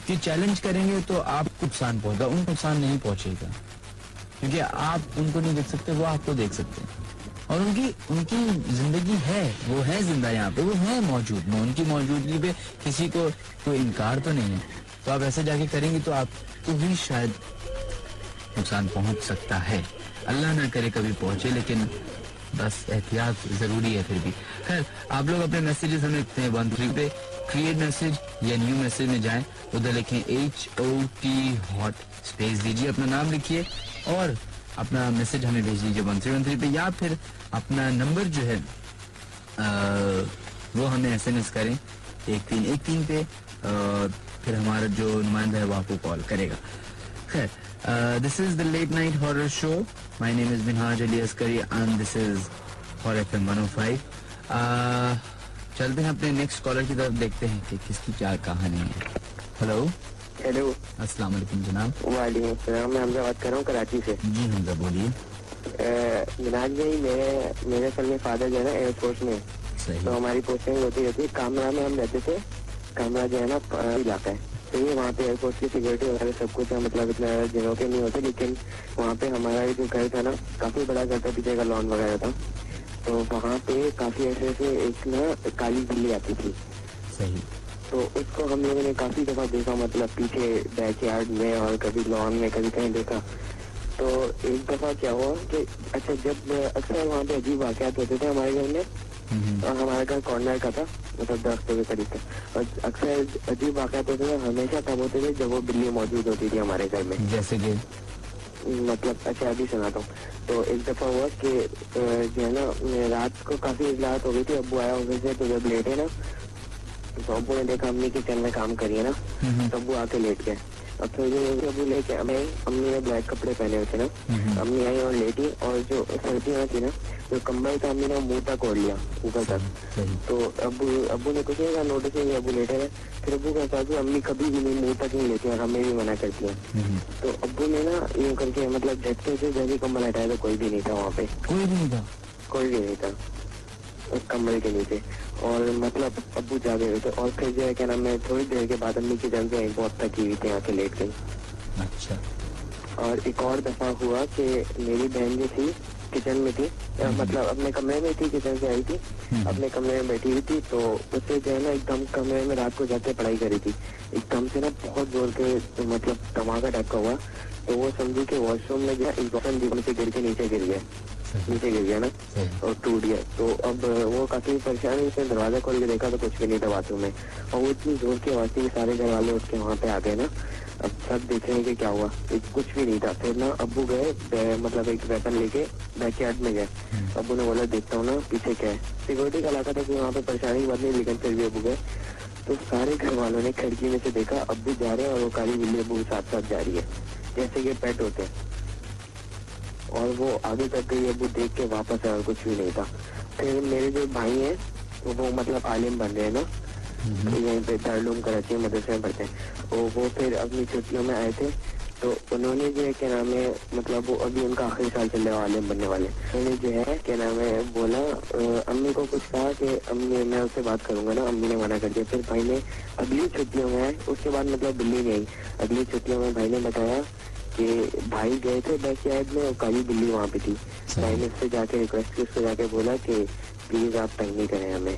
कि चैलेंज करेंगे तो आपको नुकसान पहुंचेगा, उनको नुकसान नहीं पहुंचेगा, क्योंकि आप उनको नहीं देख सकते, वो आपको देख सकते हैं और उनकी जिंदगी है, वो है जिंदा यहाँ पे, वो है मौजूद में, उनकी मौजूदगी पे किसी को कोई इनकार तो नहीं है। तो आप ऐसे जाके करेंगे तो आपको भी शायद नुकसान पहुंच सकता है। अल्लाह ना करे कभी पहुंचे, लेकिन बस एहतियात जरूरी है। फिर भी खैर, आप लोग अपने मैसेजेस हमें लिखते हैं 13 पे, क्रिएट मैसेज या न्यू मैसेज में जाएं, उधर लिखें HOT हॉट, स्पेस दीजिए, अपना नाम लिखिए और अपना मैसेज हमें भेज दीजिए 1313 पे, या फिर अपना नंबर जो है वो हमें SMS करें 1313 पे, फिर हमारा जो नुमाइंदा है वो आपको कॉल करेगा। खैर, this is the late night horror show. My name is Minhaj Ali Askari and this is Horror FM 105. चलते हैं अपने नेक्स्ट कॉलर की तरफ, देखते हैं कि किसकी क्या कहानी है। हेलो अस्सलाम वालेकुम जनाब। वालेकुम अस्सलाम, मैं हमजा बात कर रहा हूँ कराची से। जी हमजा बोलिए। मिनाज भाई, मेरे असल में फादर जो है ना एयरफोर्स में, तो हमारी पोस्टिंग होती रहती है कामरा में, हम रहते थे। कामरा जो है ना इलाका है, तो ये वहाँ पे एयरपोर्ट की सिक्योरिटी वगैरह सब कुछ है, मतलब इतना जगहों के नहीं होते, लेकिन वहाँ पे हमारा जो घर था ना काफी बड़ा घर था, पीछे का लॉन वगैरह था, तो वहाँ पे काफी ऐसे एक ना काली बिल्ली आती थी। सही। तो उसको हम लोगों ने काफी दफा देखा, मतलब पीछे बैकयार्ड में और कभी लॉन में, कभी कहीं देखा। तो एक दफा क्या हुआ कि अच्छा, जब अक्सर वहाँ पे अजीब वाकयात होते थे हमारे घर में, और हमारा घर कॉर्नर का था, मतलब दरख्तों के करीब था, और अक्सर अजीब वाकयात होते थे, हमेशा तब होते थे जब वो बिल्ली मौजूद होती थी हमारे घर में। जैसे कि मतलब अच्छा अभी सुनाता हूँ। तो एक दफा हुआ कि जो है ना रात को काफी रात हो गई थी, अब्बू आया ऑफिस से, तो जब लेटे ना तो अब्बू ने देखा अम्मी किचन में काम करिए ना, तो अब्बू आके लेट गए। अब थोड़ी अब्बू लेके अम्मी ने ब्लैक कपड़े पहने हुए थे ना, अम्मी आई और लेटी, और जो सर्दियाँ थी ना, जो कम्बल था अम्मी ने मुंह तक ओढ़ लिया ऊपर तक। तो अब्बू ने कुछ नहीं कहा, नोटिस नहीं, अब्बू लेटे रहे। फिर अब्बू कहता कि अम्मी कभी भी नहीं मुंह तक नहीं लेती और हमें भी मना करती है। तो अब्बू ने ना यूँ करके मतलब झटके से जब भी कम्बल हटाया तो कोई भी नहीं था वहाँ पे, कोई भी नहीं था उस कम्बल के नीचे, और मतलब अब्बू जागे हुए थे। और फिर जो है क्या नाम है, थोड़ी देर के बाद अम्मी किचन से बहुत थकी हुई थी, यहाँ के लेट गई। अच्छा। और एक और दफा हुआ कि मेरी बहन जो थी किचन में थी, मतलब अपने कमरे में थी, किचन से आई थी, अपने कमरे में बैठी हुई थी, तो उससे जो है ना एकदम कमरे में रात को जाके पढ़ाई करी थी, एकदम से ना बहुत जोर के मतलब धमाका टाइप का हुआ, तो वो समझी कि वॉशरूम में जो है इंजेक्शन जीवन से गिर के नीचे गिर गया ना, और टूट गया। तो अब वो काफी परेशान हुई, उसने दरवाजा खोल के देखा तो कुछ भी नहीं था बाथरूम में, और वो इतनी जोर की आवाज थी कि सारे घर वाले उठ के वहाँ पे आ गए ना। अब सब देख रहे हैं कि क्या हुआ, कुछ भी नहीं था। फिर ना अब्बू गए, मतलब एक वेपन लेके बैकयार्ड में गए। अब्बू ने बोला देखता हूँ ना पीछे क्या है, सिक्योरिटी का इलाका था कि वहाँ पे परेशानी की बात नहीं, लेकिन फिर भी अब्बू गए। तो सारे घर वालों ने खिड़की में से देखा अब्बू जा रहे हैं और वो काली बिल्ली अब्बू साथ साथ जा रही है जैसे कि पेट होते हैं। और वो आगे तक गई, अब्बू देख के वापस आया और कुछ भी नहीं था। फिर मेरे जो भाई हैं वो मतलब आलिम बन रहे हैं ना, यहीं पे दारुल कराची में मदरसे में पढ़ते हैं। वो फिर अपनी छुट्टियों में आए थे तो उन्होंने जो है क्या नाम है मतलब वो अभी उनका आखिरी साल चल रहा है आलिम बनने वाले। उन्होंने जो है क्या नाम है बोला अम्मी को कुछ कहा कि अम्मी मैं उससे बात करूंगा ना, अम्मी ने मना कर दिया। फिर भाई ने अगली छुट्टियों में आए, उसके बाद मतलब बिल्ली नहीं आई। अगली छुट्टियों में भाई ने बताया कि भाई गए थे बैकयार्ड में और काली बिल्ली वहाँ पे थी। भाई ने उससे जाके रिक्वेस्ट की, उससे जाके बोला कि प्लीज आप तंग नहीं करें हमें,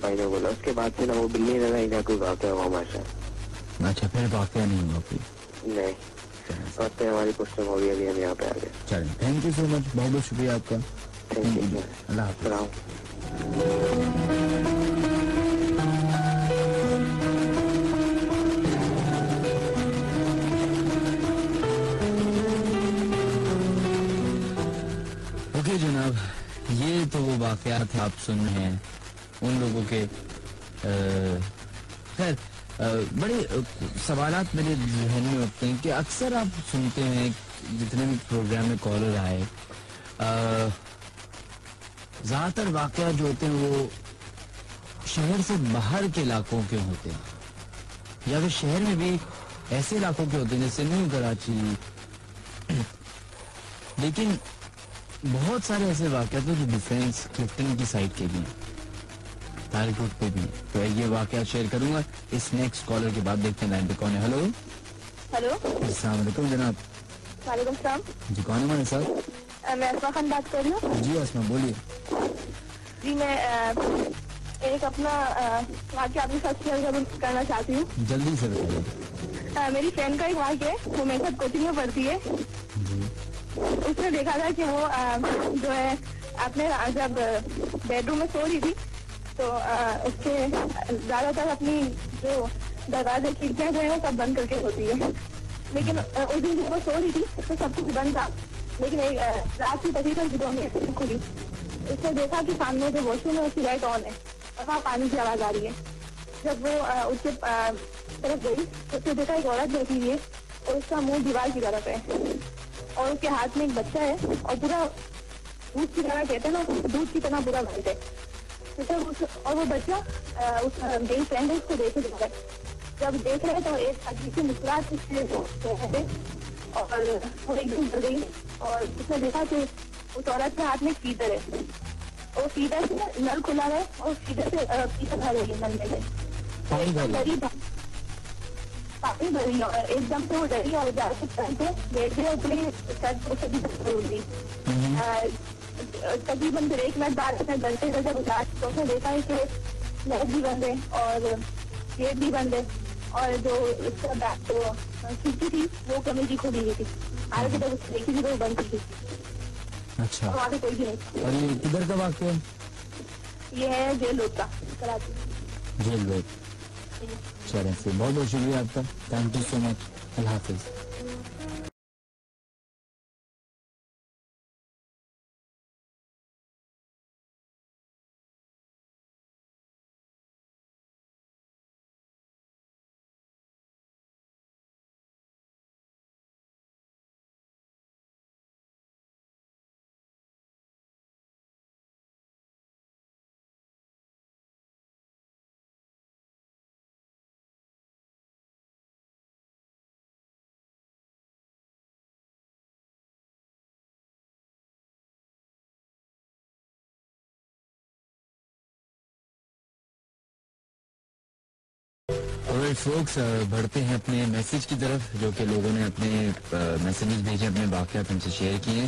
भाई ने बोला। उसके बाद से ना वो बिल्ली ना रही ना कोई वाक़या हुआ हमारे साथ। अच्छा, फिर वाक़या नहीं हुआ कोई? नहीं, और फिर हमारी पोस्टिंग हो गई, अभी हम यहाँ पे आ गए। चलिए, थैंक यू सो मच, बहुत बहुत शुक्रिया आपका। थैंक यू, अल्लाह हाफ़िज़। ओके जनाब, ये तो वो वाक़यात आप सुन रहे हैं उन लोगों के। खैर बड़े सवालात मेरे जहन में उठते हैं कि अक्सर आप सुनते हैं जितने भी प्रोग्राम में कॉलर आए, ज़्यादातर वाक़यात जो होते हैं वो शहर से बाहर के इलाकों के होते हैं, या फिर शहर में भी ऐसे इलाकों के होते हैं जैसे न्यू कराची। लेकिन बहुत सारे ऐसे वाक़यात हैं जो डिफेंस क्लिफ्टन की साइड के भी हैं, तारिकुट पे भी। तो ये वाक़या शेयर करूंगा इस नेक्स्ट कॉलर के बाद। देखते हैं लाइन पे कौन है। हेलो हेलो, अस्सलाम वालेकुम जनाब। वालेकुम सलाम जी, कौन है हमारे साथ? मैं अस्मा खान बात कर रही हूँ। जी अस्मा, बोलिए। जी, मैं एक अपना वाक़या आपके साथ शेयर करना चाहती हूँ। जल्दी से बताइए। मेरी फ्रेंड का एक वाक़या है, वो मेरे साथ कोचिंग में पढ़ती है। उसने देखा था कि वो जो है अपने जब बेडरूम में सो रही थी तो उसके ज्यादातर अपनी जो दरवाजे खिड़कियां जो है वो सब बंद करके सोती है। लेकिन उस दिन जब वो सो रही थी तो सब कुछ बंद था, लेकिन एक रात की तकरीबन खुली। उसने देखा कि सामने जो वॉशरूम है उसकी लाइट ऑन है और वहाँ पानी की आवाज आ रही है। जब वो उसके तरफ गई तो उसने देखा एक औरत बैठी हुई है और उसका मुंह दीवार की तरफ है और उसके हाथ में एक बच्चा है और पूरा दूध की तरह, कहते हैं ना, दूध की तरह पूरा वाइट है। और वो बच्चा उस मेरी फ्रेंड है उसको देखे जा रहा है। जब देख रहे तो एक अजीब सी मुस्कुराहट उसके चेहरे और वो एकदम डर गई और उसने देखा कि उस औरत के हाथ में फीडर है और फीडर से नल खुला है और फीडर से फीडर भर रही है नल में से पानी भरी और एकदम से वो डरी और जाके बैठ गए अपनी तकरीबन फिर 1 मिनट बाद अपने घंटे से जब उतार तो उसने देखा है कि लाइट भी बंद है और गेट भी बंद है और जो उसका खिड़की थी वो कमी की खुली हुई थी। आगे जब उसने देखी थी तो वो बंद थी। अच्छा, वहाँ पे कोई भी नहीं। और ये किधर का वाक़या है? ये है जेल रोड का, कराची जेल रोड। चलें, से बहुत बहुत शुक्रिया आपका, थैंक यू सो मच, अल्लाह हाफिज़। फोक्स बढ़ते हैं अपने मैसेज की तरफ, जो कि लोगों ने अपने मैसेजेस भेजे, अपने वाक़यात हमसे शेयर किए।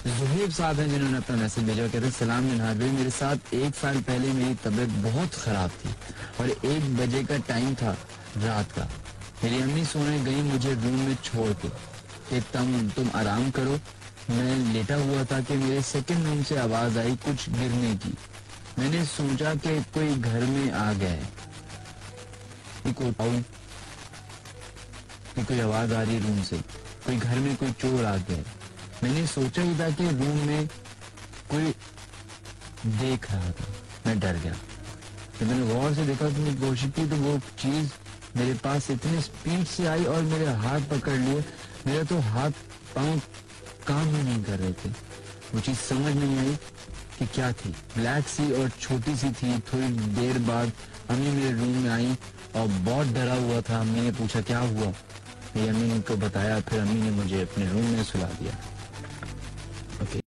ज़ुहैब साहब हैं जिन्होंने अपना मैसेज भेजा, कहते हैं सलाम निहार भाई, मेरे साथ 1 साल पहले मेरी तबीयत बहुत ख़राब थी और 1 बजे का टाइम था रात का। मेरी अम्मी सोने गई मुझे रूम में छोड़ के कि तुम आराम करो। मैं लेटा हुआ था कि मेरे सेकंड रूम से आवाज़ आई कुछ गिरने की। मैंने सोचा कि कोई घर में आ गया है, कोई आवाज आ रही रूम से, कोई घर में कोई चोर आ गया। मैंने सोचा ही था कि रूम में कोई देख रहा था, मैं डर गया। जब मैंने गौर से देखा कि मैं कोशिश की तो वो चीज मेरे पास इतनी स्पीड से आई और मेरे हाथ पकड़ लिए। मेरा तो हाथ पांव काम ही नहीं कर रहे थे। वो चीज समझ नहीं आई कि क्या थी। ब्लैक सी और छोटी सी थी। थोड़ी देर बाद अम्मी मेरे रूम में आई और बहुत डरा हुआ था। अम्मी ने पूछा क्या हुआ, मेरी अम्मी ने उनको बताया, फिर अम्मी ने मुझे अपने रूम में सुला दिया। ओके।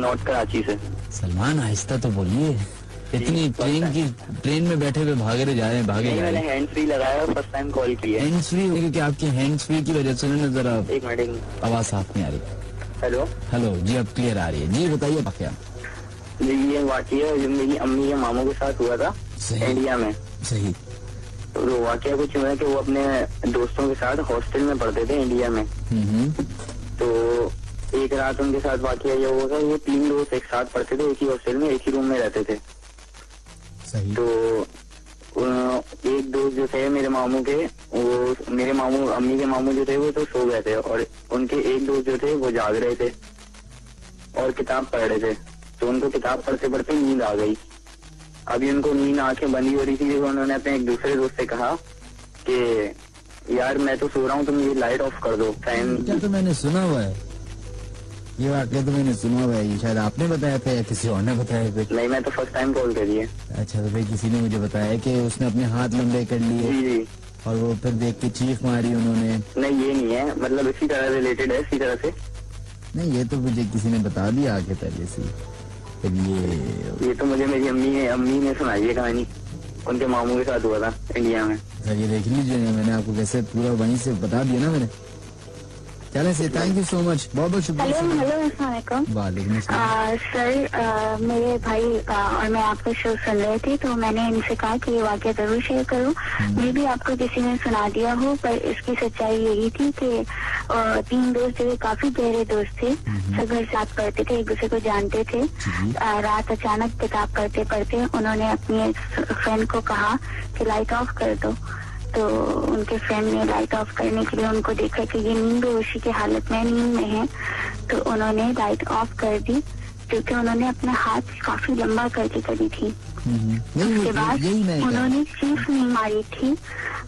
नॉर्थ कराची से। सलमान आहिस्ता तो बोलिए, इतनी ट्रेन में बैठे हुए भागे जा रहे हैं, भागे जा रहे हैं। मैंने हैंड फ्री लगाया और फर्स्ट टाइम कॉल किया। हैंड फ्री क्योंकि आपकी हैंड फ्री की वजह से ना जरा एक मिनट आवाज साफ नहीं आ रही। हेलो जी, अब क्लियर आ रही है जी, बताइए क्या। ये वाकया जो मेरी अम्मी के मामू के साथ हुआ था इंडिया में। सही। तो वाकया कुछ हुआ कि वो अपने दोस्तों के साथ हॉस्टल में पढ़ते थे इंडिया में। तो एक रात उनके साथ वाकया ये हुआ था, ये 3 दोस्त एक साथ पढ़ते थे, एक ही हॉस्टल में, एक ही रूम में रहते थे। सही। तो एक दोस्त जो थे मेरे मामू के, वो मेरे मामू अम्मी के मामू जो थे वो तो सो गए थे, और उनके एक दोस्त जो थे वो जाग रहे थे और किताब पढ़ रहे थे। तो उनको किताब पढ़ते पढ़ते नींद आ गई। अभी उनको नींद आंखें बंदी हो रही थी, उन्होंने अपने एक दूसरे दोस्त से कहा कि यार मैं तो सो रहा हूँ, तुम ये लाइट ऑफ कर दो, फैन। क्या तो मैंने सुना हुआ है ये वाकया, तो मैंने सुना हुआ है ये, शायद आपने बताया था या किसी और ने बताया था? नहीं, मैं तो फर्स्ट टाइम कॉल करी है। अच्छा, तो भाई किसी ने मुझे बताया कि उसने अपने हाथ लंबे कर लिए। जी। और वो फिर देख के चीख मारी उन्होंने। नहीं, ये नहीं है, मतलब इसी तरह रिलेटेड है, इसी तरह से। नहीं, ये तो मुझे किसी ने बता दिया आगे पहले से। ये तो मुझे मेरी अम्मी ने सुनाई है कहानी, उनके मामू के साथ हुआ था इंडिया में। सर ये देख लीजिए, मैंने आपको कैसे पूरा वहीं से बता दिया ना मैंने। चले से थैंक यू सो मच, बहुत बहुत शुक्रिया। हेलो अस्सलाम वालेकुम। वालेकुम अस्सलाम। सर मेरे भाई और मैं आपका शो सुन रहे थे, तो मैंने इनसे कहा कि ये वाकया जरूर शेयर करूं। मे भी आपको किसी ने सुना दिया हो, पर इसकी सच्चाई यही थी कि 3 दोस्त जो काफी गहरे दोस्त थे, सब घर साथ पढ़ते थे, एक दूसरे को जानते थे। रात अचानक किताब पढ़ते पढ़ते उन्होंने अपनी फ्रेंड को कहा कि लाइट ऑफ कर दो। तो उनके फ्रेंड ने लाइट ऑफ करने के लिए उनको देखा कि ये नींद बेहोशी की हालत में नींद में है, तो उन्होंने लाइट ऑफ कर दी, क्योंकि उन्होंने अपना हाथ काफी लंबा करके करी थी। उसके बाद उन्होंने चीख नहीं मारी थी,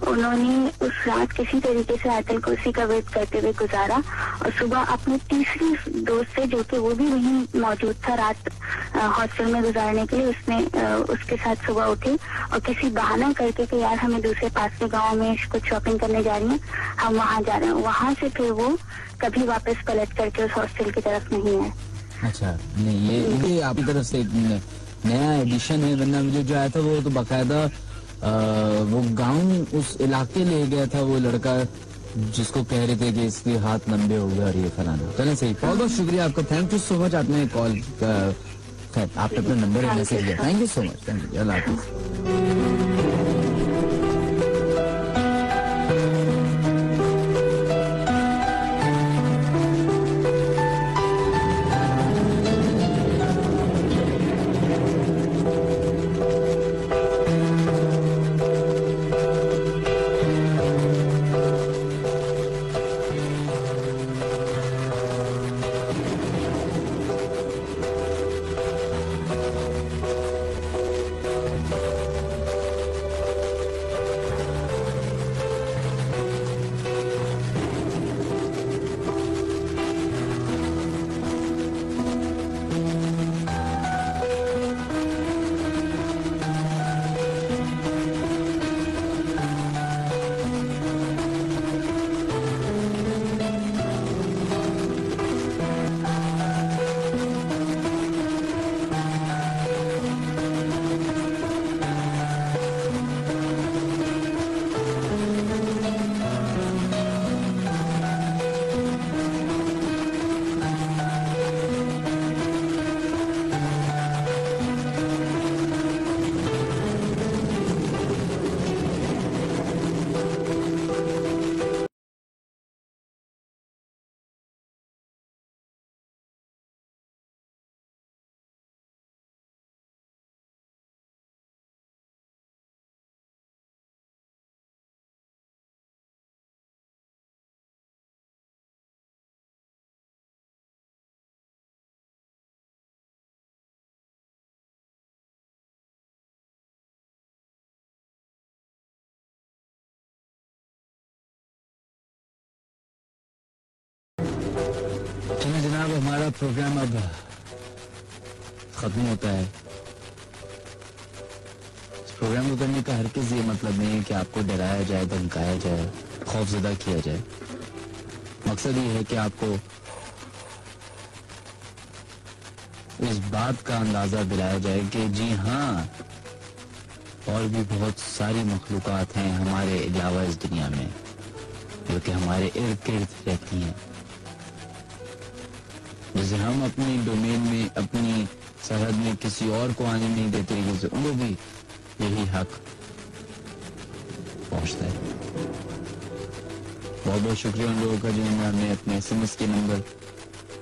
उन्होंने उस रात किसी तरीके से आयतल कुर्सी का वेट करते हुए गुजारा, और सुबह अपने तीसरी दोस्त से, जो कि वो भी वहीं मौजूद था रात हॉस्टल में गुजारने के लिए, उसने उसके साथ सुबह उठे और किसी बहाना करके कि यार हमें दूसरे पास के गांव में कुछ शॉपिंग करने जा रही हैं, हम वहाँ जा रहे हैं। वहाँ से फिर वो कभी वापस पलट करके उस हॉस्टल की तरफ नहीं है। अच्छा, नहीं ये आपकी तरफ से नया एडिशन है, वरना मुझे जो आया था वो तो बाकायदा वो गांव उस इलाके ले गया था वो लड़का, जिसको कह रहे थे कि इसके हाथ लंबे हो गए और ये फलाना। चलें सही, बहुत बहुत शुक्रिया आपका, थैंक यू सो मच। आपने कॉल खैर आपने अपना नंबर मैसेज दिया, thank you so much, thank you, अल्लाह हाफिज़। चलिए जनाब, हमारा प्रोग्राम अब खत्म होता है। इस प्रोग्राम को करने का हर किसी ये मतलब नहीं है कि आपको डराया जाए, धमकाया जाए, खौफजदा किया जाए। मकसद ये है कि आपको इस बात का अंदाजा दिलाया जाए कि जी हाँ, और भी बहुत सारी मखलूकात हैं हमारे अलावा इस दुनिया में जो कि हमारे इर्द गिर्द रहती हैं, जिसे हम अपनी डोमेन में, अपनी सरहद में किसी और को आने नहीं देते, जैसे उनको भी यही हक पहुंचता है। बहुत बहुत शुक्रिया उन लोगों का जिन्होंने हमें अपने SMS के नंबर,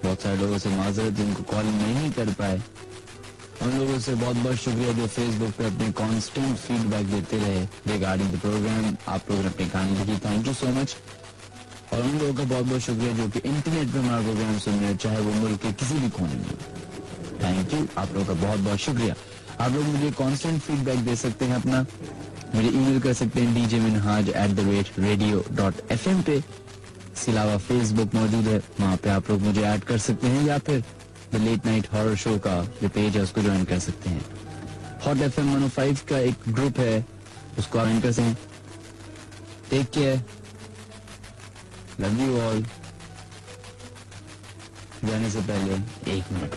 बहुत सारे लोगों से माजरत जिनको कॉल नहीं कर पाए, उन लोगों से बहुत बहुत शुक्रिया जो फेसबुक पे अपने कांस्टेंट फीडबैक देते रहे रिगार्डिंग द प्रोग्राम। आप लोगों ने अपनी कहानी लिखी, थैंक यू सो मच। और उन लोगों का बहुत बहुत शुक्रिया जो कि इंटरनेट पे हमारा प्रोग्राम सुन रहे हैं, चाहे वो मुल्क के किसी भी कोने में। थैंक यू, आप लोगों का बहुत बहुत शुक्रिया। आप लोग मुझे कांस्टेंट फीडबैक दे सकते हैं अपना, मुझे ईमेल कर सकते हैं djminhaj@radio.fm पे। इसके अलावा फेसबुक मौजूद है, वहाँ पे आप लोग मुझे ऐड कर सकते हैं, या फिर the late night horror show का जो पेज है उसको ज्वाइन कर सकते हैं। हॉट FM 105 का एक ग्रुप है, उसको ज्वाइन कर सकते हैं। Take care, love you all. जाने से पहले 1 मिनट